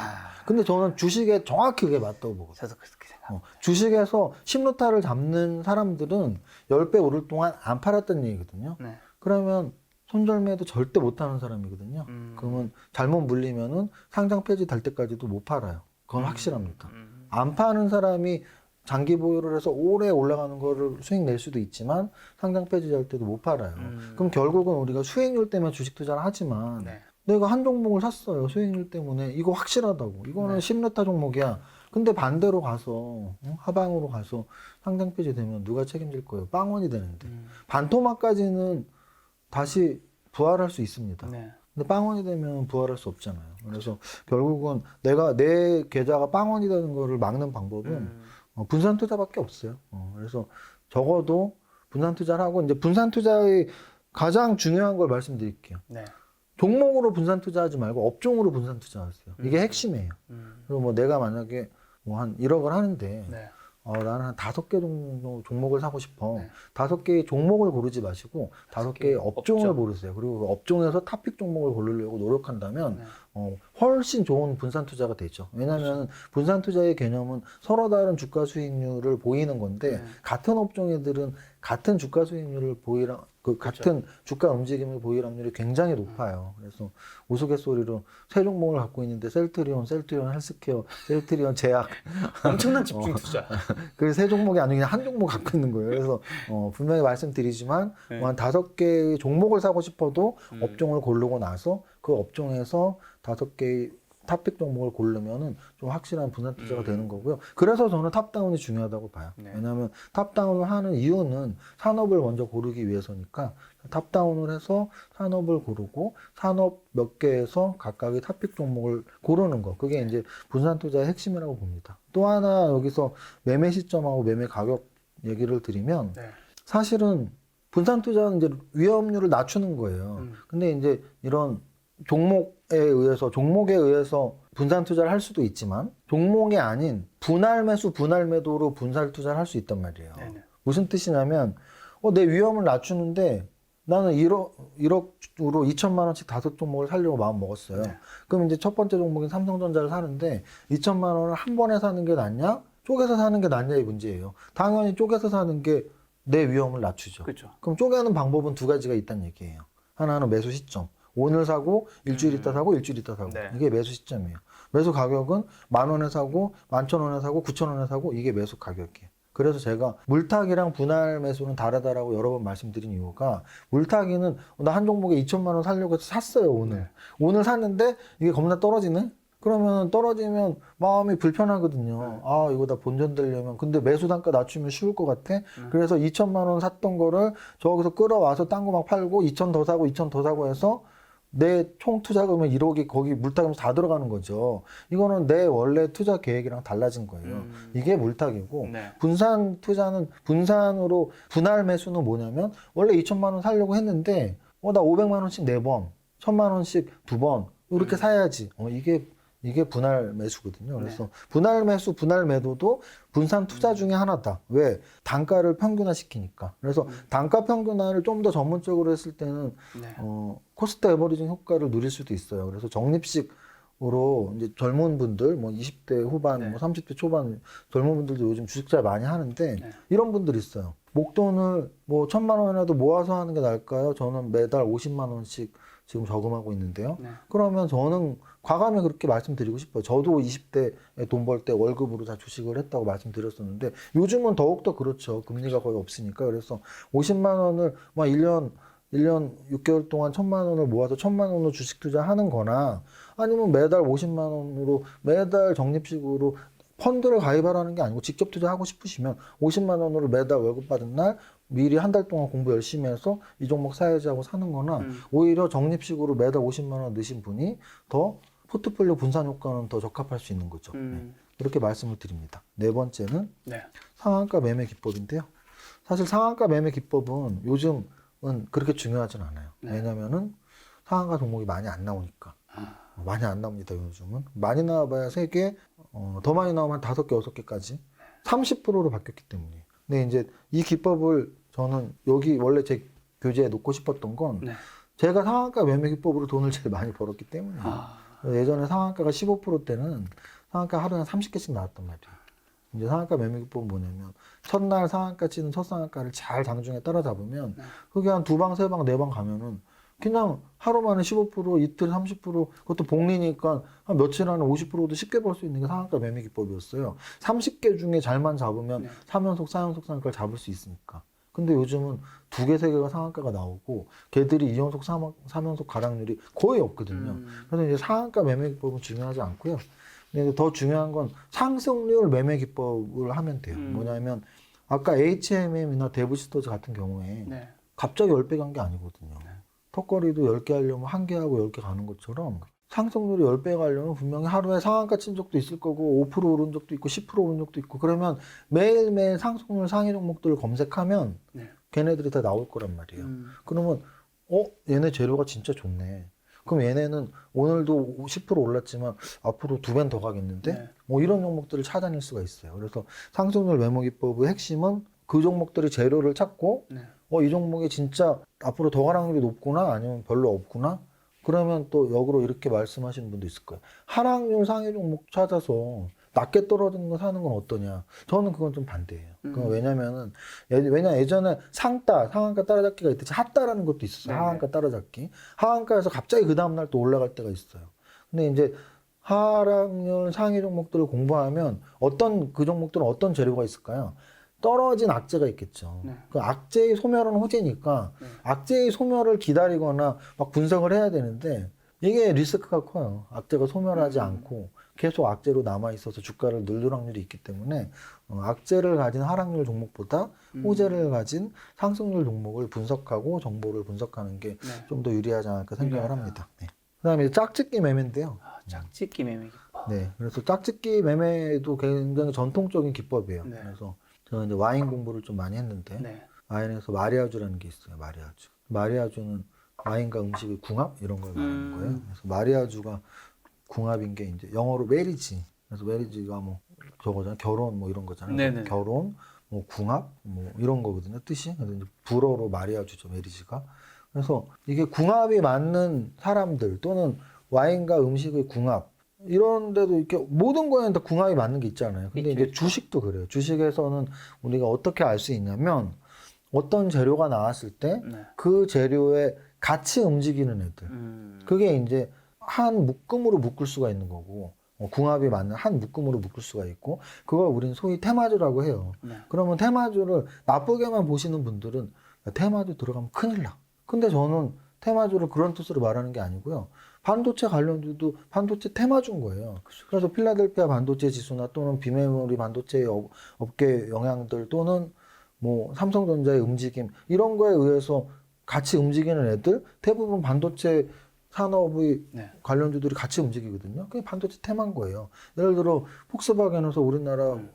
Speaker 1: 근데 저는 주식에 정확히 그게 맞다고 보거든요.
Speaker 2: 저도 그렇게 생각.
Speaker 1: 주식에서 심루타를 잡는 사람들은 10배 오를 동안 안 팔았다는 얘기거든요.
Speaker 2: 네.
Speaker 1: 그러면 손절매도 절대 못하는 사람이거든요. 그러면 잘못 물리면은 상장 폐지 될 때까지도 못 팔아요. 그건 확실합니다. 안 파는 사람이 장기 보유를 해서 오래 올라가는 거를 수익 낼 수도 있지만 상장 폐지할 때도 못 팔아요. 그럼 결국은 우리가 수익률 때문에 주식 투자를 하지만
Speaker 2: 네.
Speaker 1: 내가 한 종목을 샀어요. 수익률 때문에. 이거 확실하다고. 이거는 심루타 종목이야. 근데 반대로 가서 하방으로 가서 상장 폐지 되면 누가 책임질 거예요? 빵원이 되는데. 반토막까지는 다시 부활할 수 있습니다.
Speaker 2: 네.
Speaker 1: 근데 빵원이 되면 부활할 수 없잖아요. 그래서 결국은 내가 내 계좌가 빵원이 되는 거를 막는 방법은 분산 투자밖에 없어요. 그래서 적어도 분산 투자를 하고 이제 분산 투자의 가장 중요한 걸 말씀드릴게요.
Speaker 2: 네.
Speaker 1: 종목으로 분산 투자하지 말고 업종으로 분산 투자하세요. 이게 핵심이에요. 그리고 뭐 내가 만약에 뭐 한 1억을 하는데
Speaker 2: 네.
Speaker 1: 나는 한 5개 정도 종목을 사고 싶어.
Speaker 2: 네.
Speaker 1: 5개의 종목을 고르지 마시고 5개의 업종을
Speaker 2: 업종.
Speaker 1: 고르세요. 그리고 그 업종에서 탑픽 종목을 고르려고 노력한다면
Speaker 2: 네.
Speaker 1: 훨씬 좋은 분산 투자가 되죠. 왜냐하면 분산 투자의 개념은 서로 다른 주가 수익률을 보이는 건데 같은 업종애들은 같은 주가 수익률을 같은 주가 움직임을 보일 확률이 굉장히 높아요. 그래서 우스갯소리로 세 종목을 갖고 있는데 셀트리온 헬스케어, 셀트리온 제약
Speaker 2: 엄청난 집중 투자.
Speaker 1: 그 세 종목이 아니고 그냥 한 종목 갖고 있는 거예요. 그래서 분명히 말씀드리지만
Speaker 2: 네.
Speaker 1: 뭐 한 5개의 종목을 사고 싶어도 업종을 고르고 나서 그 업종에서 5개의 탑픽 종목을 고르면은 좀 확실한 분산 투자가 되는 거고요. 그래서 저는 탑다운이 중요하다고 봐요.
Speaker 2: 네.
Speaker 1: 왜냐하면 탑다운을 하는 이유는 산업을 먼저 고르기 위해서니까 탑다운을 해서 산업을 고르고 산업 몇 개에서 각각의 탑픽 종목을 고르는 거. 그게 이제 분산 투자의 핵심이라고 봅니다. 또 하나 여기서 매매 시점하고 매매 가격 얘기를 드리면
Speaker 2: 네.
Speaker 1: 사실은 분산 투자는 이제 위험률을 낮추는 거예요. 근데 이제 이런 종목에 의해서 분산 투자를 할 수도 있지만 종목이 아닌 분할 매수, 분할 매도로 분산 투자를 할 수 있단 말이에요.
Speaker 2: 네네.
Speaker 1: 무슨 뜻이냐면 내 위험을 낮추는데 나는 1억으로 2천만 원씩 5종목을 사려고 마음 먹었어요.
Speaker 2: 네.
Speaker 1: 그럼 이제 첫 번째 종목인 삼성전자를 사는데 2천만 원을 한 번에 사는 게 낫냐? 쪼개서 사는 게 낫냐의 문제예요. 당연히 쪼개서 사는 게 내 위험을 낮추죠.
Speaker 2: 그렇죠.
Speaker 1: 그럼 쪼개는 방법은 두 가지가 있다는 얘기예요. 하나는 매수 시점. 오늘 사고 일주일 있다 사고 일주일 있다 사고.
Speaker 2: 네.
Speaker 1: 이게 매수 시점이에요. 매수 가격은 10,000원에 사고 11,000원에 사고 9,000원에 사고 이게 매수 가격이에요. 그래서 제가 물타기랑 분할 매수는 다르다라고 여러 번 말씀드린 이유가 물타기는 나 한 종목에 2천만 원 살려고 해서 샀어요 오늘.
Speaker 2: 네.
Speaker 1: 오늘 샀는데 이게 겁나 떨어지네? 그러면 떨어지면 마음이 불편하거든요. 아 이거 나 본전되려면 근데 매수 단가 낮추면 쉬울 것 같아. 그래서 2천만 원 샀던 거를 저기서 끌어와서 딴 거 막 팔고 2천 더 사고 2천 더 사고 해서 내 총 투자금은 1억이 거기 물타기면서 다 들어가는 거죠. 이거는 내 원래 투자 계획이랑 달라진 거예요. 이게 물타기고
Speaker 2: 네.
Speaker 1: 분산 투자는 분산으로 분할 매수는 뭐냐면 원래 2천만 원 사려고 했는데 나 500만 원씩 4번, 1,000만 원씩 2번 이렇게 사야지. 이게 분할 매수거든요. 그래서 분할 매수, 분할 매도도 분산 투자 중에 하나다. 왜? 단가를 평균화시키니까. 그래서 단가 평균화를 좀 더 전문적으로 했을 때는
Speaker 2: 네.
Speaker 1: 코스트 에버리징 효과를 누릴 수도 있어요. 그래서 적립식으로 이제 젊은 분들, 뭐 20대 후반,
Speaker 2: 네.
Speaker 1: 뭐 30대 초반 젊은 분들도 요즘 주식 투자 많이 하는데
Speaker 2: 네.
Speaker 1: 이런 분들 있어요. 목돈을 뭐 1,000만 원이라도 모아서 하는 게 나을까요? 저는 매달 50만 원씩 지금 저금하고 있는데요.
Speaker 2: 네.
Speaker 1: 그러면 저는 과감히 그렇게 말씀드리고 싶어요. 저도 20대에 돈 벌 때 월급으로 다 주식을 했다고 말씀드렸었는데 요즘은 더욱더 그렇죠. 금리가 거의 없으니까. 그래서 50만 원을 막 1년 6개월 동안 1,000만 원을 모아서 1,000만 원으로 주식 투자하는 거나 아니면 매달 50만 원으로 매달 적립식으로 펀드를 가입하라는 게 아니고 직접 투자하고 싶으시면 50만 원으로 매달 월급 받은 날 미리 한 달 동안 공부 열심히 해서 이 종목 사야지 하고 사는 거나 오히려 적립식으로 매달 50만 원 넣으신 분이 더 포트폴리오 분산 효과는 더 적합할 수 있는 거죠. 네. 이렇게 말씀을 드립니다. 네 번째는
Speaker 2: 네.
Speaker 1: 상한가 매매 기법인데요. 사실 상한가 매매 기법은 요즘은 그렇게 중요하진 않아요.
Speaker 2: 네.
Speaker 1: 왜냐면은 상한가 종목이 많이 안 나오니까. 많이 안 나옵니다, 요즘은. 많이 나와봐야 3개, 더 많이 나오면 5개, 6개까지 30%로 바뀌었기 때문에. 근데 이제 이 기법을 저는 여기 원래 제 교재에 놓고 싶었던 건
Speaker 2: 네.
Speaker 1: 제가 상한가 매매 기법으로 돈을 제일 많이 벌었기 때문에. 예전에 상한가가 15%대는 상한가 하루에 한 30개씩 나왔단 말이에요. 이제 상한가 매매 기법은 뭐냐면 첫날 상한가 치는 첫 상한가를 잘 장중에 따라잡으면 그게 한 2방, 3방, 4방 가면은 그냥 하루 만에 15%, 이틀 30%, 그것도 복리니까 한 며칠 안에 50%도 쉽게 벌 수 있는 게 상한가 매매 기법이었어요. 30개 중에 잘만 잡으면 3연속, 4연속 상한가를 잡을 수 있으니까. 근데 요즘은 2개, 3개가 상한가가 나오고 걔들이 2연속, 3연속 가락률이 거의 없거든요. 그래서 이제 상한가 매매 기법은 중요하지 않고요. 근데 더 중요한 건 상승률 매매 기법을 하면 돼요. 뭐냐면 아까 HMM이나 데브시터즈 같은 경우에
Speaker 2: 네.
Speaker 1: 갑자기 10배 간 게 아니거든요. 턱걸이도 10개 하려면 1개하고 10개 가는 것처럼 상승률이 10배 가려면 분명히 하루에 상한가 친 적도 있을 거고 5% 오른 적도 있고 10% 오른 적도 있고 그러면 매일매일 상승률 상위 종목들을 검색하면
Speaker 2: 네.
Speaker 1: 걔네들이 다 나올 거란 말이에요. 그러면 얘네 재료가 진짜 좋네. 그럼 얘네는 오늘도 10% 올랐지만 앞으로 2배는 더 가겠는데?
Speaker 2: 네.
Speaker 1: 뭐 이런 종목들을 찾아낼 수가 있어요. 그래서 상승률 매매 기법의 핵심은 그 종목들이 재료를 찾고
Speaker 2: 네.
Speaker 1: 이 종목이 진짜 앞으로 더 하락률이 높구나 아니면 별로 없구나 그러면 또 역으로 이렇게 말씀하시는 분도 있을 거예요. 하락률 상위 종목 찾아서 낮게 떨어지는 거 사는 건 어떠냐. 저는 그건 좀 반대예요. 왜냐면은 예전에 상한가 따라잡기가 있듯이 핫따라는 것도 있었어요.
Speaker 2: 네네.
Speaker 1: 하한가 따라잡기. 하한가에서 갑자기 그 다음날 또 올라갈 때가 있어요. 근데 이제 하락률 상위 종목들을 공부하면 그 종목들은 어떤 재료가 있을까요? 떨어진 악재가 있겠죠.
Speaker 2: 네.
Speaker 1: 그 악재의 소멸은 호재니까 악재의 소멸을 기다리거나 막 분석을 해야 되는데 이게 리스크가 커요. 악재가 소멸하지 않고 계속 악재로 남아있어서 주가를 늘릴 확률이 있기 때문에 악재를 가진 하락률 종목보다 호재를 가진 상승률 종목을 분석하고 정보를 분석하는 게 좀 더 유리하지 않을까 생각을 합니다. 네. 그 다음에 짝짓기 매매인데요.
Speaker 2: 짝짓기 매매 기법.
Speaker 1: 네. 그래서 짝짓기 매매도 굉장히 전통적인 기법이에요.
Speaker 2: 네.
Speaker 1: 그래서 저는 이제 와인 공부를 좀 많이 했는데
Speaker 2: 네.
Speaker 1: 와인에서 마리아주라는 게 있어요. 마리아주. 마리아주는 와인과 음식의 궁합 이런 걸 말하는 거예요. 그래서 마리아주가 궁합인 게 이제 영어로 메리지. 그래서 메리지가 뭐 저거잖아요. 결혼 뭐 이런 거잖아요.
Speaker 2: 네네.
Speaker 1: 결혼, 뭐 궁합, 뭐 이런 거거든요. 뜻이. 그래서 이제 불어로 마리아주죠. 메리지가. 그래서 이게 궁합이 맞는 사람들 또는 와인과 음식의 궁합 이런데도 이렇게 모든 거에는 다 궁합이 맞는 게 있잖아요. 근데 이제 주식도 그래요. 주식에서는 우리가 어떻게 알 수 있냐면 어떤 재료가 나왔을 때 그 재료에 같이 움직이는 애들. 그게 이제 한 묶음으로 묶을 수가 있는 거고 궁합이 맞는 한 묶음으로 묶을 수가 있고 그걸 우리는 소위 테마주라고 해요. 그러면 테마주를 나쁘게만 보시는 분들은 야, 테마주 들어가면 큰일 나. 근데 저는 테마주를 그런 뜻으로 말하는 게 아니고요. 반도체 관련주도 반도체 테마주인 거예요. 그래서 필라델피아 반도체 지수나 또는 비메모리 반도체 업계 영향들 또는 뭐 삼성전자의 움직임 이런 거에 의해서 같이 움직이는 애들 대부분 반도체 산업의 관련주들이 같이 움직이거든요. 그게 반도체 테마인 거예요. 예를 들어 폭스바겐에서 우리나라를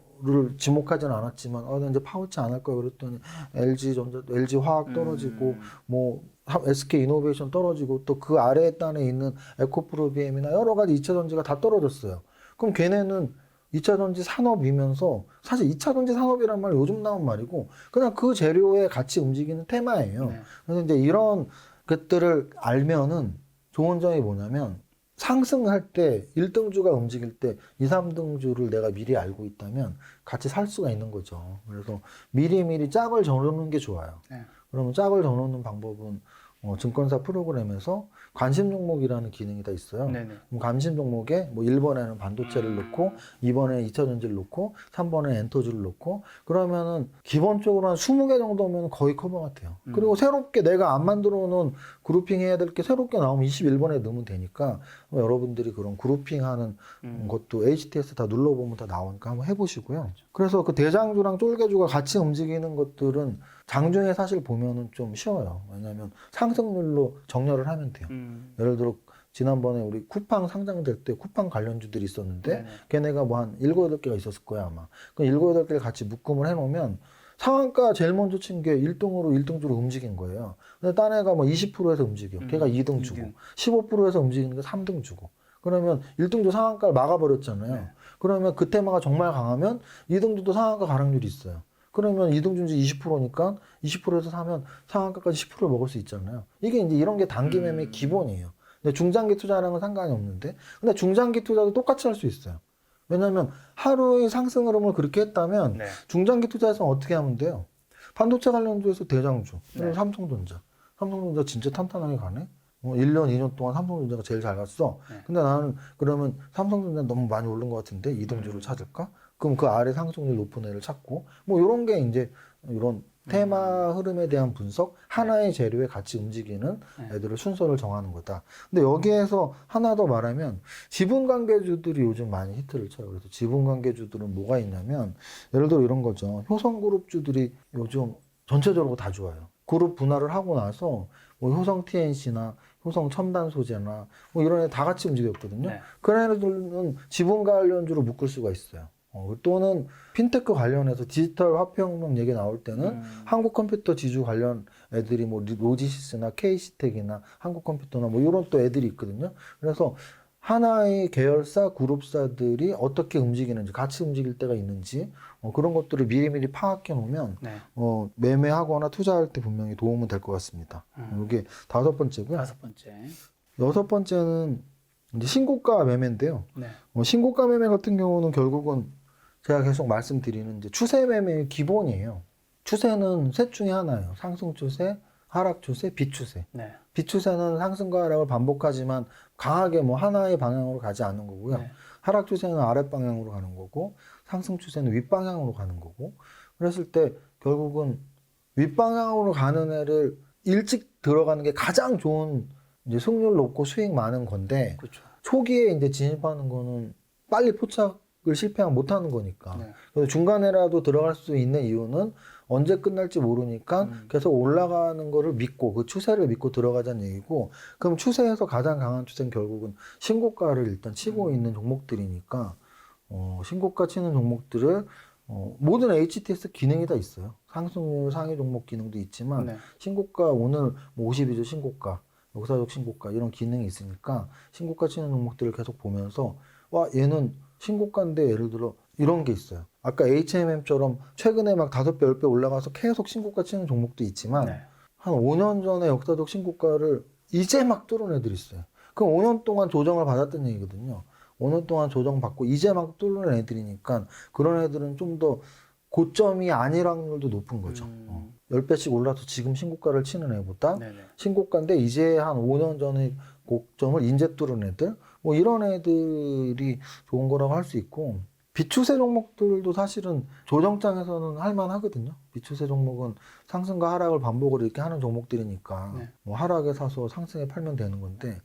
Speaker 1: 지목하지는 않았지만 이제 파워치 안 할 거야 그랬더니 LG 화학 떨어지고 뭐 SK 이노베이션 떨어지고 또 그 아래에 단에 있는 에코프로비엠이나 여러 가지 2차 전지가 다 떨어졌어요. 그럼 걔네는 2차 전지 산업이면서 사실 2차 전지 산업이란 말이 요즘 나온 말이고 그냥 그 재료에 같이 움직이는 테마예요. 그래서 이제 이런 것들을 알면은 좋은 점이 뭐냐면 상승할 때 1등주가 움직일 때 2, 3등주를 내가 미리 알고 있다면 같이 살 수가 있는 거죠. 그래서 미리 짝을 정해놓는 게 좋아요. 그러면 짝을 정해놓는 방법은 증권사 프로그램에서 관심 종목이라는 기능이 다 있어요.
Speaker 2: 네네.
Speaker 1: 그럼 관심 종목에 뭐 1번에는 반도체를 넣고 2번에 2차전지를 넣고 3번에 엔터주를 넣고 그러면은 기본적으로 한 20개 정도면 거의 커버가 돼요. 그리고 새롭게 내가 안 만들어 놓은 그룹핑 해야 될 게 새롭게 나오면 21번에 넣으면 되니까 여러분들이 그런 그룹핑하는 것도 HTS 다 눌러보면 다 나오니까 한번 해보시고요. 그래서 그 대장주랑 쫄개주가 같이 움직이는 것들은 장중에 사실 보면은 좀 쉬워요. 왜냐하면 상승률로 정렬을 하면 돼요. 예를 들어 지난번에 우리 쿠팡 상장될 때 쿠팡 관련주들이 있었는데
Speaker 2: 네네.
Speaker 1: 걔네가 뭐 한 7, 8개가 있었을 거야 아마. 그 7, 8개를 같이 묶음을 해놓으면 상한가 제일 먼저 친 게 1등으로 1등주로 움직인 거예요. 근데 딴 애가 뭐 20%에서 움직여. 걔가 2등 주고 15%에서 움직이는 게 3등 주고. 그러면 1등주 상한가를 막아버렸잖아요.
Speaker 2: 네.
Speaker 1: 그러면 그 테마가 정말 강하면 2등주도 상한가 가락률이 있어요. 그러면 2등주인지 20%니까 20%에서 사면 상한가까지 10% 먹을 수 있잖아요. 이게 이제 이런 게 단기 매매의 기본이에요. 근데 중장기 투자랑은 상관이 없는데, 근데 중장기 투자도 똑같이 할 수 있어요. 왜냐하면 하루의 상승 흐름을 그렇게 했다면
Speaker 2: 네.
Speaker 1: 중장기 투자에서는 어떻게 하면 돼요? 반도체 관련주에서 대장주,
Speaker 2: 네.
Speaker 1: 삼성전자. 삼성전자 진짜 탄탄하게 가네? 1년, 2년 동안 삼성전자가 제일 잘 갔어.
Speaker 2: 네.
Speaker 1: 근데 나는 그러면 삼성전자 너무 많이 오른 것 같은데 이등주를 찾을까? 그럼 그 아래 상승률 높은 애를 찾고 뭐 이런 게 이제 이런 테마 흐름에 대한 분석, 하나의 재료에 같이 움직이는 애들을 순서를 정하는 거다. 근데 여기에서 하나 더 말하면 지분관계주들이 요즘 많이 히트를 쳐요. 그래서 지분관계주들은 뭐가 있냐면 예를 들어 이런 거죠. 효성그룹주들이 요즘 전체적으로 다 좋아요. 그룹 분할을 하고 나서 뭐 효성 TNC나 효성 첨단 소재나 뭐 이런 애 다 같이 움직였거든요.
Speaker 2: 네.
Speaker 1: 그런 애들은 지분 관련주로 묶을 수가 있어요. 또는 핀테크 관련해서 디지털 화폐혁명 얘기 나올 때는 한국컴퓨터 지주 관련 애들이 뭐 로지시스나 KC텍이나 한국컴퓨터나 뭐 이런 또 애들이 있거든요. 그래서 하나의 계열사 그룹사들이 어떻게 움직이는지 같이 움직일 때가 있는지 그런 것들을 미리미리 파악해 놓으면
Speaker 2: 네.
Speaker 1: 매매하거나 투자할 때 분명히 도움은 될 것 같습니다. 이게 5번째고요.
Speaker 2: 5번째.
Speaker 1: 6번째는 이제 신고가 매매인데요.
Speaker 2: 네.
Speaker 1: 신고가 매매 같은 경우는 결국은 제가 계속 말씀드리는 이제 추세 매매의 기본이에요. 추세는 셋 중에 하나예요. 상승 추세, 하락 추세, 비추세.
Speaker 2: 네.
Speaker 1: 비추세는 상승과 하락을 반복하지만 강하게 뭐 하나의 방향으로 가지 않는 거고요.
Speaker 2: 네.
Speaker 1: 하락 추세는 아랫 방향으로 가는 거고, 상승 추세는 윗 방향으로 가는 거고. 그랬을 때 결국은 윗 방향으로 가는 애를 일찍 들어가는 게 가장 좋은 이제 승률 높고 수익 많은 건데
Speaker 2: 그렇죠.
Speaker 1: 초기에 이제 진입하는 거는 빨리 포착을 실패하면 못 하는 거니까.
Speaker 2: 네.
Speaker 1: 그래서 중간에라도 들어갈 수 있는 이유는 언제 끝날지 모르니까 계속 올라가는 거를 믿고 그 추세를 믿고 들어가자는 얘기고, 그럼 추세에서 가장 강한 추세는 결국은 신고가를 일단 치고 있는 종목들이니까 신고가 치는 종목들을 모든 HTS 기능이 다 있어요. 상승률 상위 종목 기능도 있지만
Speaker 2: 네.
Speaker 1: 신고가 오늘 뭐 52주 신고가, 역사적 신고가 이런 기능이 있으니까 신고가 치는 종목들을 계속 보면서 와 얘는 신고가인데 예를 들어 이런 게 있어요. 아까 HMM처럼 최근에 막 5배, 10배 올라가서 계속 신고가 치는 종목도 있지만
Speaker 2: 네.
Speaker 1: 한 5년 전에 역사적 신고가를 이제 막 뚫은 애들이 있어요. 그럼 5년 동안 조정을 받았던 얘기거든요. 5년 동안 조정받고 이제 막 뚫는 애들이니까 그런 애들은 좀 더 고점이 아닐 확률도 높은 거죠. 10배씩 올라서 지금 신고가를 치는 애보다
Speaker 2: 네네.
Speaker 1: 신고가인데 이제 한 5년 전에 고점을 인제 뚫은 애들 뭐 이런 애들이 좋은 거라고 할 수 있고, 비추세 종목들도 사실은 조정장에서는 할만하거든요. 비추세 종목은 상승과 하락을 반복으로 이렇게 하는 종목들이니까
Speaker 2: 네.
Speaker 1: 뭐 하락에 사서 상승에 팔면 되는 건데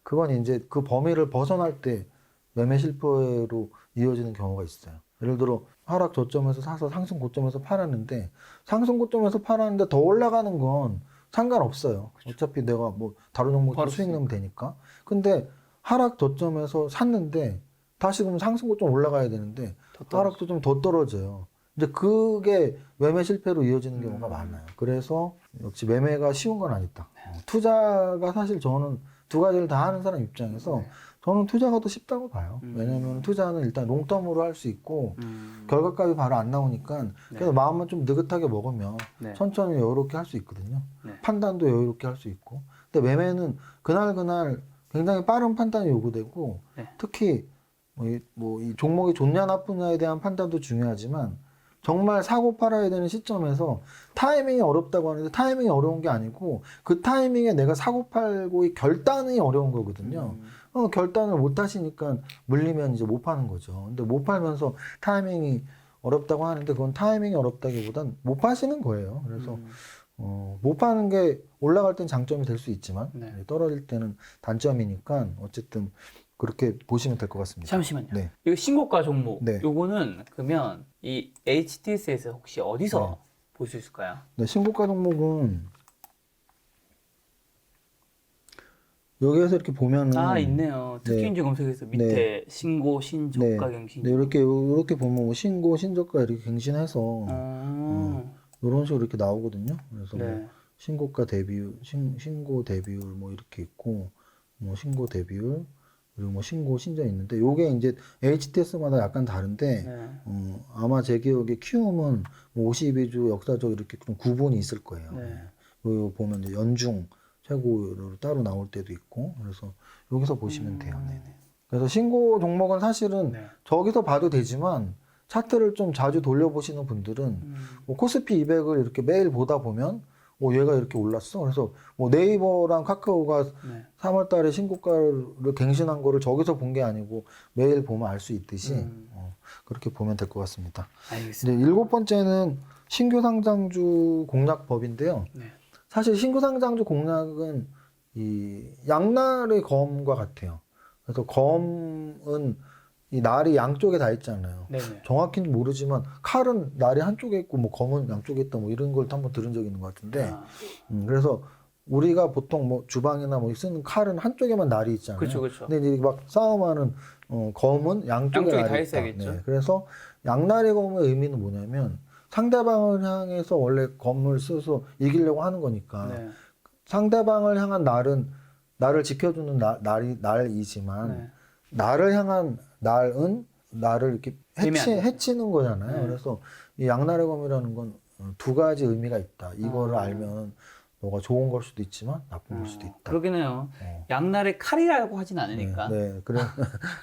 Speaker 1: 그건 이제 그 범위를 벗어날 때 매매 실패로 이어지는 경우가 있어요. 예를 들어 하락 저점에서 사서 상승 고점에서 팔았는데 상승 고점에서 팔았는데 더 올라가는 건 상관없어요. 어차피 내가 뭐 다른 종목도
Speaker 2: 바로
Speaker 1: 수익 내면 되니까. 근데 하락 저점에서 샀는데 다시 그럼 상승 고점 올라가야 되는데 하락도 좀 더 떨어져요. 이제 그게 매매 실패로 이어지는 경우가 많아요. 그래서 역시 매매가 쉬운 건 아니다. 투자가 사실 저는 두 가지를 다 하는 사람 입장에서 저는 투자가 더 쉽다고 봐요. 왜냐면 투자는 일단 롱텀으로 할 수 있고 결과값이 바로 안 나오니까 그래서 마음만 좀 느긋하게 먹으면
Speaker 2: 네.
Speaker 1: 천천히 여유롭게 할 수 있거든요.
Speaker 2: 네.
Speaker 1: 판단도 여유롭게 할 수 있고. 근데 매매는 그날 굉장히 빠른 판단이 요구되고
Speaker 2: 네.
Speaker 1: 특히 이 종목이 좋냐 나쁘냐에 대한 판단도 중요하지만 정말 사고 팔아야 되는 시점에서 타이밍이 어렵다고 하는데 타이밍이 어려운 게 아니고 그 타이밍에 내가 사고 팔고의 결단이 어려운 거거든요. 결단을 못 하시니까 물리면 이제 못 파는 거죠. 근데 못 팔면서 타이밍이 어렵다고 하는데 그건 타이밍이 어렵다기보단 못 파시는 거예요. 그래서 못 파는 게 올라갈 땐 장점이 될 수 있지만
Speaker 2: 네.
Speaker 1: 떨어질 때는 단점이니까 어쨌든 그렇게 보시면 될 것 같습니다.
Speaker 2: 잠시만요.
Speaker 1: 네.
Speaker 2: 이거 신고가 종목.
Speaker 1: 네.
Speaker 2: 요거는 그러면 이 HTS에서 혹시 어디서
Speaker 1: 네.
Speaker 2: 볼 수 있을까요?
Speaker 1: 네, 신고가 종목은 여기에서 이렇게 보면은
Speaker 2: 있네요. 특징주 검색에서 밑에 신고, 신저가 갱신.
Speaker 1: 네, 이렇게 보면 뭐 신고, 신저가 이렇게 갱신해서 이런 식으로 이렇게 나오거든요. 그래서
Speaker 2: 네.
Speaker 1: 뭐 신고가 대비율, 신고 대비율 뭐 이렇게 있고 뭐 신고 대비율 그리고 뭐 신고 신전 있는데 요게 이제 HTS마다 약간 다른데
Speaker 2: 네.
Speaker 1: 아마 제 기억에 키움은 뭐 52주 역사적 이렇게 좀 구분이 있을 거예요.
Speaker 2: 네.
Speaker 1: 요 보면 이제 연중 최고로 따로 나올 때도 있고 그래서 여기서 보시면 돼요. 네네. 그래서 신고 종목은 사실은
Speaker 2: 네.
Speaker 1: 저기서 봐도 되지만 차트를 좀 자주 돌려보시는 분들은 뭐 코스피 200을 이렇게 매일 보다 보면 얘가 이렇게 올랐어. 그래서 뭐 네이버랑 카카오가
Speaker 2: 네.
Speaker 1: 3월 달에 신고가를 갱신한 거를 저기서 본 게 아니고 매일 보면 알 수 있듯이 그렇게 보면 될 것 같습니다.
Speaker 2: 알겠습니다.
Speaker 1: 이제 일곱 번째는 신규 상장주 공략법인데요.
Speaker 2: 네.
Speaker 1: 사실 신규 상장주 공략은 이 양날의 검과 같아요. 그래서 검은 이 날이 양쪽에 다 있잖아요.
Speaker 2: 네네.
Speaker 1: 정확히는 모르지만 칼은 날이 한쪽에 있고 뭐 검은 양쪽에 있다 뭐 이런 걸 한번 들은 적이 있는 것 같은데 그래서 우리가 보통 뭐 주방이나 뭐 쓰는 칼은 한쪽에만 날이 있잖아요.
Speaker 2: 그렇죠.
Speaker 1: 근데 이제 막 싸움하는 검은 양쪽에 날이
Speaker 2: 다
Speaker 1: 있다.
Speaker 2: 있어야겠죠.
Speaker 1: 네. 그래서 양날의 검의 의미는 뭐냐면 상대방을 향해서 원래 검을 써서 이기려고 하는 거니까
Speaker 2: 네.
Speaker 1: 상대방을 향한 날은 나를 지켜주는 날이지만
Speaker 2: 네.
Speaker 1: 나를 향한 날은 나를 이렇게 해치는 거잖아요.
Speaker 2: 네.
Speaker 1: 그래서 이 양날의 검이라는 건 두 가지 의미가 있다. 이거를 알면 너가 좋은 걸 수도 있지만 나쁜 걸 수도 있다.
Speaker 2: 그러긴 해요. 양날의 칼이라고 하진 않으니까.
Speaker 1: 네.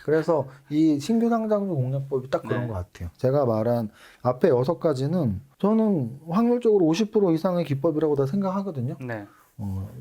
Speaker 1: 그래서 이 신규 상장주 공략법이 딱 그런
Speaker 2: 네.
Speaker 1: 것 같아요. 제가 말한 앞에 6가지는 저는 확률적으로 50% 이상의 기법이라고 다 생각하거든요.
Speaker 2: 네.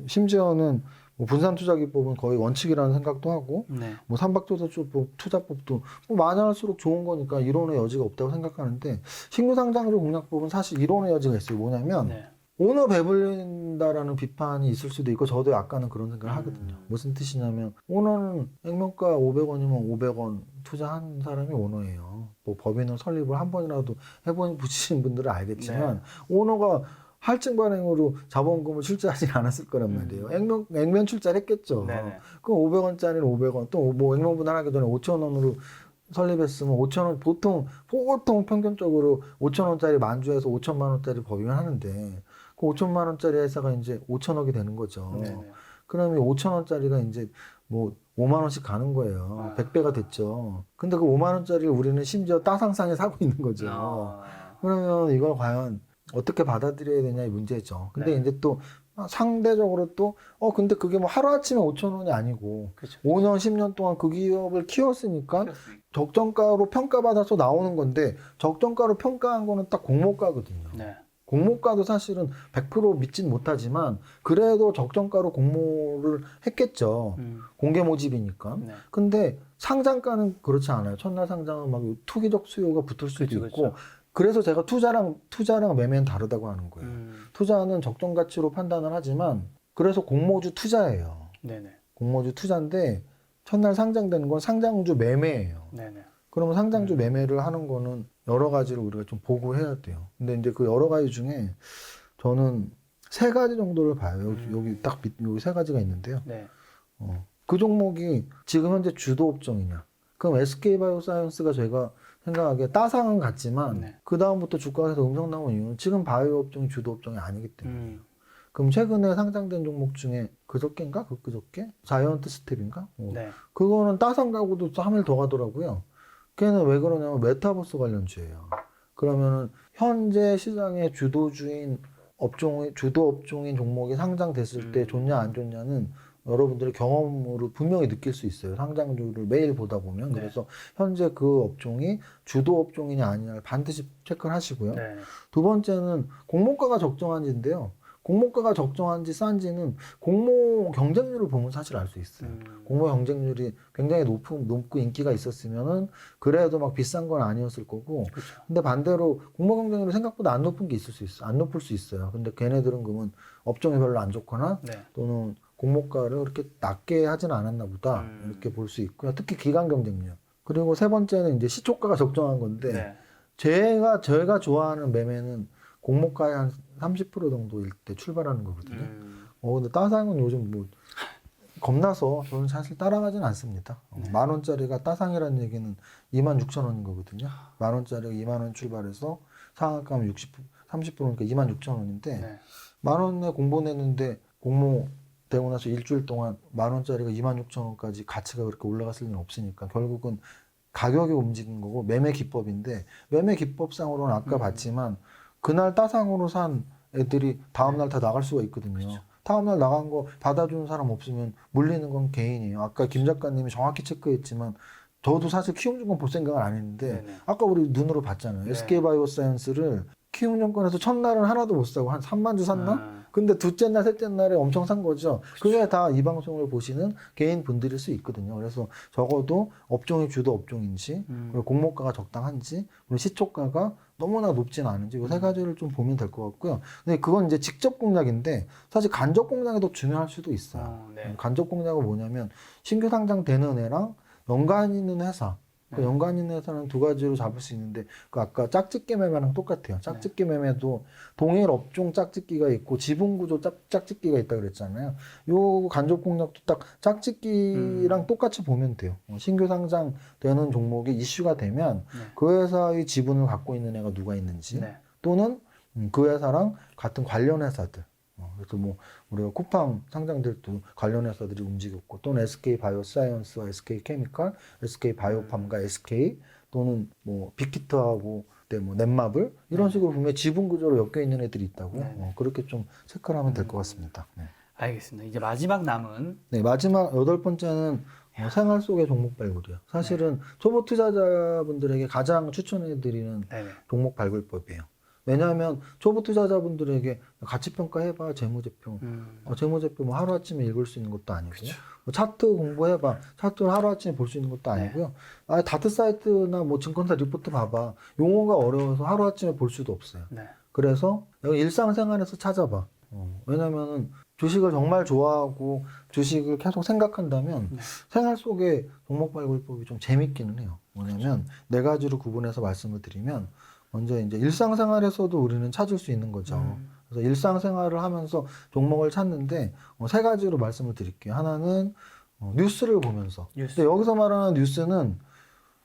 Speaker 1: 심지어는 뭐 분산투자기법은 거의 원칙이라는 생각도 하고
Speaker 2: 네.
Speaker 1: 뭐 삼박투자법도 뭐 많아할수록 좋은 거니까 이론의 여지가 없다고 생각하는데 신규 상장주 공략법은 사실 이론의 여지가 있어요. 뭐냐면
Speaker 2: 네.
Speaker 1: 오너 배불린다라는 비판이 있을 수도 있고 저도 약간은 그런 생각을 하거든요. 무슨 뜻이냐면 오너는 액면가 500원이면 500원 투자한 사람이 오너예요. 뭐 법인을 설립을 한 번이라도 해보시는 분들은 알겠지만 오너가 할증 발행으로 자본금을 출자하지 않았을 거란 말이에요. 액면 출자를 했겠죠.
Speaker 2: 네네.
Speaker 1: 그럼 500원짜리는 500원, 또 뭐 액면 분할하기 전에 5,000원으로 설립했으면 5,000원, 보통 평균적으로 5,000원짜리 만주에서 5천만 원짜리 법인을 하는데 그 5천만 원짜리 회사가 이제 5천억이 되는 거죠.
Speaker 2: 네네.
Speaker 1: 그러면 5천원짜리가 이제 뭐 5만 원씩 가는 거예요. 100배가 됐죠. 근데 그 5만 원짜리를 우리는 심지어 따상상에 사고 있는 거죠. 그러면 이걸 과연 어떻게 받아들여야 되냐의 문제죠. 근데
Speaker 2: 네.
Speaker 1: 이제 또 상대적으로 또 근데 그게 뭐 하루아침에 5,000원이 아니고
Speaker 2: 그렇죠.
Speaker 1: 5년 10년 동안 그 기업을 키웠으니까 적정가로 평가받아서 나오는 건데 적정가로 평가한 거는 딱 공모가거든요.
Speaker 2: 네.
Speaker 1: 공모가도 사실은 100% 믿진 못하지만 그래도 적정가로 공모를 했겠죠. 공개 모집이니까.
Speaker 2: 네.
Speaker 1: 근데 상장가는 그렇지 않아요. 첫날 상장은 막 투기적 수요가 붙을 수도
Speaker 2: 그렇죠,
Speaker 1: 있고
Speaker 2: 그렇죠.
Speaker 1: 그래서 제가 투자랑 매매는 다르다고 하는 거예요. 투자는 적정 가치로 판단을 하지만 그래서 공모주 투자예요.
Speaker 2: 네네.
Speaker 1: 공모주 투자인데 첫날 상장되는 건 상장주 매매예요.
Speaker 2: 네네.
Speaker 1: 그러면 상장주 매매를 하는 거는 여러 가지를 우리가 좀 보고 해야 돼요. 근데 이제 그 여러 가지 중에 저는 3가지 정도를 봐요. 여기 딱 여기 3가지가 있는데요.
Speaker 2: 네.
Speaker 1: 그 종목이 지금 현재 주도 업종이냐? 그럼 SK바이오사이언스가 제가 생각하기에 따상은 같지만
Speaker 2: 네.
Speaker 1: 그 다음부터 주가에서 음성 나온 이유는 지금 바이오 업종이 주도 업종이 아니기 때문에. 그럼 최근에 상장된 종목 중에 그저께인가? 그저께? 자이언트 스텝인가?
Speaker 2: 네.
Speaker 1: 그거는 따상 가고도 3일 더 가더라고요. 걔는 왜 그러냐면 메타버스 관련주예요. 그러면은 현재 시장의 주도 업종인 종목이 상장됐을 때 좋냐 안 좋냐는 여러분들의 경험으로 분명히 느낄 수 있어요. 상장주를 매일 보다 보면.
Speaker 2: 네.
Speaker 1: 그래서 현재 그 업종이 주도 업종이냐 아니냐를 반드시 체크를 하시고요.
Speaker 2: 네.
Speaker 1: 두 번째는 공모가가 적정한지인데요. 공모가가 적정한지 싼지는 공모 경쟁률을 보면 사실 알 수 있어요. 공모 경쟁률이 굉장히 높고 인기가 있었으면은 그래도 막 비싼 건 아니었을 거고.
Speaker 2: 그렇죠.
Speaker 1: 근데 반대로 공모 경쟁률이 생각보다 안 높은 게 있을 수 있어. 안 높을 수 있어요. 근데 걔네들은 그러면 업종이 별로 안 좋거나
Speaker 2: 네.
Speaker 1: 또는 공모가를 그렇게 낮게 하지는 않았나 보다. 이렇게 볼 수 있고요. 특히 기간 경쟁률. 그리고 세 번째는 이제 시초가가 적정한 건데
Speaker 2: 네.
Speaker 1: 제가 좋아하는 매매는 공모가의 한 30% 정도일 때 출발하는 거거든요. 근데 따상은 요즘 뭐 겁나서 저는 사실 따라가진 않습니다.
Speaker 2: 네.
Speaker 1: 10,000원짜리가 따상이라는 얘기는 26,000원인 거거든요. 10,000원짜리가 20,000원 출발해서 상한가면 30%니까 26,000원인데
Speaker 2: 네.
Speaker 1: 10,000원에 공모 냈는데 공모 되고 나서 일주일 동안 10,000원짜리가 26,000원까지 가치가 그렇게 올라갔을 리는 없으니까 결국은 가격이 움직인 거고 매매 기법인데 매매 기법상으로는 아까 봤지만 그날 따상으로 산 애들이 다음날 다 나갈 수가 있거든요.
Speaker 2: 그렇죠.
Speaker 1: 다음날 나간 거 받아주는 사람 없으면 물리는 건 개인이에요. 아까 김 작가님이 정확히 체크했지만 저도 사실 키움증권 볼 생각은 안 했는데
Speaker 2: 네네.
Speaker 1: 아까 우리 눈으로 봤잖아요.
Speaker 2: 네.
Speaker 1: SK바이오사이언스를 키움증권에서 첫날은 하나도 못 사고 한 3만 주 샀나?
Speaker 2: 아.
Speaker 1: 근데 둘째 날, 셋째 날에 엄청 산 거죠. 그게 다 이 방송을 보시는 개인 분들일 수 있거든요. 그래서 적어도 업종이 주도 업종인지, 그리고 공모가가 적당한지, 그리고 시초가가 너무나 높지는 않은지, 이 세 가지를 좀 보면 될 것 같고요. 근데 그건 이제 직접 공략인데, 사실 간접 공략이 더 중요할 수도 있어요.
Speaker 2: 네.
Speaker 1: 간접 공략은 뭐냐면, 신규 상장되는 애랑 연관 있는 회사, 그 연관 있는 회사는 두 가지로 잡을 수 있는데 그 아까 짝짓기 매매랑 똑같아요. 짝짓기 매매도 동일 업종 짝짓기가 있고 지분 구조 짝짓기가 있다 그랬잖아요. 요 간접 공략도 딱 짝짓기랑 똑같이 보면 돼요. 신규 상장되는 종목이 이슈가 되면 그 회사의 지분을 갖고 있는 애가 누가 있는지
Speaker 2: 네.
Speaker 1: 또는 그 회사랑 같은 관련 회사들. 그래서 뭐 우리가 쿠팡 상장될 때 관련 회사들이 움직였고 또는 SK 바이오사이언스와 SK 케미칼, SK 바이오팜과 SK 또는 뭐 빅히트하고 뭐 넷마블 이런 식으로 보면 지분 구조로 엮여 있는 애들이 있다고요. 그렇게 좀 체크를 하면 될 것 같습니다. 네.
Speaker 2: 알겠습니다. 이제 마지막 남은
Speaker 1: 네, 마지막 여덟 번째는 생활 속의 종목 발굴이요. 사실은 초보 투자자분들에게 가장 추천해드리는
Speaker 2: 네네.
Speaker 1: 종목 발굴법이에요. 왜냐하면 초보 투자자분들에게 가치평가 해봐, 재무제표. 재무제표 뭐 하루아침에 읽을 수 있는 것도 아니고, 뭐 차트 공부해봐, 차트를 하루아침에 볼 수 있는 것도 아니고요. 다트 사이트나 뭐 증권사 리포트 봐봐. 용어가 어려워서 하루아침에 볼 수도 없어요.
Speaker 2: 네.
Speaker 1: 그래서 여기 일상생활에서 찾아봐. 왜냐면은 주식을 정말 좋아하고 주식을 계속 생각한다면 생활 속의 종목 발굴법이 좀 재밌기는 해요. 뭐냐면 네 가지로 구분해서 말씀을 드리면 먼저 이제 일상생활에서도 우리는 찾을 수 있는 거죠. 그래서 일상생활을 하면서 종목을 찾는데 세 가지로 말씀을 드릴게요. 하나는 뉴스를 보면서. 근데 여기서 말하는 뉴스는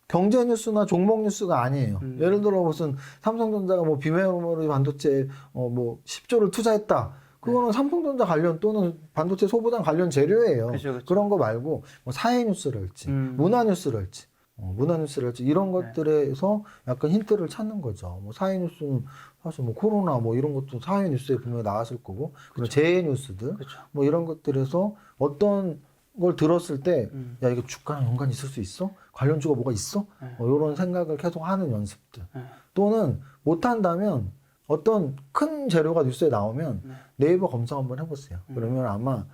Speaker 1: 경제 뉴스나 종목 뉴스가 아니에요. 예를 들어 무슨 삼성전자가 뭐 비메모리 반도체 뭐 10조를 투자했다. 그거는 삼성전자 관련 또는 반도체 소부장 관련 재료예요.
Speaker 2: 그쵸.
Speaker 1: 그런 거 말고 뭐 사회 뉴스를 할지, 문화 뉴스를 할지. 문화 뉴스를 할지 이런 것들에서 약간 힌트를 찾는 거죠. 뭐 사회 뉴스는 사실 뭐 코로나 뭐 이런 것도 사회 뉴스에 분명히 나왔을 거고, 그리고 재해 뉴스들 뭐 이런 것들에서 어떤 걸 들었을 때, 야 이거 주가랑 연관이 있을 수 있어? 관련주가 뭐가 있어? 이런 생각을 계속 하는 연습들. 또는 못한다면 어떤 큰 재료가 뉴스에 나오면 네이버 검사 한번 해보세요. 그러면 아마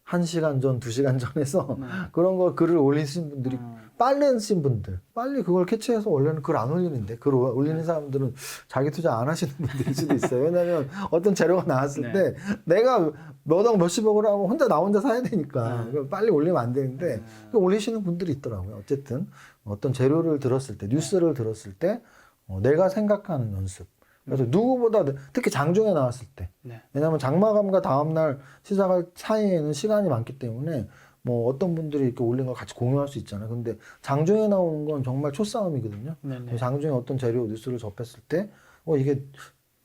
Speaker 1: 1시간 전, 2시간 전에서 그런 거 글을 올리신 분들이 빠르신 분들, 빨리 그걸 캐치해서 원래는 글 안 올리는데 글 올리는 사람들은 자기 투자 안 하시는 분들일 수도 있어요. 왜냐하면 어떤 재료가 나왔을 때 내가 몇억 몇십억을 하고 나 혼자 사야 되니까 빨리 올리면 안 되는데 올리시는 분들이 있더라고요. 어쨌든 어떤 재료를 들었을 때, 뉴스를 들었을 때 내가 생각하는 연습. 그래서 누구보다 특히 장중에 나왔을 때, 왜냐하면 장마감과 다음날 시작할 사이에는 시간이 많기 때문에 뭐 어떤 분들이 이렇게 올린 걸 같이 공유할 수 있잖아요. 근데 장중에 나오는 건 정말 초싸움이거든요. 장중에 어떤 재료 뉴스를 접했을 때 이게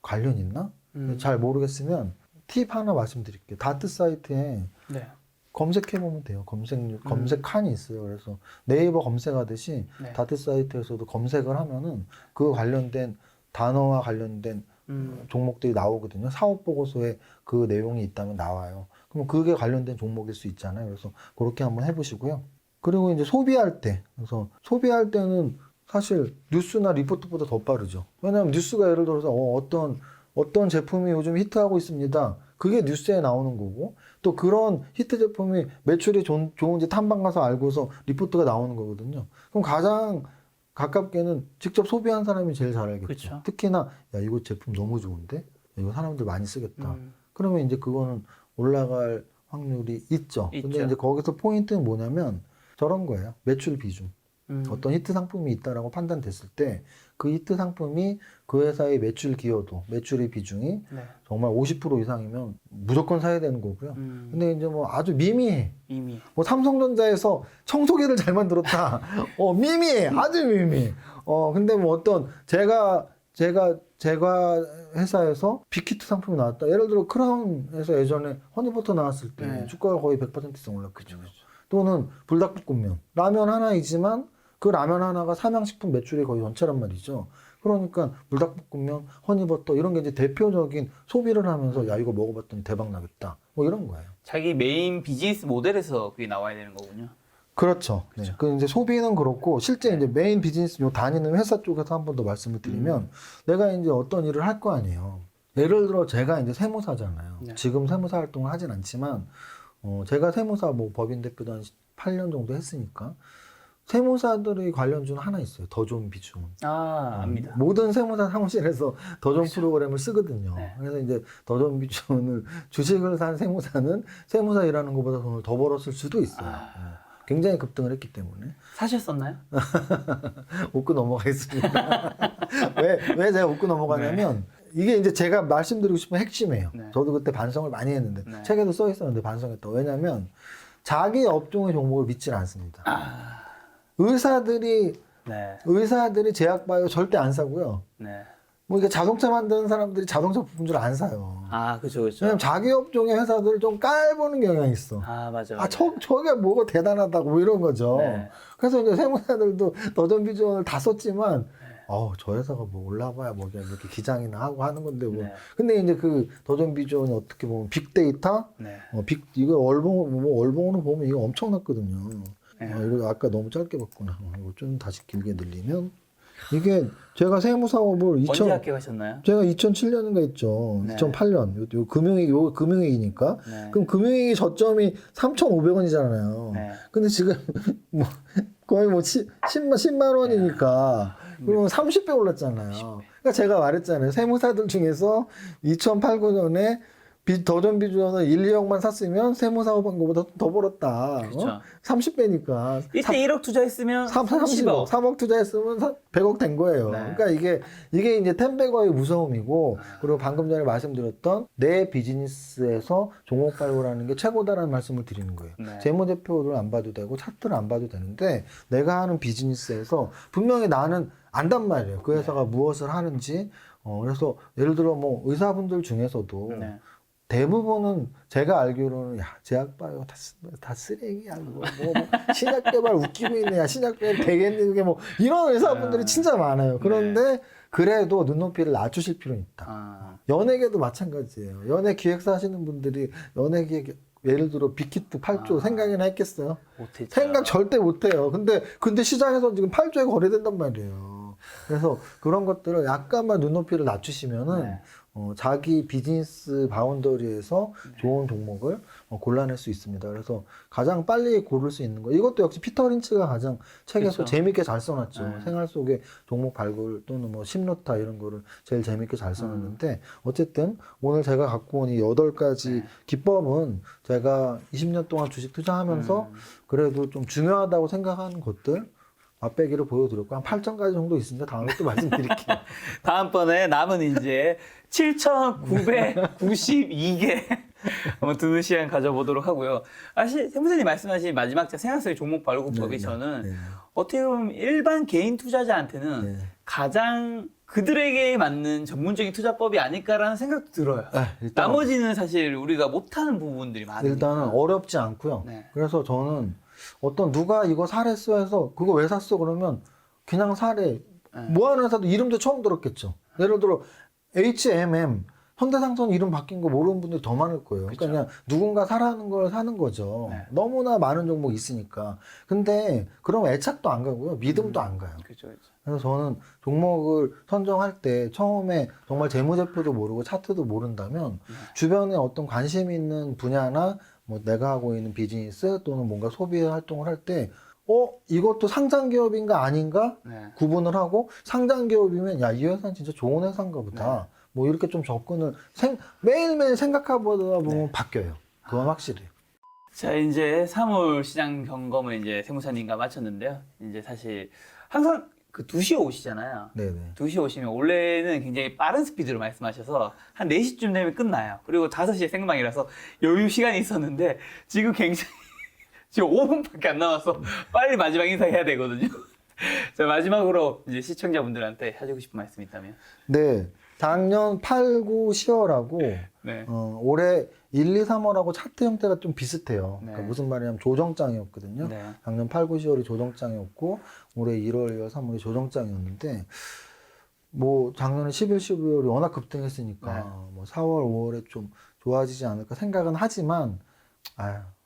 Speaker 1: 관련 있나? 잘 모르겠으면 팁 하나 말씀드릴게요. 다트 사이트에 검색해보면 돼요. 검색칸이 있어요. 그래서 네이버 검색하듯이 다트 사이트에서도 검색을 하면은 그 관련된 단어와 관련된 종목들이 나오거든요. 사업 보고서에 그 내용이 있다면 나와요. 그럼 그게 관련된 종목일 수 있잖아요. 그래서 그렇게 한번 해보시고요. 그리고 이제 소비할 때, 그래서 소비할 때는 사실 뉴스나 리포트보다 더 빠르죠. 왜냐하면 뉴스가 예를 들어서 어떤 제품이 요즘 히트하고 있습니다. 그게 뉴스에 나오는 거고, 또 그런 히트 제품이 매출이 좋은지 탐방 가서 알고서 리포트가 나오는 거거든요. 그럼 가장 가깝게는 직접 소비한 사람이 제일 잘 알겠죠.
Speaker 2: 그렇죠.
Speaker 1: 특히나 야 이거 제품 너무 좋은데 이거 사람들 많이 쓰겠다. 그러면 이제 그거는 올라갈 확률이 있죠. 근데
Speaker 2: 있죠.
Speaker 1: 이제 거기서 포인트는 뭐냐면 저런 거예요. 매출 비중. 어떤 히트 상품이 있다라고 판단됐을 때 그 히트 상품이 그 회사의 매출 기여도, 매출의 비중이
Speaker 2: 네.
Speaker 1: 정말 50% 이상이면 무조건 사야 되는 거고요. 근데 이제 뭐 아주 미미해.
Speaker 2: 이미.
Speaker 1: 뭐 삼성전자에서 청소기를 잘 만들었다. 미미해. 아주 미미해. 근데 뭐 어떤 제가 회사에서 빅히트 상품이 나왔다. 예를 들어 크라운에서 예전에 허니버터 나왔을 때
Speaker 2: 네.
Speaker 1: 주가가 거의 100% 이상 올랐거든요. 또는 불닭볶음면. 라면 하나이지만 그 라면 하나가 삼양식품 매출이 거의 전체란 말이죠. 그러니까 불닭볶음면, 허니버터 이런 게 이제 대표적인 소비를 하면서 야 이거 먹어봤더니 대박 나겠다. 뭐 이런 거예요.
Speaker 2: 자기 메인 비즈니스 모델에서 그게 나와야 되는 거군요.
Speaker 1: 그렇죠. 네. 그 이제 소비는 그렇고 실제 이제 메인 비즈니스 요 다니는 회사 쪽에서 한 번 더 말씀을 드리면 내가 이제 어떤 일을 할 거 아니에요. 예를 들어 제가 이제 세무사잖아요.
Speaker 2: 네.
Speaker 1: 지금 세무사 활동을 하진 않지만 제가 세무사 뭐 법인 대표도 한 8년 정도 했으니까 세무사들의 관련주는 하나 있어요. 더 좋은 비중.
Speaker 2: 압니다.
Speaker 1: 모든 세무사 사무실에서 더 좋은
Speaker 2: 그렇죠.
Speaker 1: 프로그램을 쓰거든요.
Speaker 2: 네.
Speaker 1: 그래서 이제 더 좋은 비중을 주식을 산 세무사는 세무사 일하는 것보다 돈을 더 벌었을 수도 있어요. 굉장히 급등을 했기 때문에
Speaker 2: 사셨었나요?
Speaker 1: 웃고 넘어가겠습니다. 왜 제가 웃고 넘어가냐면 이게 이제 제가 말씀드리고 싶은 핵심이에요.
Speaker 2: 네.
Speaker 1: 저도 그때 반성을 많이 했는데
Speaker 2: 네.
Speaker 1: 책에도 써 있었는데 반성했다. 왜냐면 자기 업종의 종목을 믿질 않습니다. 의사들이 제약바이오 절대 안 사고요.
Speaker 2: 네.
Speaker 1: 뭐 이게 자동차 만드는 사람들이 자동차 부품들을 안 사요.
Speaker 2: 그죠, 그죠.
Speaker 1: 왜냐면 자기 업종의 회사들을 좀 깔보는 경향이 있어.
Speaker 2: 맞아.
Speaker 1: 저게 뭐가 대단하다고 뭐 이런 거죠.
Speaker 2: 네.
Speaker 1: 그래서 이제 세무사들도 더전 비전을 다 썼지만, 저 회사가 뭐 올라봐야 뭐 그냥 이렇게 기장이나 하고 하는 건데 뭐.
Speaker 2: 네.
Speaker 1: 근데 이제 그 더전 비전이 어떻게 보면 빅데이터,
Speaker 2: 네.
Speaker 1: 이거 월봉으로 보면 이거 엄청났거든요.
Speaker 2: 네.
Speaker 1: 이거 아까 너무 짧게 봤구나. 이거 좀 다시 길게 늘리면. 이게 제가 세무사업을
Speaker 2: 언제 합격하셨나요?
Speaker 1: 제가 2007년인가 했죠.
Speaker 2: 네.
Speaker 1: 2008년. 요 금융위기니까.
Speaker 2: 네.
Speaker 1: 그럼 금융위기 저점이 3,500원이잖아요.
Speaker 2: 네.
Speaker 1: 근데 지금 뭐 거의 뭐 10만 원이니까 그러면 30배 올랐잖아요. 그러니까 제가 말했잖아요. 세무사들 중에서 2008, 9년에 더전 비주얼은 1, 2억만 샀으면 세무사업한 것보다 더 벌었다.
Speaker 2: 그렇죠.
Speaker 1: 30배니까.
Speaker 2: 이때 1억 투자했으면
Speaker 1: 30억, 3억 투자했으면 100억 된 거예요.
Speaker 2: 네.
Speaker 1: 그러니까 이게 이제 텐베거의 무서움이고, 그리고 방금 전에 말씀드렸던 내 비즈니스에서 종목 발굴하는 게 최고다라는 말씀을 드리는 거예요.
Speaker 2: 네.
Speaker 1: 재무제표를 안 봐도 되고, 차트를 안 봐도 되는데, 내가 하는 비즈니스에서 분명히 나는 안단 말이에요. 그 회사가 무엇을 하는지. 그래서 예를 들어 뭐 의사분들 중에서도
Speaker 2: 네.
Speaker 1: 대부분은 제가 알기로는 제약바이오 다 쓰레기야. 뭐 신약 개발 웃기고 있네. 야 신약 개발 되겠니? 그게 뭐 이런 의사분들이 진짜 많아요. 그런데 그래도 눈높이를 낮추실 필요는 있다. 연예계도 마찬가지예요. 연예 기획사 하시는 분들이 연예 기획 예를 들어 빅히트 8조 생각이나 했겠어요?
Speaker 2: 못했죠.
Speaker 1: 생각 절대 못해요. 근데 시장에서 지금 8조에 거래된단 말이에요. 그래서 그런 것들을 약간만 눈높이를 낮추시면은 자기 비즈니스 바운더리에서 좋은 종목을 골라낼 수 있습니다. 그래서 가장 빨리 고를 수 있는 거. 이것도 역시 피터 린치가 가장 책에서
Speaker 2: 그렇죠.
Speaker 1: 재밌게 잘 써놨죠. 생활 속에 종목 발굴 또는 뭐 심노타 이런 거를 제일 재밌게 잘 써놨는데 어쨌든 오늘 제가 갖고 온 이 8가지 기법은 제가 20년 동안 주식 투자하면서 그래도 좀 중요하다고 생각하는 것들 맛배기를 보여드렸고 한 8점까지 정도 있습니다. 다음에 또 말씀드릴게요.
Speaker 2: 다음번에 남은 이제 7,992개 한번 듣는 시간 가져보도록 하고요. 세무사님 말씀하신 마지막 생활 속의 종목 발굴법이 저는 어떻게 보면 일반 개인 투자자한테는 가장 그들에게 맞는 전문적인 투자법이 아닐까라는 생각도 들어요. 나머지는 사실 우리가 못하는 부분들이 많으니까.
Speaker 1: 일단은 어렵지 않고요. 그래서 저는 누가 이거 사랬어 해서 그거 왜 샀어 그러면 그냥 사래. 뭐 하는 회사도 이름도 처음 들었겠죠. 예를 들어 HMM 현대상선 이름 바뀐 거 모르는 분들이 더 많을 거예요. 그러니까
Speaker 2: 그쵸.
Speaker 1: 그냥 누군가 사라는 걸 사는 거죠.
Speaker 2: 네.
Speaker 1: 너무나 많은 종목이 있으니까. 근데 그럼 애착도 안 가고요. 믿음도 안 가요.
Speaker 2: 그렇죠.
Speaker 1: 그래서 저는 종목을 선정할 때 처음에 정말 재무제표도 모르고 차트도 모른다면 주변에 어떤 관심 있는 분야나 뭐 내가 하고 있는 비즈니스 또는 뭔가 소비 활동을 할 때 이것도 상장 기업인가 아닌가
Speaker 2: 네.
Speaker 1: 구분을 하고 상장 기업이면 야, 이 회사는 진짜 좋은 회사인가 보다. 뭐 이렇게 좀 접근을 매일매일 생각해보다 보면 바뀌어요. 그건 확실히.
Speaker 2: 자, 이제 3월 시장 점검을 이제 세무사님과 마쳤는데요. 이제 사실 항상 그 2시에 오시잖아요.
Speaker 1: 네네.
Speaker 2: 2시에 오시면 원래는 굉장히 빠른 스피드로 말씀하셔서 한 4시쯤 되면 끝나요. 그리고 5시에 생방이라서 여유 시간이 있었는데 지금 굉장히 지금 5분밖에 안 남아서 빨리 마지막 인사해야 되거든요. 자, 마지막으로 이제 시청자분들한테 해주고 싶은 말씀이 있다면.
Speaker 1: 네. 작년 8, 9, 10월하고
Speaker 2: 네.
Speaker 1: 올해 1, 2, 3월하고 차트 형태가 좀 비슷해요.
Speaker 2: 네.
Speaker 1: 그러니까 무슨 말이냐면 조정장이었거든요.
Speaker 2: 네.
Speaker 1: 작년 8, 9, 10월이 조정장이었고 올해 1월, 2월, 3월이 조정장이었는데 뭐 작년에 11, 12월이 워낙 급등했으니까
Speaker 2: 네.
Speaker 1: 뭐 4월, 5월에 좀 좋아지지 않을까 생각은 하지만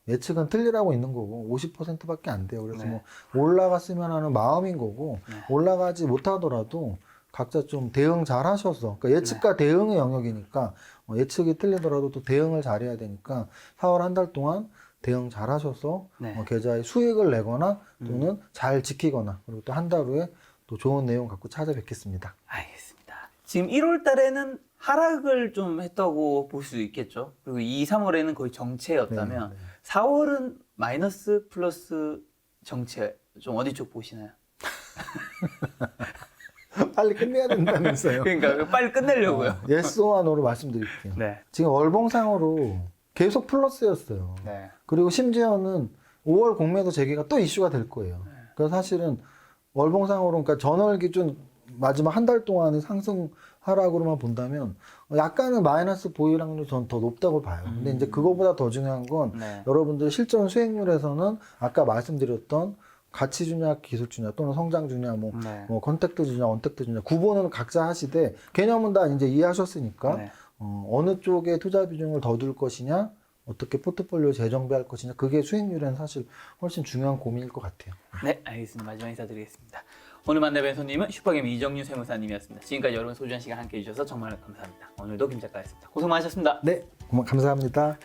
Speaker 1: 예측은 틀리라고 있는 거고 50%밖에 안 돼요. 그래서
Speaker 2: 네.
Speaker 1: 뭐 올라갔으면 하는 마음인 거고
Speaker 2: 네.
Speaker 1: 올라가지 못하더라도 각자 좀 대응 잘 하셔서 그러니까 예측과 대응의 영역이니까 예측이 틀리더라도 또 대응을 잘해야 되니까 4월 한 달 동안 대응 잘 하셔서
Speaker 2: 네.
Speaker 1: 계좌에 수익을 내거나 또는 잘 지키거나 그리고 또 한 달 후에 또 좋은 내용 갖고 찾아뵙겠습니다.
Speaker 2: 알겠습니다. 지금 1월 달에는 하락을 좀 했다고 볼 수 있겠죠. 그리고 2, 3월에는 거의 정체였다면
Speaker 1: 네, 네.
Speaker 2: 4월은 마이너스 플러스 정체 좀 어디 쪽 보시나요?
Speaker 1: 빨리 끝내야 된다면서요.
Speaker 2: 그러니까 빨리 끝내려고요.
Speaker 1: 예스와 노로 말씀드릴게요.
Speaker 2: 네.
Speaker 1: 지금 월봉상으로 계속 플러스였어요.
Speaker 2: 네.
Speaker 1: 그리고 심지어는 5월 공매도 재개가 또 이슈가 될 거예요. 그래서 사실은 월봉상으로 그러니까 전월 기준 마지막 한 달 동안의 상승 하락으로만 본다면 약간은 마이너스 보일 확률이 전 더 높다고 봐요. 근데 이제 그거보다 더 중요한 건
Speaker 2: 네.
Speaker 1: 여러분들 실전 수익률에서는 아까 말씀드렸던 가치 주냐, 기술 주냐, 또는 성장 주냐, 뭐
Speaker 2: 네.
Speaker 1: 컨택트 주냐, 언택트 주냐, 구분은 각자 하시되 개념은 다 이제 이해하셨으니까
Speaker 2: 네.
Speaker 1: 어느 쪽에 투자 비중을 더 둘 것이냐, 어떻게 포트폴리오 재정비할 것이냐, 그게 수익률에는 사실 훨씬 중요한 고민일 것 같아요.
Speaker 2: 네, 알겠습니다. 마지막 인사드리겠습니다. 오늘 만나뵌 손님은 슈퍼게임 이정유 세무사님이었습니다. 지금까지 여러분 소중한 시간 함께해 주셔서 정말 감사합니다. 오늘도 김 작가였습니다. 고생 많으셨습니다.
Speaker 1: 네, 감사합니다.